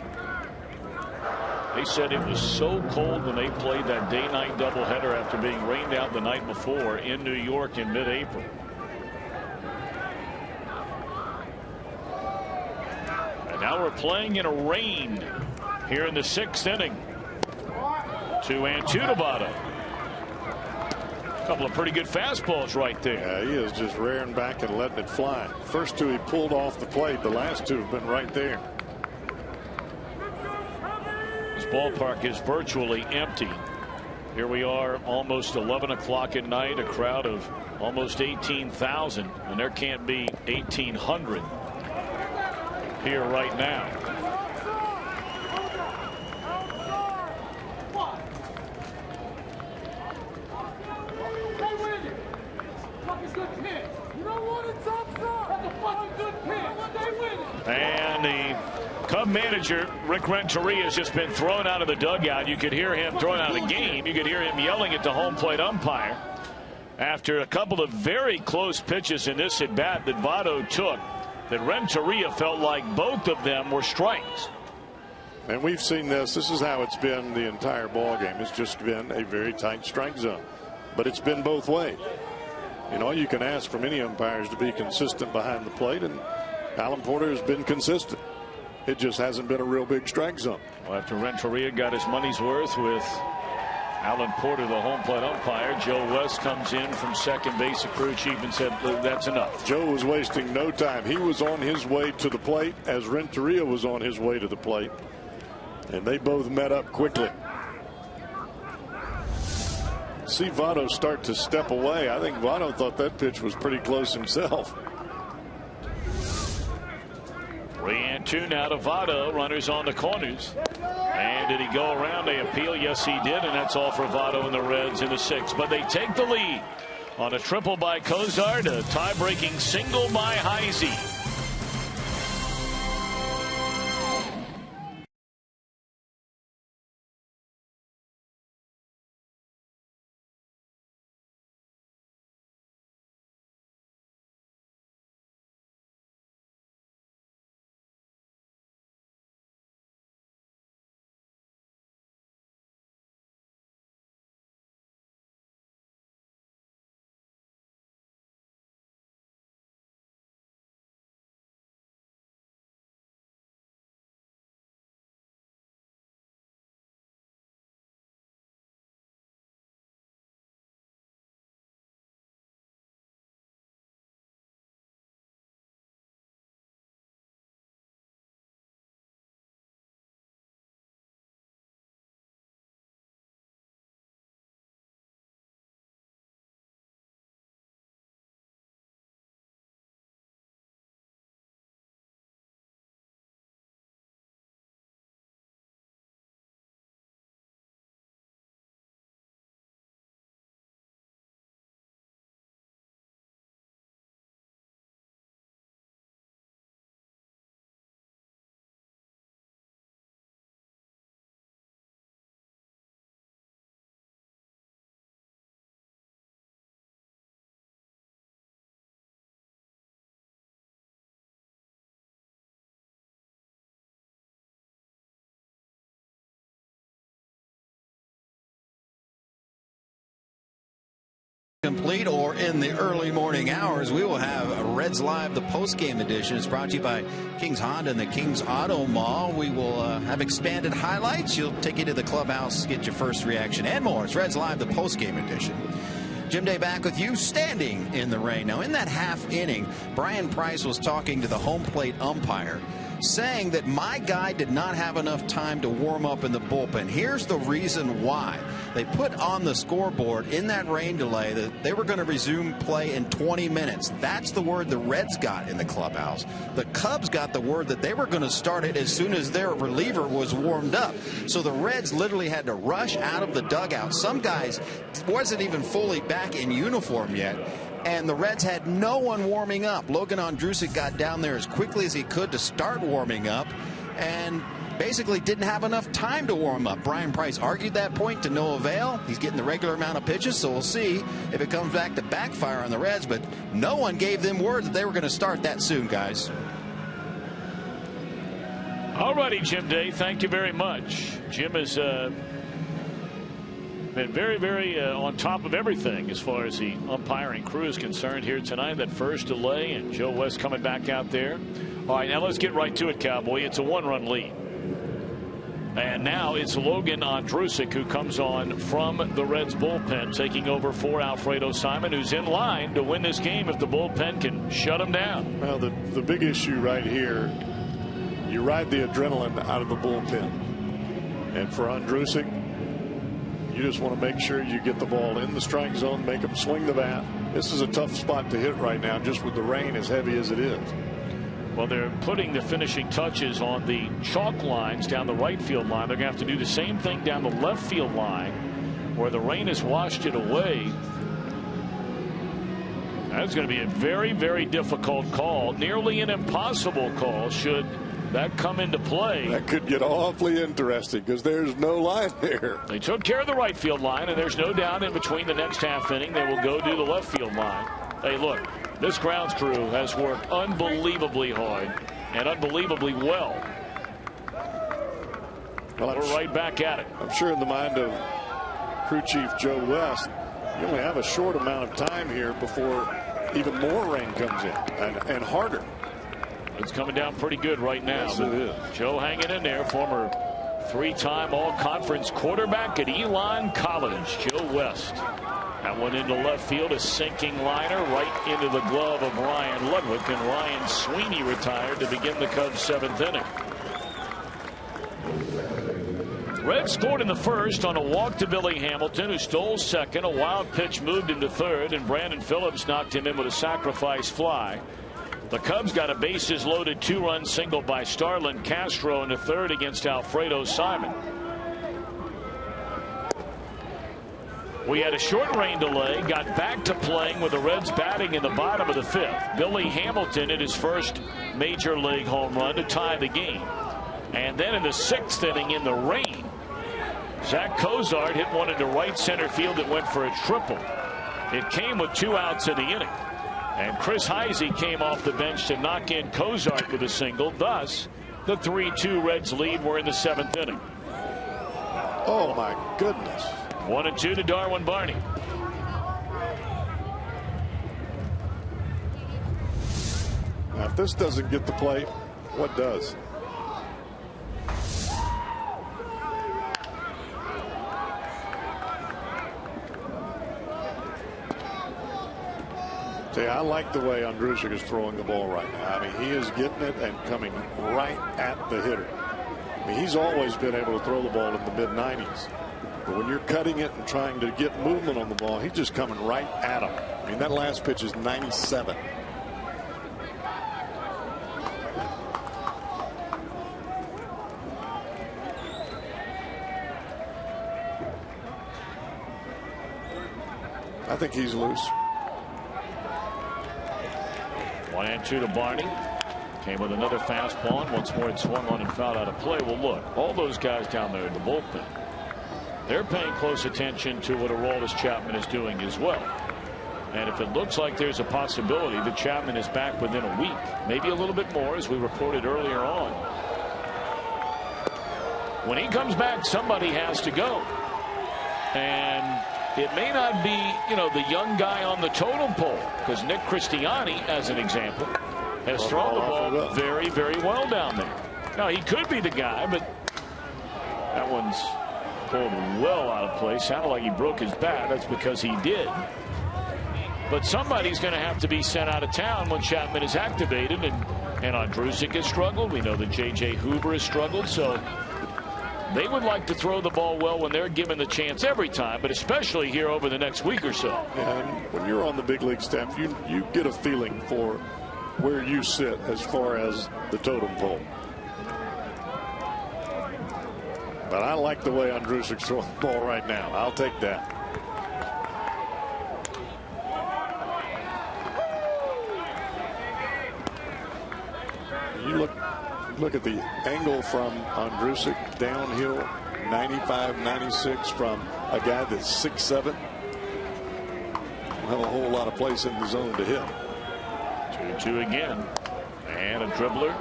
They said it was so cold when they played that day-night doubleheader after being rained out the night before in New York in mid-April. And now we're playing in a rain here in the 6th inning. 2-2 to Votto. Couple of pretty good fastballs right there. Yeah, he is just rearing back and letting it fly. First 2 he pulled off the plate. The last 2 have been right there. This ballpark is virtually empty. Here we are, almost 11 o'clock at night, a crowd of almost 18,000, and there can't be 1,800 here right now. And the Cub manager, Rick Renteria, has just been thrown out of the dugout. You could hear him thrown out of the game. You could hear him yelling at the home plate umpire after a couple of very close pitches in this at bat that Votto took, that Renteria felt like both of them were strikes. And we've seen this. This is how it's been the entire ball game. It's just been a very tight strike zone. But it's been both ways. You know, you can ask from any umpires to be consistent behind the plate, and Alan Porter has been consistent. It just hasn't been a real big strike zone. Well, after Renteria got his money's worth with Alan Porter, the home plate umpire, Joe West comes in from second base, the crew chief, and said, that's enough. Joe was wasting no time. He was on his way to the plate as Renteria was on his way to the plate. And they both met up quickly. See Votto start to step away. I think Votto thought that pitch was pretty close himself. 3-2 now to Votto. Runners on the corners. And did he go around? They appeal. Yes, he did. And that's all for Votto and the Reds in the 6th. But they take the lead on a triple by Cozart, a tie-breaking single by Heisey. complete, or in the early morning hours, we will have Reds Live, the post-game edition. It's brought to you by King's Honda and the King's Auto Mall. We will have expanded highlights. You'll take you to the clubhouse, get your first reaction, and more. It's Reds Live, the post-game edition. Jim Day back with you, standing in the rain. Now, in that half inning, Brian Price was talking to the home plate umpire, saying that my guy did not have enough time to warm up in the bullpen. Here's the reason why. They put on the scoreboard in that rain delay that they were going to resume play in 20 minutes. That's the word the Reds got in the clubhouse. The Cubs got the word that they were going to start it as soon as their reliever was warmed up. So the Reds literally had to rush out of the dugout. Some guys wasn't even fully back in uniform yet. And the Reds had no one warming up. Logan Ondrusek got down there as quickly as he could to start warming up and basically didn't have enough time to warm up. Brian Price argued that point to no avail. He's getting the regular amount of pitches, so we'll see if it comes back to backfire on the Reds. But no one gave them word that they were going to start that soon, guys. All righty, Jim Day, thank you very much. Jim has been very on top of everything as far as the umpiring crew is concerned here tonight. That first delay, and Joe West coming back out there. All right, now let's get right to it, Cowboy. It's a one-run lead. And now it's Logan Ondrusek who comes on from the Reds bullpen, taking over for Alfredo Simon, who's in line to win this game if the bullpen can shut him down. Well, the big issue right here, you ride the adrenaline out of the bullpen. And for Ondrusek, you just want to make sure you get the ball in the strike zone, make them swing the bat. This is a tough spot to hit right now, just with the rain as heavy as it is. Well, they're putting the finishing touches on the chalk lines down the right field line. They're going to have to do the same thing down the left field line where the rain has washed it away. That's going to be a very difficult call, nearly an impossible call should that come into play. That could get awfully interesting because there's no line there. They took care of the right field line, and there's no doubt in between the next half inning they will go do the left field line. Hey, look, this grounds crew has worked unbelievably hard and unbelievably well. We're right back at it. I'm sure in the mind of crew chief Joe West, you only have a short amount of time here before even more rain comes in and harder. It's coming down pretty good right now. Yes, it is. Joe hanging in there, former three-time all-conference quarterback at Elon College, Joe West. That one into left field, a sinking liner right into the glove of Ryan Ludwig, and Ryan Sweeney retired to begin the Cubs' seventh inning. Reds scored in the first on a walk to Billy Hamilton, who stole second. A wild pitch moved him to third, and Brandon Phillips knocked him in with a sacrifice fly. The Cubs got a bases loaded two-run single by Starlin Castro in the third against Alfredo Simon. We had a short rain delay, got back to playing with the Reds batting in the bottom of the fifth. Billy Hamilton hit his first major league home run to tie the game. And then in the sixth inning in the rain, Zach Cozart hit one into right center field that went for a triple. It came with 2 outs in the inning. And Chris Heisey came off the bench to knock in Cozart with a single. Thus, the 3-2 Reds lead. We're in the seventh inning. Oh, my goodness. 1-2 to Darwin Barney. Now, if this doesn't get the plate, what does? I like the way Ondrusek is throwing the ball right now. I mean, he is getting it and coming right at the hitter. I mean, he's always been able to throw the ball in the mid-90s. But when you're cutting it and trying to get movement on the ball, he's just coming right at him. I mean, that last pitch is 97. I think he's loose. 1-2 to Barney. Came with another fastball, and once more it swung on and fouled out of play. Well, look, all those guys down there in the bullpen, they're paying close attention to what Aroldis Chapman is doing as well. And if it looks like there's a possibility that Chapman is back within a week, maybe a little bit more, as we reported earlier on, when he comes back, somebody has to go. And it may not be, the young guy on the totem pole, because Nick Christiani, as an example, has thrown the ball very, very well down there. Now, he could be the guy, but that one's pulled well out of place. Sounded like he broke his bat. That's because he did. But somebody's going to have to be sent out of town when Chapman is activated, and Andrusik has struggled. We know that J.J. Hoover has struggled, so they would like to throw the ball well when they're given the chance every time, but especially here over the next week or so. And when you're on the big league staff, you get a feeling for where you sit as far as the totem pole. But I like the way Andrusik's throwing the ball right now. I'll take that. You look at the angle from Andrusik downhill, 95, 96 from a guy that's 6'7". Don't have a whole lot of place in the zone to hit. 2-2 again. And a dribbler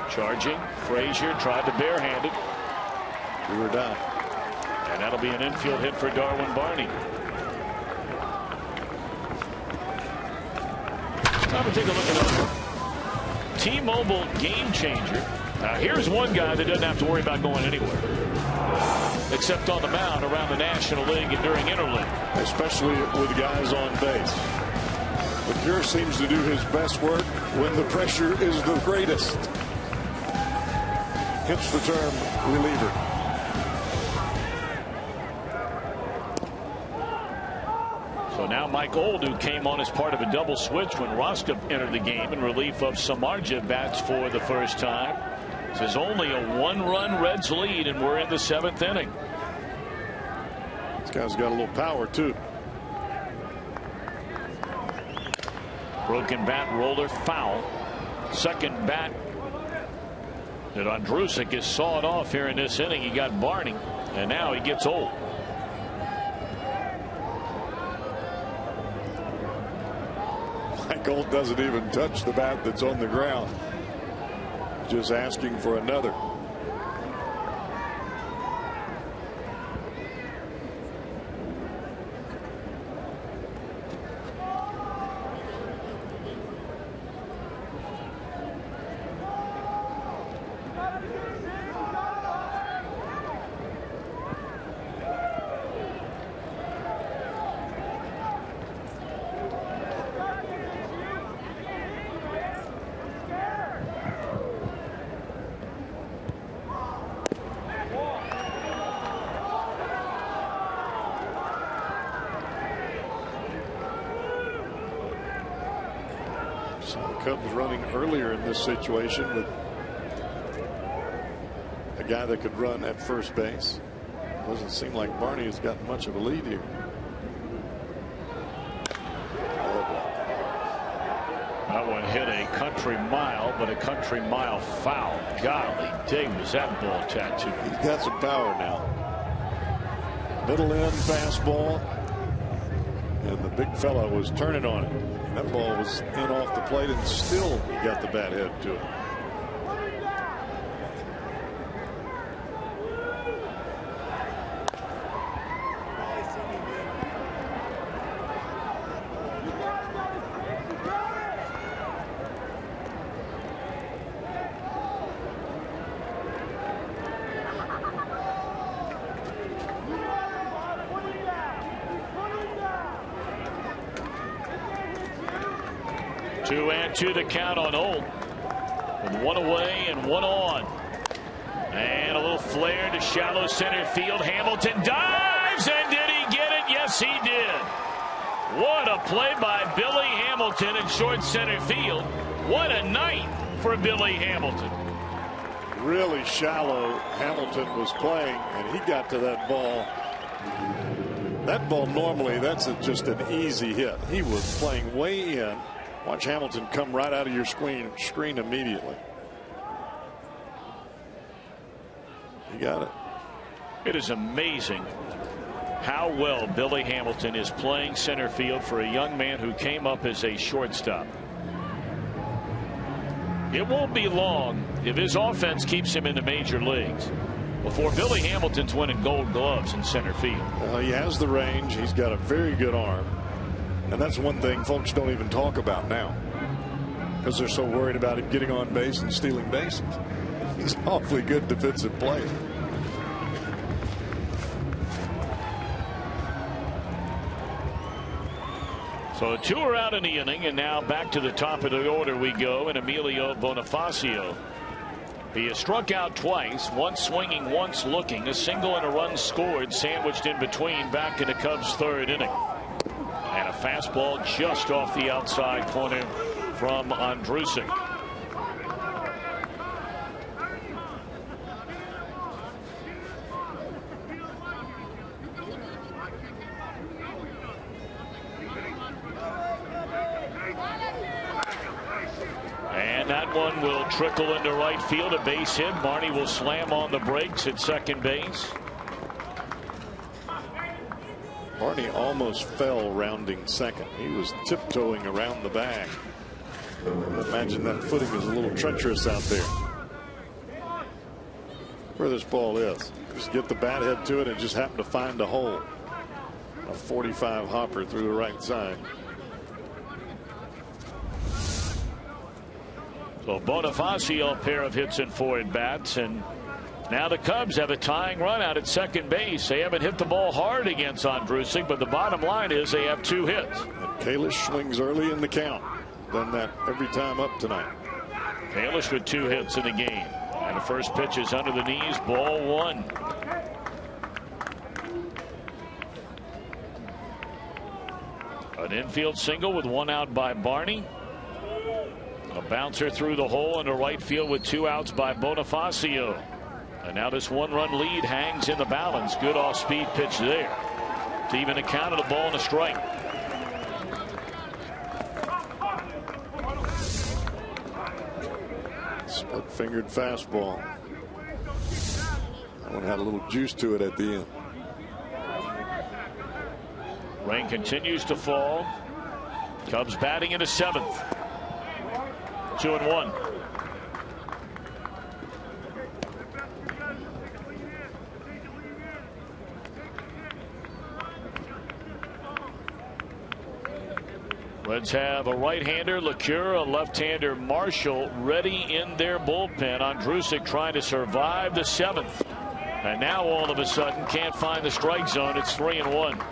charging. Frazier tried to barehand it. Do or die. And that'll be an infield hit for Darwin Barney. Time to take a look at that. T-Mobile game changer. Now here's one guy that doesn't have to worry about going anywhere, except on the mound around the National League and during interleague. Especially with guys on base. McCure seems to do his best work when the pressure is the greatest. Hence the term reliever. So now Mike Old, who came on as part of a double switch when Roscoe entered the game in relief of Samardzija, bats for the first time. This is only a 1-run Reds lead, and we're in the 7th inning. This guy's got a little power, too. Broken bat, roller, foul. Second bat that Andrusik is sawed off here in this inning. He got Barney, and now he gets Old. Old doesn't even touch the bat that's on the ground. Just asking for another. Cubs running earlier in this situation with a guy that could run at first base. Doesn't seem like Barney has got much of a lead here. That one hit a country mile, but a country mile foul. Golly dang, was that ball tattooed. He's got some power now. Middle end fastball, and the big fella was turning on it. That ball was in off the plate, and still he got the bat head to it. To the count on Old, with one away and one on, and a little flare to shallow center field. Hamilton dives, and did he get it? Yes, he did. What a play by Billy Hamilton in short center field. What a night for Billy Hamilton. Really shallow Hamilton was playing, and he got to that ball. That ball normally, that's just an easy hit. He was playing way in. Watch Hamilton come right out of your screen immediately. He got it. It is amazing how well Billy Hamilton is playing center field for a young man who came up as a shortstop. It won't be long if his offense keeps him in the major leagues. before Billy Hamilton's winning Gold Gloves in center field. Well, he has the range. He's got a very good arm. And that's one thing folks don't even talk about now, because they're so worried about him getting on base and stealing bases. He's an awfully good defensive player. So 2 are out in the inning, and now back to the top of the order we go, and Emilio Bonifacio. He has struck out twice, once swinging, once looking, a single and a run scored, sandwiched in between, back in the Cubs' 3rd inning. And a fastball just off the outside corner from Andrusik. And that one will trickle into right field, a base hit. Barney will slam on the brakes at second base. Barney almost fell rounding second. He was tiptoeing around the bag. Imagine that footing is a little treacherous out there. Where this ball is. Just get the bat head to it and just happen to find a hole. A 45 hopper through the right side. So Bonifacio, a pair of hits and 4 at bats, and now the Cubs have a tying run out at second base. They haven't hit the ball hard against Andrusik, but the bottom line is they have 2 hits. And Kalish swings early in the count. Done that every time up tonight. Kalish with 2 hits in the game. And the first pitch is under the knees, ball 1. An infield single with 1 out by Barney. A bouncer through the hole into right field with 2 outs by Bonifacio. And now this 1-run lead hangs in the balance. Good off-speed pitch there to even account of the ball and a strike. Split-fingered fastball. That one had a little juice to it at the end. Rain continues to fall. Cubs batting in the 7th. 2-1. Reds have a right-hander, LeCure, a left-hander, Marshall, ready in their bullpen. Andrusik trying to survive the 7th. And now all of a sudden can't find the strike zone. It's 3-1.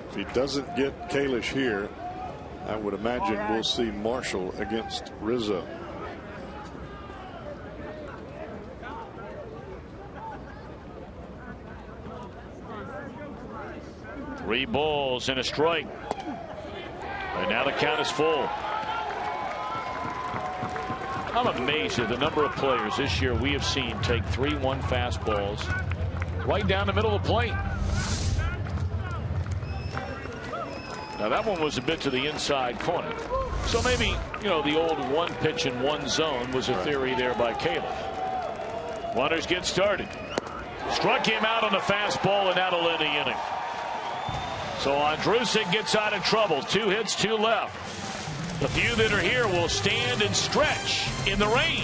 If he doesn't get Kalish here, I would imagine we'll see Marshall against Rizzo. Three balls and a strike. And now the count is full. I'm amazed at the number of players this year we have seen take 3-1 fastballs right down the middle of the plate. Now that one was a bit to the inside corner. So maybe, you know, the old 1 pitch in 1 zone was a theory there by Kalish. Runners get started. Struck him out on the fastball, and that'll end the inning. So Andrusik gets out of trouble. 2 hits, 2 left. The few that are here will stand and stretch in the rain.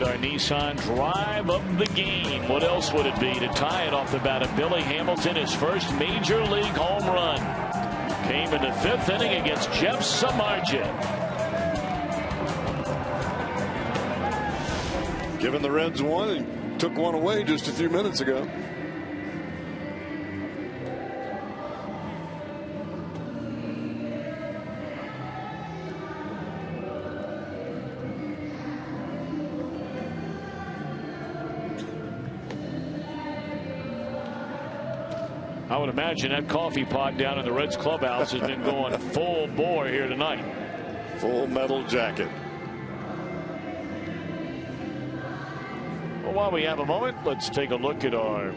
Our Nissan drive of the game. What else would it be to tie it off the bat of Billy Hamilton? His first major league home run came in the 5th inning against Jeff Samardzija. Giving the Reds one and took one away just a few minutes ago. I would imagine that coffee pot down in the Reds clubhouse has been going full bore here tonight. Full metal jacket. Well, while we have a moment, let's take a look at our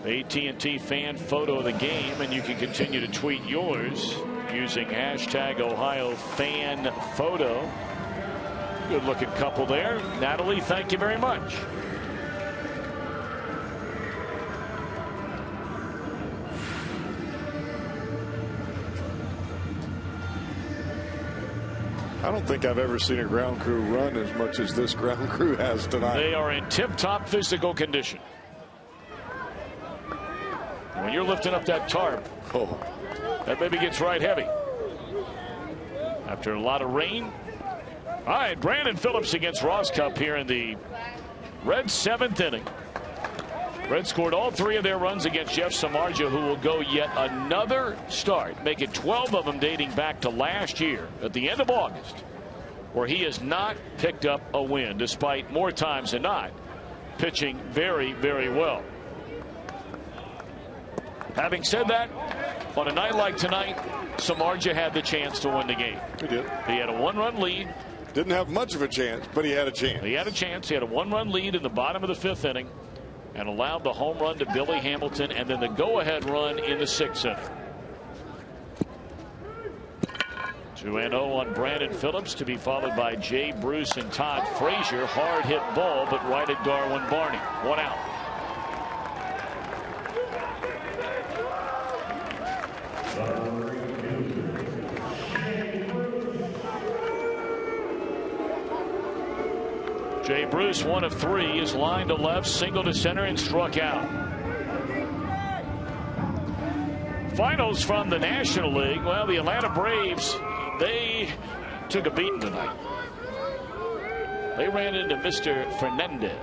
AT&T fan photo of the game, and you can continue to tweet yours using hashtag #OhioFanPhoto. Good looking couple there. Natalie, thank you very much. I don't think I've ever seen a ground crew run as much as this ground crew has tonight. They are in tip-top physical condition. When you're lifting up that tarp, that baby gets right heavy. After a lot of rain. All right, Brandon Phillips against Ross Cup here in the Reds' 7th inning. Reds scored all 3 of their runs against Jeff Samardzija, who will go yet another start, making 12 of them dating back to last year at the end of August, where he has not picked up a win, despite more times than not pitching very, very well. Having said that, on a night like tonight, Samardzija had the chance to win the game. He did. He had a 1-run lead. Didn't have much of a chance, but he had a chance. He had a chance. He had a 1-run lead in the bottom of the 5th inning and allowed the home run to Billy Hamilton and then the go-ahead run in the 6th inning. 2-0 on Brandon Phillips, to be followed by Jay Bruce and Todd Frazier. Hard hit ball, but right at Darwin Barney. 1 out. Jay Bruce, 1 of 3, is lined to left, single to center, and struck out. Finals from the National League. Well, the Atlanta Braves, they took a beating tonight. They ran into Mr. Fernandez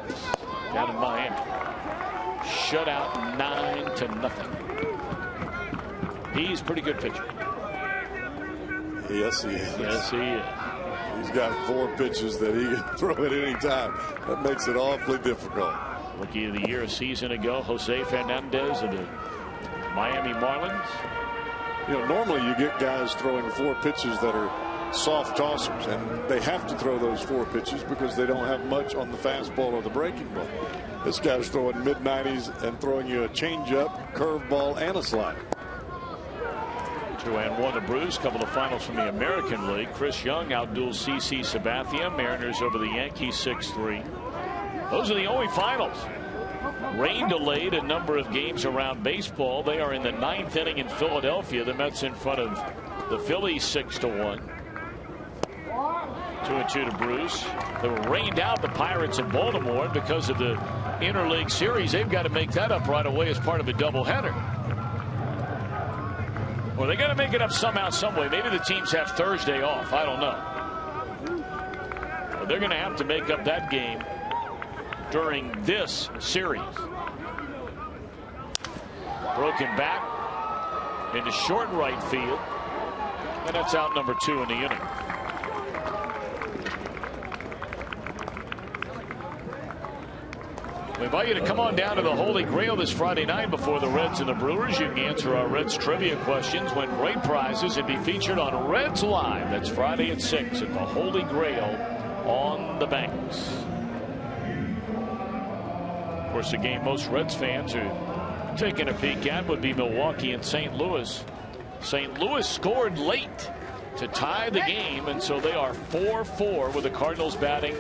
down in Miami. Shut out 9-0. He's a pretty good pitcher. Yes, he is. Yes, he is. He's got 4 pitches that he can throw at any time. That makes it awfully difficult. Rookie of the Year a season ago, Jose Fernandez of the Miami Marlins. You know, normally you get guys throwing 4 pitches that are soft tossers, and they have to throw those 4 pitches because they don't have much on the fastball or the breaking ball. This guy's throwing mid-90s and throwing you a changeup, curveball, and a slider. 2-1 to Bruce. Couple of finals from the American League. Chris Young outduels CC Sabathia. Mariners over the Yankees 6-3. Those are the only finals. Rain delayed a number of games around baseball. They are in the 9th inning in Philadelphia. The Mets in front of the Phillies 6-1. 2-2 to Bruce. They were rained out, the Pirates in Baltimore, and because of the interleague series, they've got to make that up right away as part of a doubleheader. Well, they got to make it up somehow, some way. Maybe the teams have Thursday off. I don't know. But they're going to have to make up that game during this series. Broken back into short right field. And that's out number 2 in the inning. We invite you to come on down to the Holy Grail this Friday night before the Reds and the Brewers. You can answer our Reds trivia questions, win great prizes, and be featured on Reds Live. That's Friday at 6 at the Holy Grail on the Banks. Of course, the game most Reds fans are taking a peek at would be Milwaukee and St. Louis. St. Louis scored late to tie the game, and so they are 4-4 with the Cardinals batting.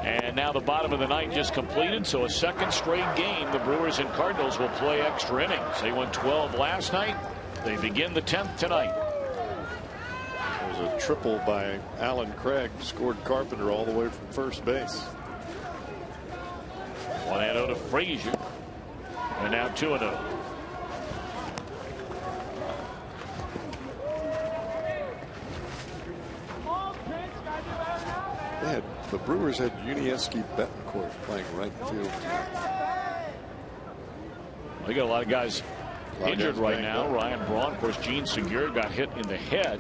And now the bottom of the 9th just completed, so a second straight game. The Brewers and Cardinals will play extra innings. They won 12 last night. They begin the 10th tonight. was a triple by Alan Craig, scored Carpenter all the way from first base. 1-0 to Frazier, and now 2-0. The Brewers had Unieski Betancourt playing right field. They got a lot of guys injured right now. Ryan Braun, of course, Gene Segura got hit in the head,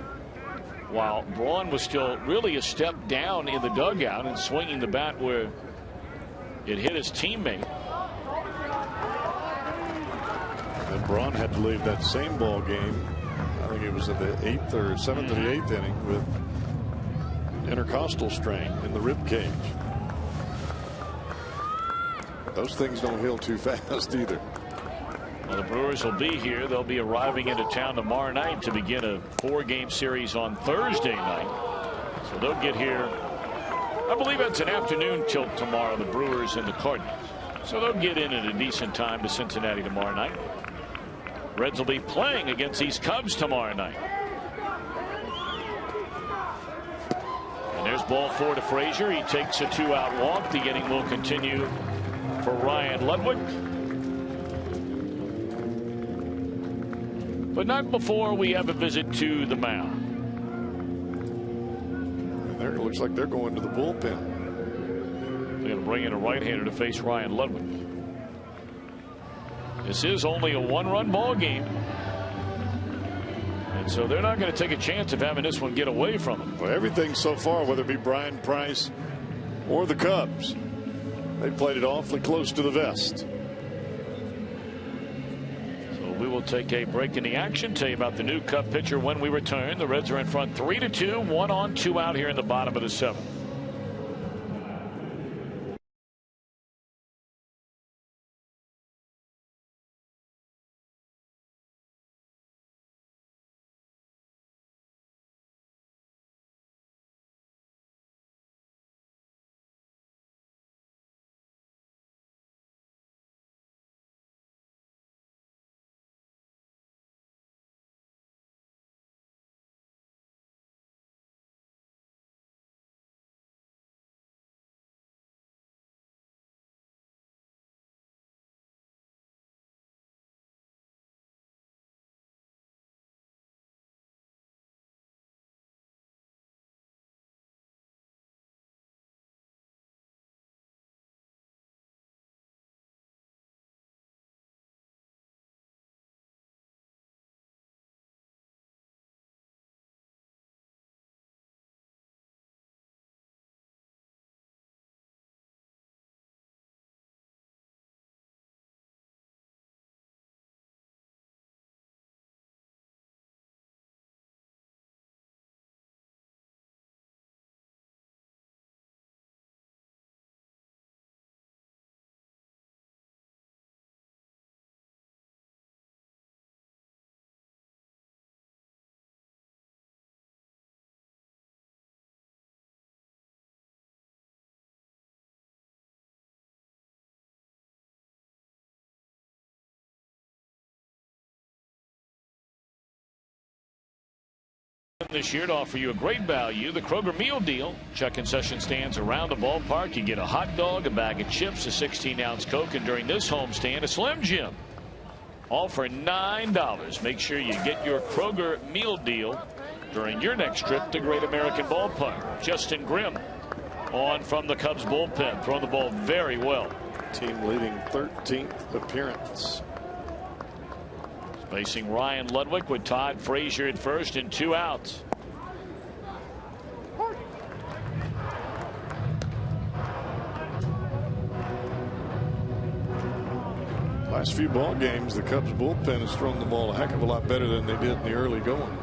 while Braun was still really a step down in the dugout and swinging the bat where it hit his teammate. And Braun had to leave that same ball game. I think it was in the 8th or 7th or the 8th inning with intercostal strain in the rib cage. Those things don't heal too fast either. Well, the Brewers will be here. They'll be arriving into town tomorrow night to begin a 4-game series on Thursday night. So they'll get here, I believe it's an afternoon tilt tomorrow, the Brewers and the Cardinals. So they'll get in at a decent time to Cincinnati tomorrow night. Reds will be playing against these Cubs tomorrow night. There's ball 4 to Frazier. He takes a 2-out walk. The inning will continue for Ryan Ludwig. But not before we have a visit to the mound. And there it looks like they're going to the bullpen. They're going to bring in a right-hander to face Ryan Ludwig. This is only a 1-run ball game. So they're not going to take a chance of having this one get away from them. Well, everything so far, whether it be Brian Price or the Cubs, they played it awfully close to the vest. So we will take a break in the action. Tell you about the new Cub pitcher when we return. The Reds are in front 3-2, 1 on, 2 out here in the bottom of the 7th. This year to offer you a great value, the Kroger meal deal. Check concession stands around the ballpark. You get a hot dog, a bag of chips, a 16-ounce Coke, and during this homestand, a Slim Jim. All for $9. Make sure you get your Kroger meal deal during your next trip to Great American Ballpark. Justin Grimm on from the Cubs bullpen, throwing the ball very well. Team leading 13th appearance. Facing Ryan Ludwig with Todd Frazier at first and 2 outs. Last few ball games, the Cubs bullpen has thrown the ball a heck of a lot better than they did in the early going.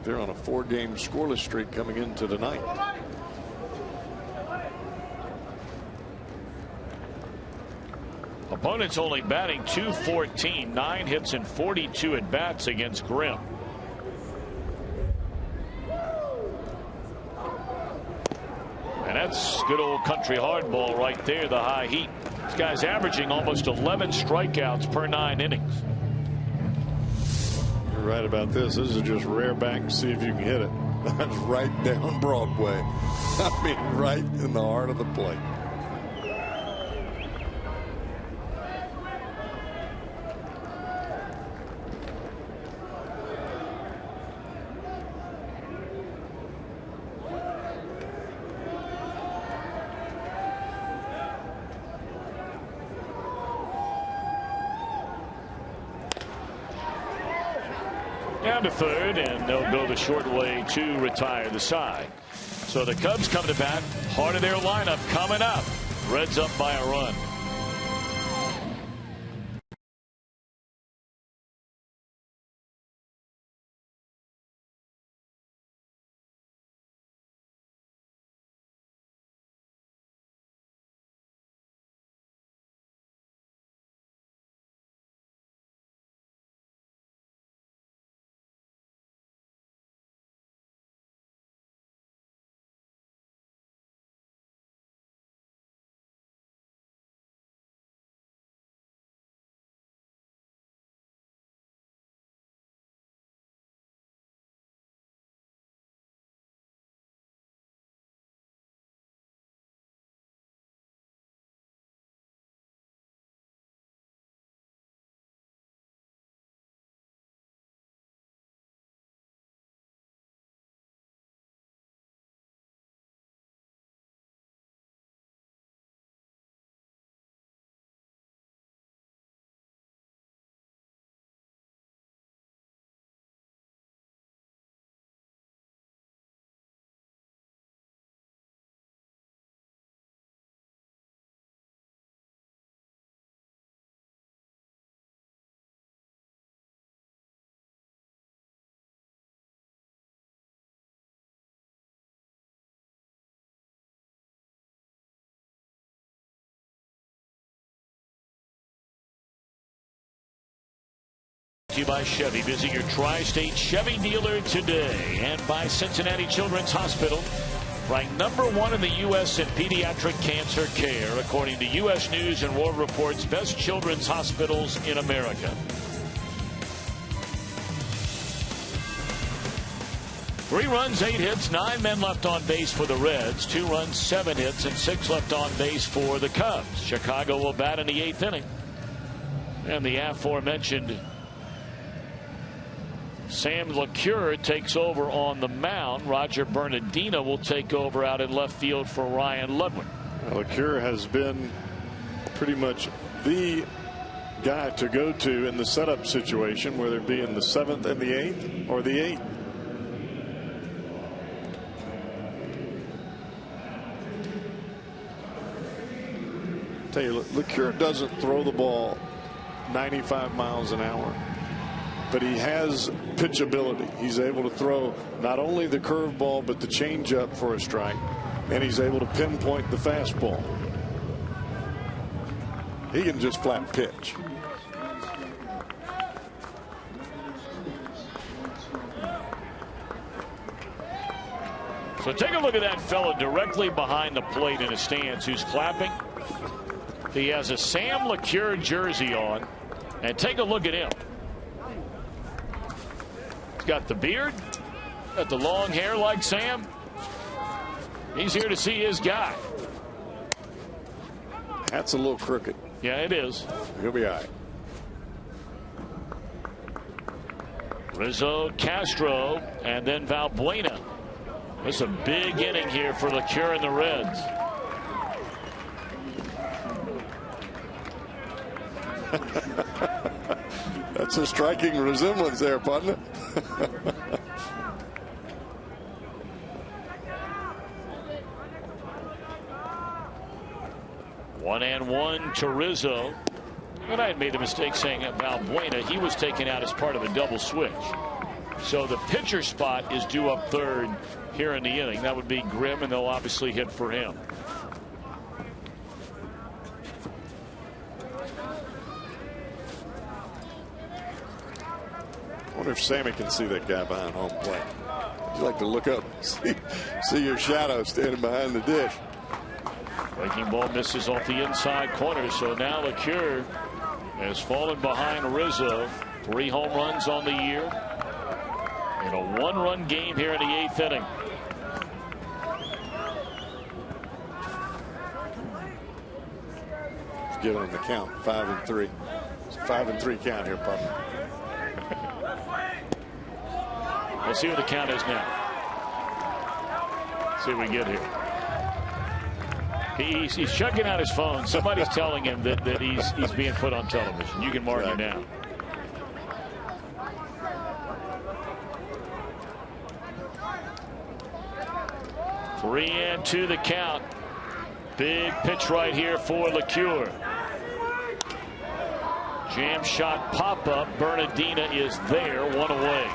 They're on a 4-game scoreless streak coming into tonight. Opponents only batting .214, 9 hits and 42 at bats against Grimm. And that's good old country hardball right there, the high heat. This guy's averaging almost 11 strikeouts per 9 innings. You're you're right about this. This is just rear back and see if you can hit it. That's right down Broadway. I mean, right in the heart of the plate. Down to third, and they'll go the short way to retire the side. So the Cubs come to bat. Heart of their lineup coming up. Reds up by a run. To you by Chevy. Visit your tri-state Chevy dealer today, and by Cincinnati Children's Hospital, ranked #1 in the U.S. in pediatric cancer care, according to U.S. News and World Report's best children's hospitals in America. Three runs, 8 hits, 9 men left on base for the Reds. 2 runs, 7 hits, and 6 left on base for the Cubs. Chicago will bat in the 8th inning. And the aforementioned Sam LeCure takes over on the mound. Roger Bernardino will take over out in left field for Ryan Ludwig. LeCure has been pretty much the guy to go to in the setup situation, whether it be in the 7th and the 8th or the 8th. Tell you, LeCure doesn't throw the ball 95 miles an hour, but he has pitchability. He's able to throw not only the curveball but the changeup for a strike, and he's able to pinpoint the fastball. He can just flat pitch. So take a look at that fellow directly behind the plate in a stance who's clapping. He has a Sam LeCure jersey on, and take a look at him. Got the beard, got the long hair like Sam. He's here to see his guy. That's a little crooked. Yeah, it is. He'll be all right. Rizzo, Castro, and then Valbuena. It's a big inning here for LeCure and the Reds. That's a striking resemblance there, partner. 1-1 to Rizzo. And I had made a mistake saying about Valbuena. He was taken out as part of a double switch. So the pitcher spot is due up third here in the inning. That would be Grimm, and they'll obviously hit for him. I wonder if Sammy can see that guy behind home plate. You like to look up, see your shadow standing behind the dish. Breaking ball misses off the inside corner. So now LeCure has fallen behind Rizzo. 3 home runs on the year in a 1-run game here in the 8th inning. He's giving him the count, 5-3. It's a 5-3 count here, Papa. We'll see what the count is now. See what we get here. He's checking out his phone. Somebody's telling him that he's being put on television. You can mark it now. Three and 2 the count. Big pitch right here for LeCure. Jam shot pop up. Bernardina is there, 1 away.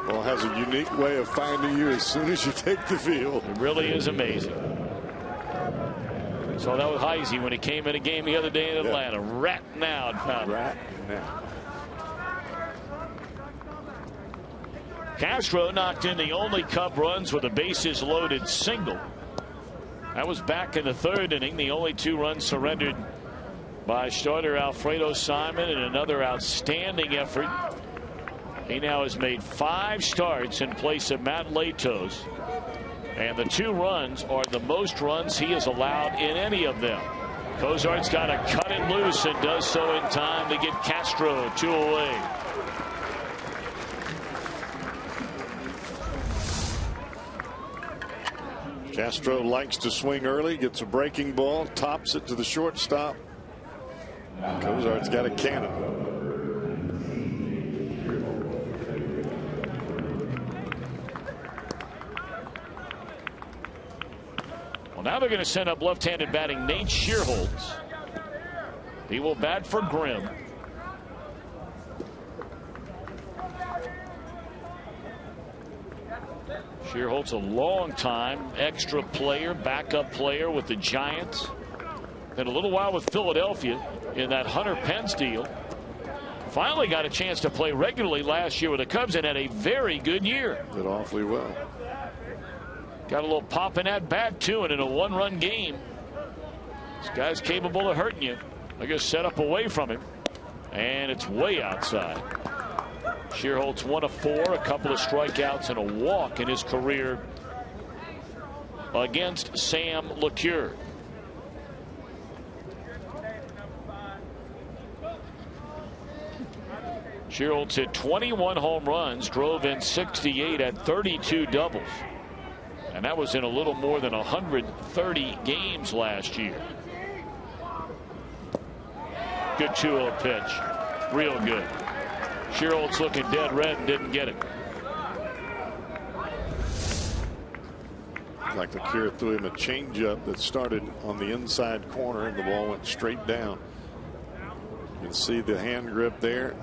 Well, has a unique way of finding you as soon as you take the field. It really is amazing. So that was Heisey when he came in a game the other day in Atlanta. Ratting out. Ratting out. Castro knocked in the only Cub runs with a bases loaded single. That was back in the 3rd inning. The only 2 runs surrendered by starter Alfredo Simon, and another outstanding effort. He now has made 5 starts in place of Matt Latos, and the 2 runs are the most runs he has allowed in any of them. Cozart's got to cut it loose and does so in time to get Castro 2 away. Castro likes to swing early, gets a breaking ball, tops it to the shortstop. Cozart's got a cannon. Well, now they're going to send up left-handed batting Nate Shearholtz. He will bat for Grimm. Shearholtz, a long-time extra player, backup player with the Giants. Then a little while with Philadelphia in that Hunter Pence deal. Finally got a chance to play regularly last year with the Cubs and had a very good year. Did awfully well. Got a little pop in that bat, too, and in a 1-run game. This guy's capable of hurting you. I guess set up away from him. And it's way outside. Shearholtz 1 of 4, a couple of strikeouts and a walk in his career against Sam LeCure. Shearholtz hit 21 home runs, drove in 68 at 32 doubles. And that was in a little more than 130 games last year. Good 2-0 pitch. Real good. Shearholtz looking dead red and didn't get it. Like LeCure threw him a changeup that started on the inside corner and the ball went straight down. You can see the hand grip there.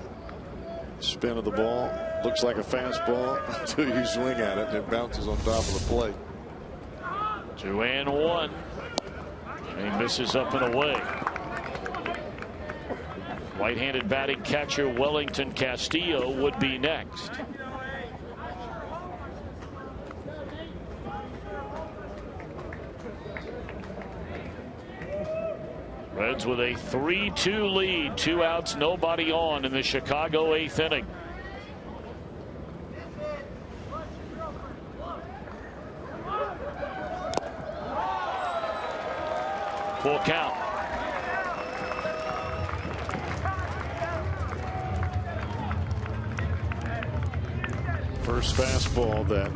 Spin of the ball. Looks like a fastball until you swing at it and it bounces on top of the plate. 2-1. And he misses up and away. Right-handed batting catcher Wellington Castillo would be next. Reds with a 3-2 lead, 2 outs, nobody on in the Chicago 8th inning. Full count. First fastball that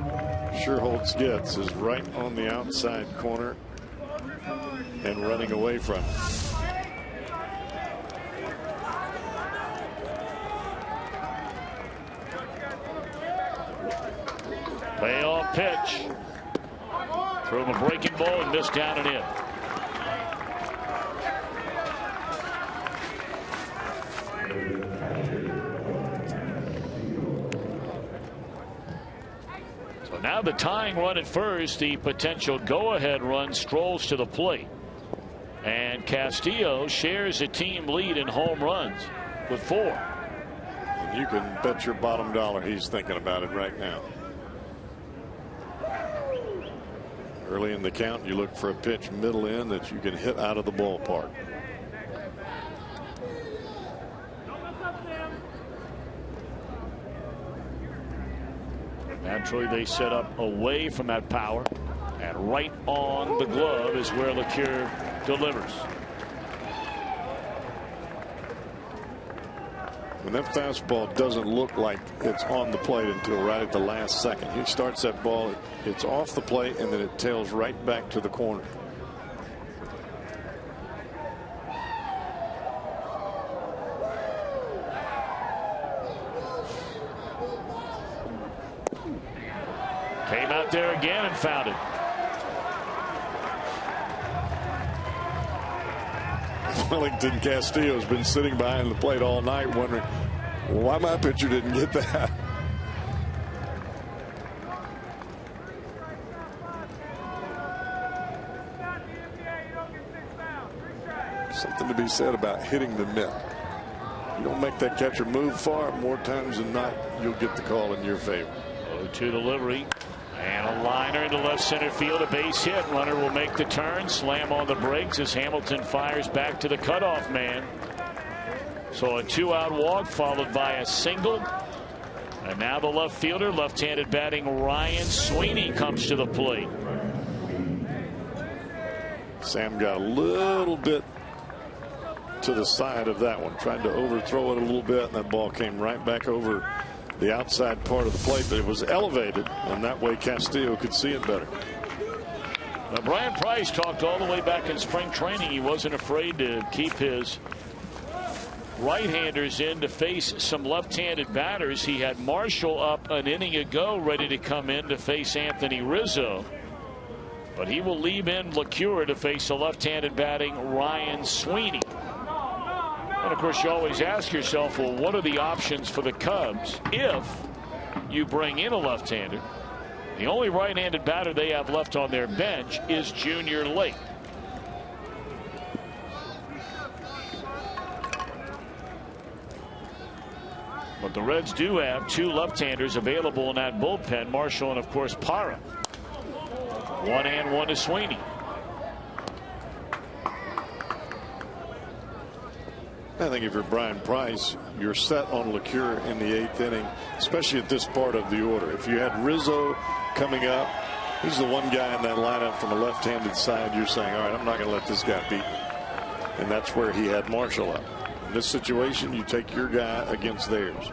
Shearholtz gets is right on the outside corner and running away from it. Payoff pitch. Threw him a breaking ball and missed down and in. So now the tying run at first, the potential go-ahead run strolls to the plate. And Castillo shares a team lead in home runs with 4. And you can bet your bottom dollar he's thinking about it right now. Early in the count, you look for a pitch middle in that you can hit out of the ballpark. Naturally, they set up away from that power, and right on the glove is where LeCure delivers. And that fastball doesn't look like it's on the plate until right at the last second. He starts that ball, it's off the plate, and then it tails right back to the corner. Came out there again and found it. Wellington Castillo has been sitting behind the plate all night wondering why my pitcher didn't get that. Something to be said about hitting the mitt. You don't make that catcher move far, more times than not you'll get the call in your favor. 0-2 delivery. And a liner into left center field, a base hit. Runner will make the turn, slam on the brakes as Hamilton fires back to the cutoff man. So a 2-out walk followed by a single. And now the left fielder, left-handed batting Ryan Sweeney comes to the plate. Sam got a little bit to the side of that one, tried to overthrow it a little bit, and that ball came right back over the outside part of the plate, but it was elevated, and that way Castillo could see it better. Now, Brian Price talked all the way back in spring training. He wasn't afraid to keep his right-handers in to face some left-handed batters. He had Marshall up an inning ago ready to come in to face Anthony Rizzo, but he will leave in LeCure to face a left-handed batting Ryan Sweeney. And of course, you always ask yourself, well, what are the options for the Cubs if you bring in a left-hander? The only right-handed batter they have left on their bench is Junior Lake. But the Reds do have 2 left-handers available in that bullpen, Marshall and of course Parra. 1 and 1 to Sweeney. I think if you're Brian Price, you're set on LeCure in the 8th inning, especially at this part of the order. If you had Rizzo coming up, he's the one guy in that lineup from a left-handed side. You're saying, all right, I'm not going to let this guy beat me. And that's where he had Marshall up. In this situation, you take your guy against theirs.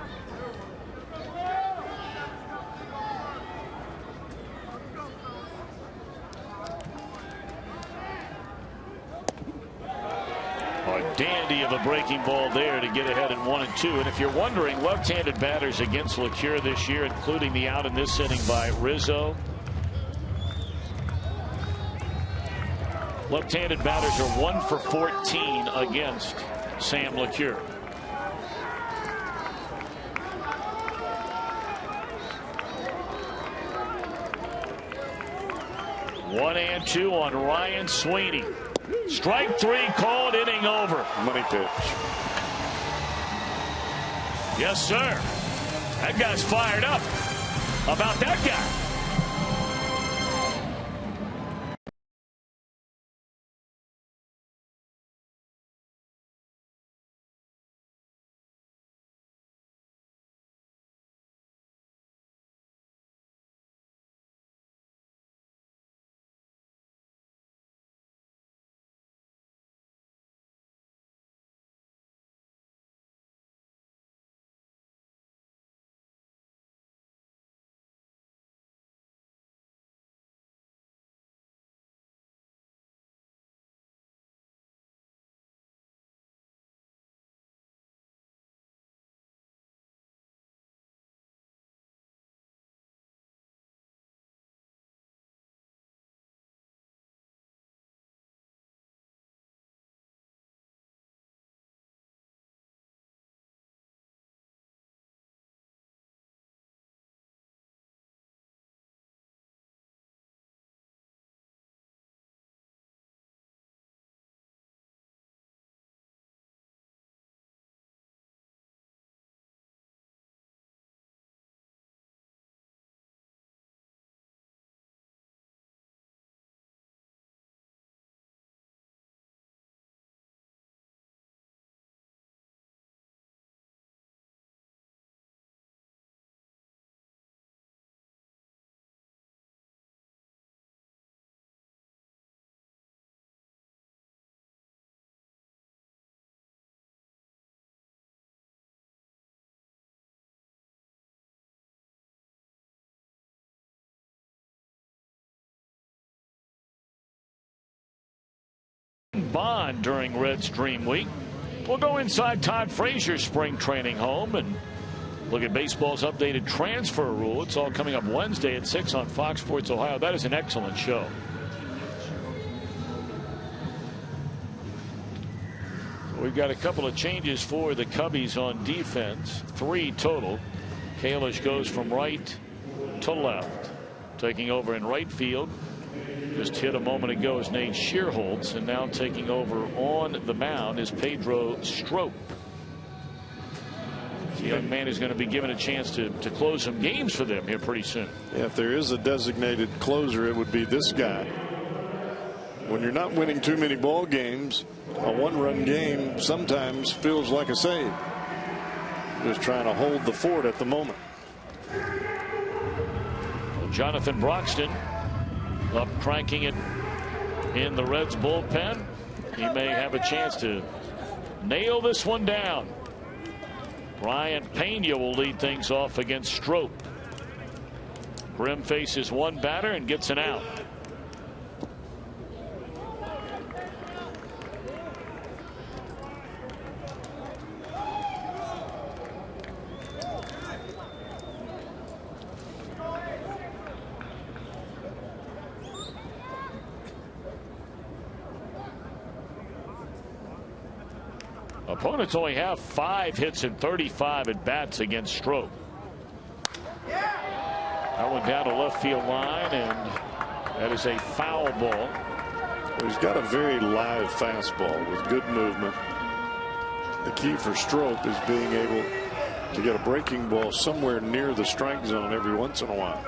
Dandy of a breaking ball there to get ahead at 1 and 2. And if you're wondering, left-handed batters against LeCure this year, including the out in this inning by Rizzo. Left-handed batters are 1 for 14 against Sam LeCure. One and 2 on Ryan Sweeney. Strike 3 called, inning over. Money pitch. Yes, sir. That guy's fired up about that guy. bond during Reds Dream Week. We'll go inside Todd Frazier's spring training home and look at baseball's updated transfer rule. It's all coming up Wednesday at 6 on Fox Sports Ohio. That is an excellent show. We've got a couple of changes for the Cubbies on defense. 3 total. Kalish goes from right to left. Taking over in right field. Just hit a moment ago is Nate Shearholtz, and now taking over on the mound is Pedro Strop. The young man is going to be given a chance to close some games for them here pretty soon. Yeah, if there is a designated closer, it would be this guy. When you're not winning too many ball games, a one-run game sometimes feels like a save. Just trying to hold the fort at the moment. Jonathan Broxton up cranking it in the Reds bullpen. He may have a chance to nail this one down. Ryan Pena will lead things off against Strop. Grimm faces one batter and gets an out. Opponents only have 5 hits and 35 at bats against Strop. That one down to left field line, and that is a foul ball. Well, he's got a very live fastball with good movement. The key for Strop is being able to get a breaking ball somewhere near the strike zone every once in a while.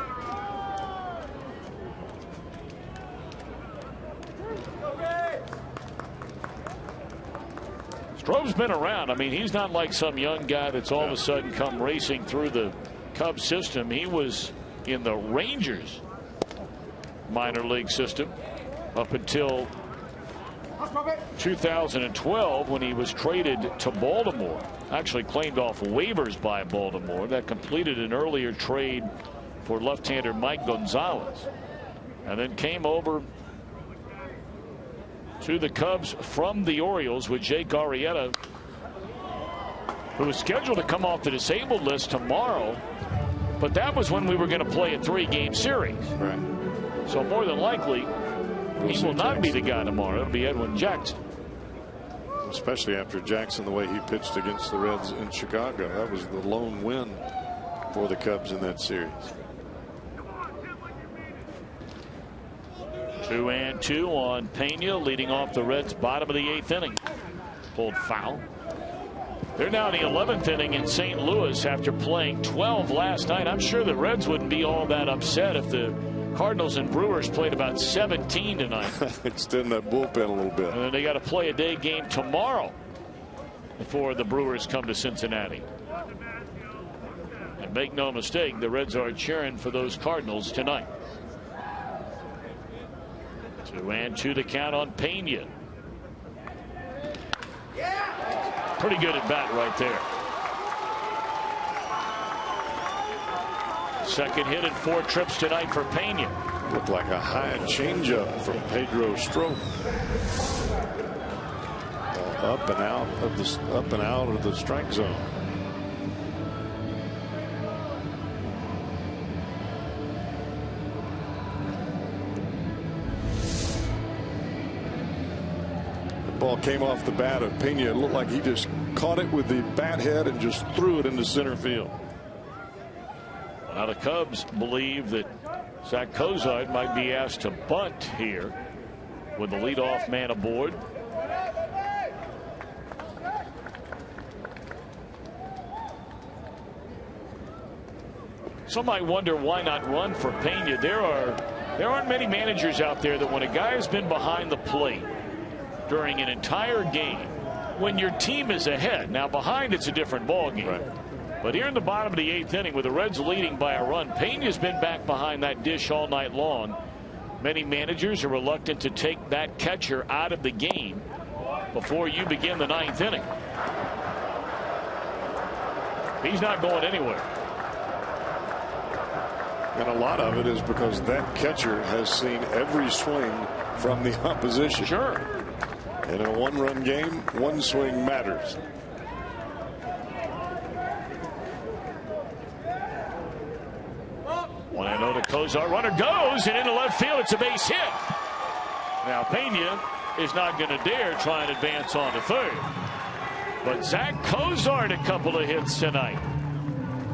Strop's been around. I mean, he's not like some young guy that's all of a sudden come racing through the Cubs system. He was in the Rangers minor league system up until 2012 when he was traded to Baltimore. Actually claimed off waivers by Baltimore. That completed an earlier trade for left-hander Mike Gonzalez, and then came over to the Cubs from the Orioles with Jake Arrieta, who was scheduled to come off the disabled list tomorrow, but that was when we were going to play a 3-game series. Right. So more than likely he will not be the guy tomorrow. It'll be Edwin Jackson. Especially after Jackson, the way he pitched against the Reds in Chicago. That was the lone win for the Cubs in that series. 2-2 on Pena, leading off the Reds' bottom of the 8th inning. Pulled foul. They're now in the 11th inning in St. Louis after playing 12 last night. I'm sure the Reds wouldn't be all that upset if the Cardinals and Brewers played about 17 tonight. Extend that bullpen a little bit. And then they got to play a day game tomorrow before the Brewers come to Cincinnati. And make no mistake, the Reds are cheering for those Cardinals tonight. 2-2 the count on Pena. Pretty good at bat right there. Second hit in 4 trips tonight for Pena. Looked like a high changeup from Pedro Strop. Up and out of the strike zone. Ball came off the bat of Pena. It looked like he just caught it with the bat head and just threw it into center field. Now the Cubs believe that Zach Kozart might be asked to bunt here with the leadoff man aboard. Some might wonder why not run for Pena. There aren't many managers out there that when a guy has been behind the plate during an entire game, when your team is ahead. Now behind, it's a different ball game. Right. But here in the bottom of the 8th inning with the Reds leading by a run, Pena's been back behind that dish all night long. Many managers are reluctant to take that catcher out of the game before you begin the 9th inning. He's not going anywhere. And a lot of it is because that catcher has seen every swing from the opposition. Sure. In a one-run game, one swing matters. One and oh to Kozar. Runner goes and into left field. It's a base hit. Now Pena is not going to dare try and advance on to third. But Zach Kozar had a couple of hits tonight.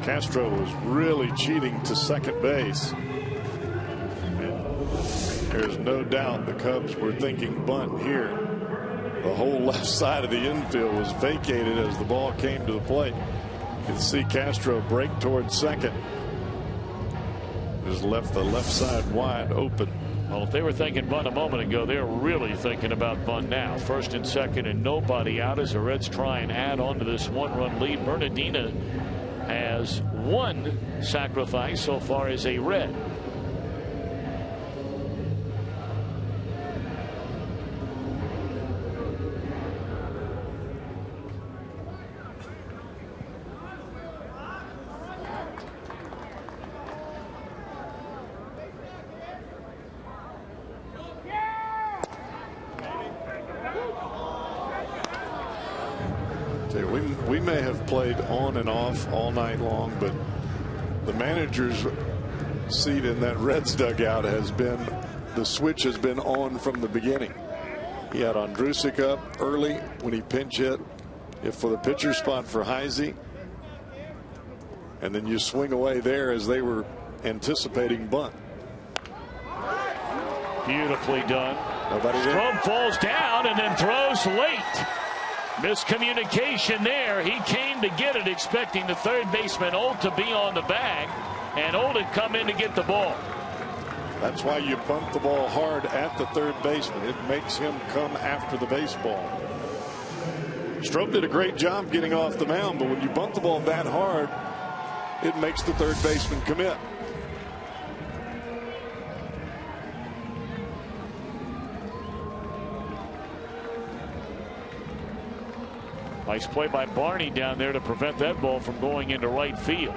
Castro was really cheating to second base. And there's no doubt the Cubs were thinking bunt here. The whole left side of the infield was vacated as the ball came to the plate. You can see Castro break towards second. Just left the left side wide open. Well, if they were thinking bunt a moment ago, they're really thinking about bunt now. First and second and nobody out as the Reds try and add on to this one-run lead. Bernardina has one sacrifice so far as a Red. We may have played on and off all night long, but the manager's seat in that Reds dugout has been, the switch has been on from the beginning. He had Andrusik up early when he pinch hit for the pitcher spot for Heisey, and then you swing away there as they were anticipating bunt. Beautifully done. Nobody there. Strom falls down and then throws late. Miscommunication there. He came to get it expecting the third baseman Old to be on the bag, and Old had come in to get the ball. That's why you bunt the ball hard at the third baseman. It makes him come after the baseball. Strom did a great job getting off the mound, but when you bunt the ball that hard, it makes the third baseman commit. Nice play by Barney down there to prevent that ball from going into right field.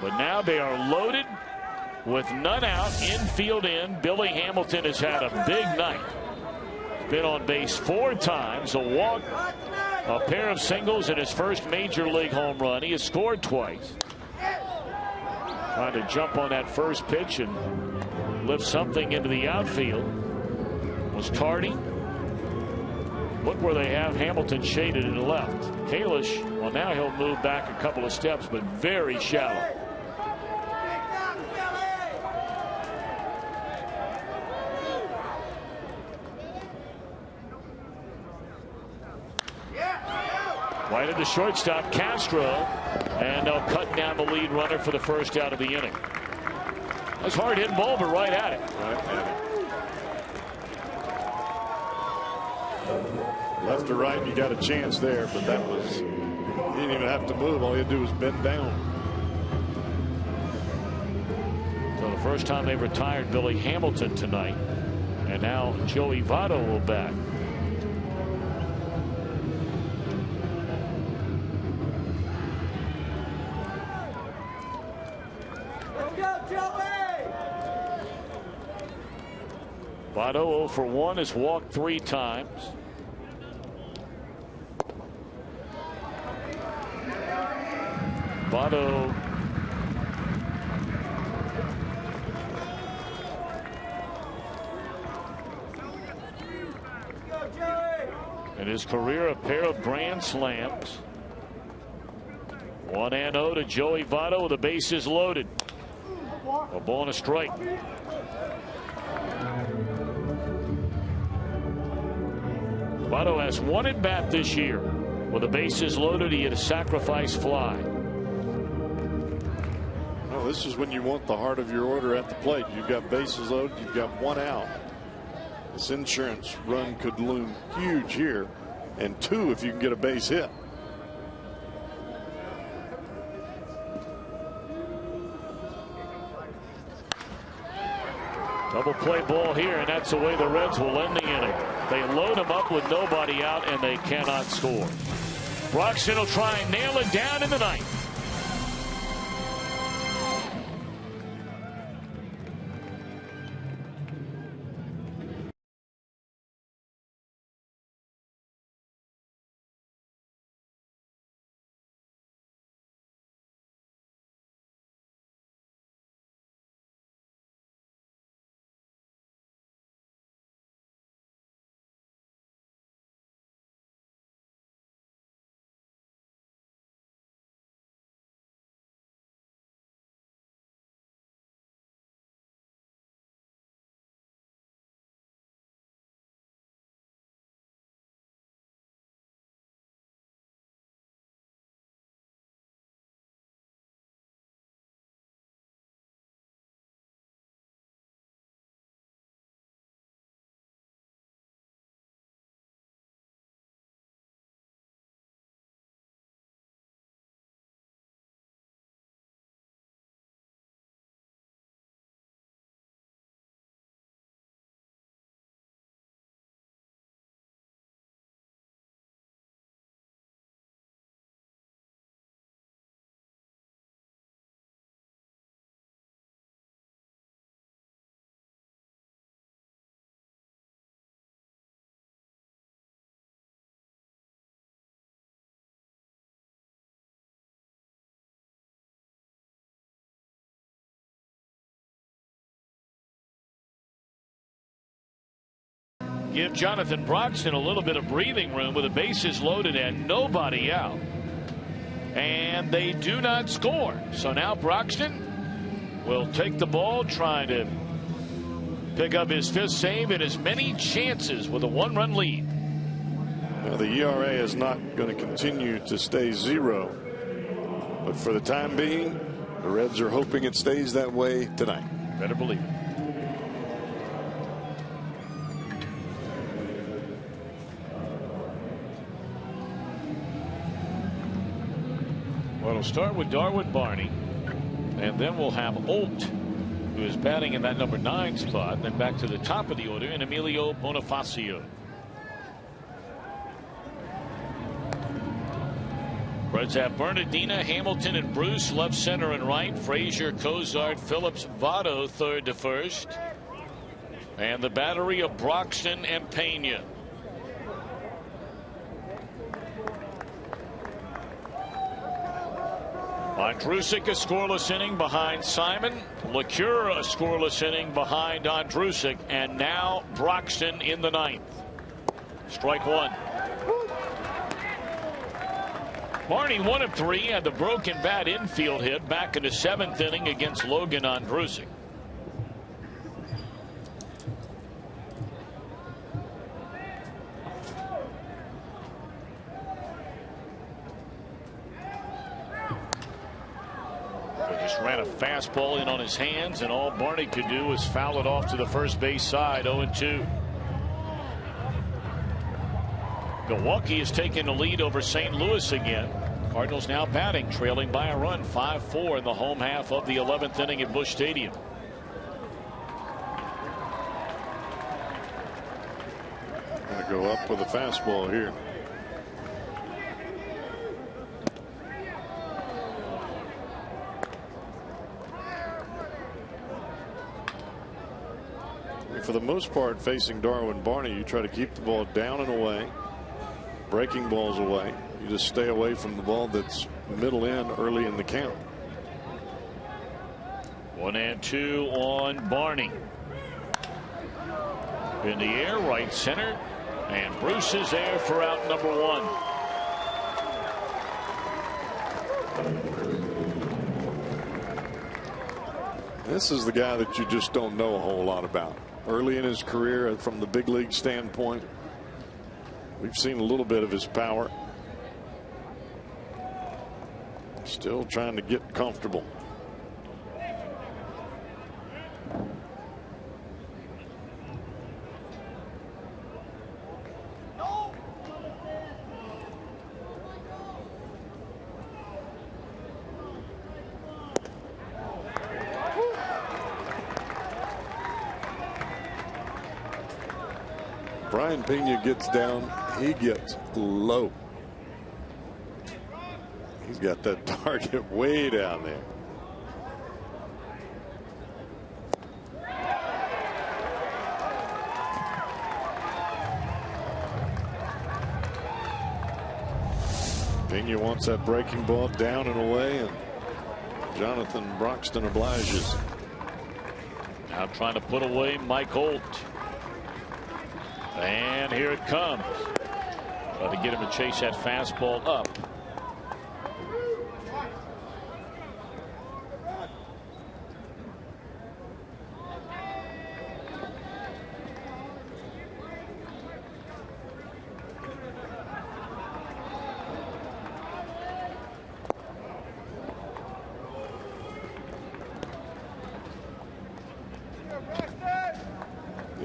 But now they are loaded with none out, infield in. Billy Hamilton has had a big night. Been on base 4 times, a walk, a pair of singles, and his first major league home run. He has scored twice. Trying to jump on that first pitch and lift something into the outfield was Tardy. Look where they have Hamilton shaded to the left. Kalish, well, now he'll move back a couple of steps, but very shallow. Right at the shortstop, Castro, and they'll cut down the lead runner for the first out of the inning. That's hard hitting ball, but right at it. Right at it. Left to right, you got a chance there, but that was, he didn't even have to move. All he had to do was bend down. So the first time they retired Billy Hamilton tonight, and now Joey Votto will bat. Let's go, Joey! Votto 0 for 1, has walked 3 times. Votto in his career a pair of grand slams. 1-0 to Joey Votto with the bases loaded. A ball and a strike. Votto has 1 at bat this year. With the bases loaded, he had a sacrifice fly. This is when you want the heart of your order at the plate. You've got bases loaded, you've got 1 out. This insurance run could loom huge here, and 2 if you can get a base hit. Double play ball here, and that's the way the Reds will end the inning. They load them up with nobody out, and they cannot score. Broxton will try and nail it down in the 9th. give Jonathan Broxton a little bit of breathing room with the bases loaded and nobody out. And they do not score. So now Broxton will take the ball, trying to pick up his 5th save and as many chances with a 1-run lead. Now the ERA is not going to continue to stay 0. But for the time being, the Reds are hoping it stays that way tonight. Better believe it. Well, it'll start with Darwin Barney, and then we'll have Olt, who is batting in that number 9 spot, and then back to the top of the order in Emilio Bonifacio. Reds have Bernardina, Hamilton, and Bruce left, center, and right. Frazier, Cozart, Phillips, Votto third to first. And the battery of Broxton and Pena. Andrusik a scoreless inning behind Simon. LeCure a scoreless inning behind Andrusik. And now Broxton in the 9th. Strike 1. Barney 1 of 3 had the broken bat infield hit back in the 7th inning against Logan Andrusik. They just ran a fastball in on his hands, and all Barney could do was foul it off to the first base side. 0-2. Milwaukee has taken the lead over St. Louis again. Cardinals now batting, trailing by a run, 5-4 in the home half of the 11th inning at Busch Stadium. Going to go up with a fastball here. For the most part, facing Darwin Barney, you try to keep the ball down and away. Breaking balls away. You just stay away from the ball that's middle in early in the count. 1-2 on Barney. In the air, right center, and Bruce is there for out number 1. This is the guy that you just don't know a whole lot about. Early in his career, from the big league standpoint, we've seen a little bit of his power. Still trying to get comfortable. Brian Pena gets down, he gets low. He's got that target way down there. Pena wants that breaking ball down and away, and Jonathan Broxton obliges. Now trying to put away Mike Holt. And here it comes. Try to get him to chase that fastball up.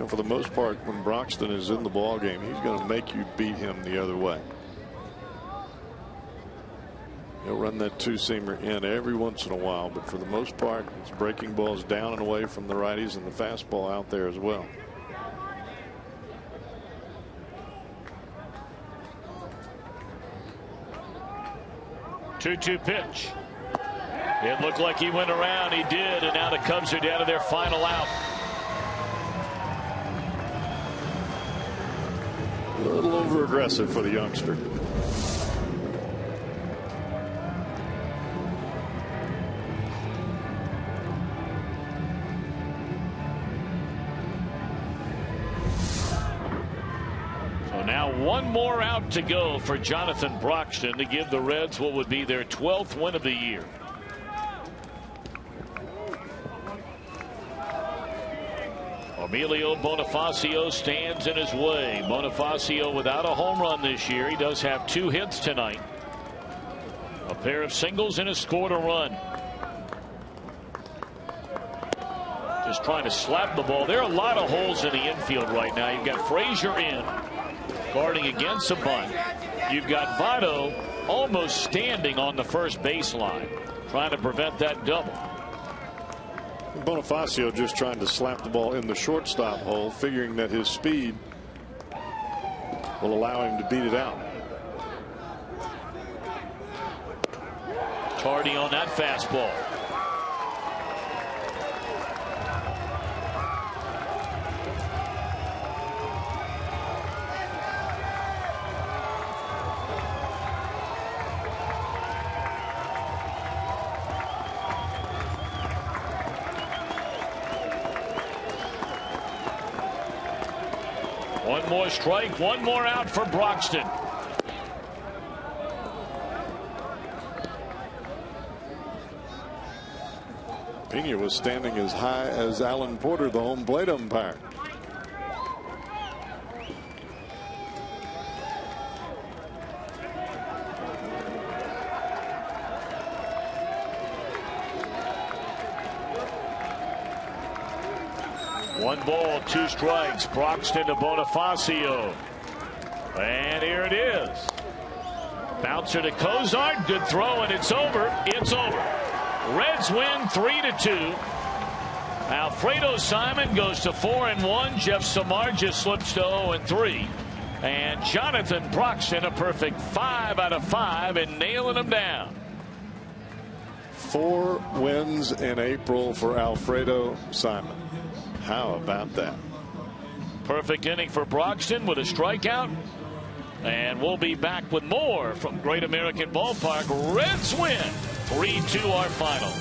For the most part, when Broxton is in the ball game, he's going to make you beat him the other way. He'll run that 2-seamer in every once in a while, but for the most part, it's breaking balls down and away from the righties and the fastball out there as well. Two-two pitch. It looked like he went around. He did, and now the Cubs are down to their final out. A little over aggressive for the youngster. Now one more out to go for Jonathan Broxton to give the Reds what would be their 12th win of the year. Emilio Bonifacio stands in his way. Bonifacio without a home run this year. He does have 2 hits tonight. A pair of singles and has scored a run. Just trying to slap the ball. There are a lot of holes in the infield right now. You've got Frazier in, guarding against a bunt. You've got Votto almost standing on the first baseline, trying to prevent that double. Bonifacio just trying to slap the ball in the shortstop hole, figuring that his speed will allow him to beat it out. Tardy on that fastball. One more strike, one more out for Broxton. Pena was standing as high as Alan Porter, the home plate umpire. One ball, 2 strikes. Broxton to Bonifacio. And here it is. Bouncer to Cozart. Good throw, and it's over. It's over. Reds win 3-2. Alfredo Simon goes to 4-1. Jeff Samardzija slips to 0-3. And Jonathan Broxton a perfect 5 out of 5 and nailing them down. 4 wins in April for Alfredo Simon. How about that? Perfect inning for Broxton with a strikeout. And we'll be back with more from Great American Ballpark. Reds win 3-2 our final.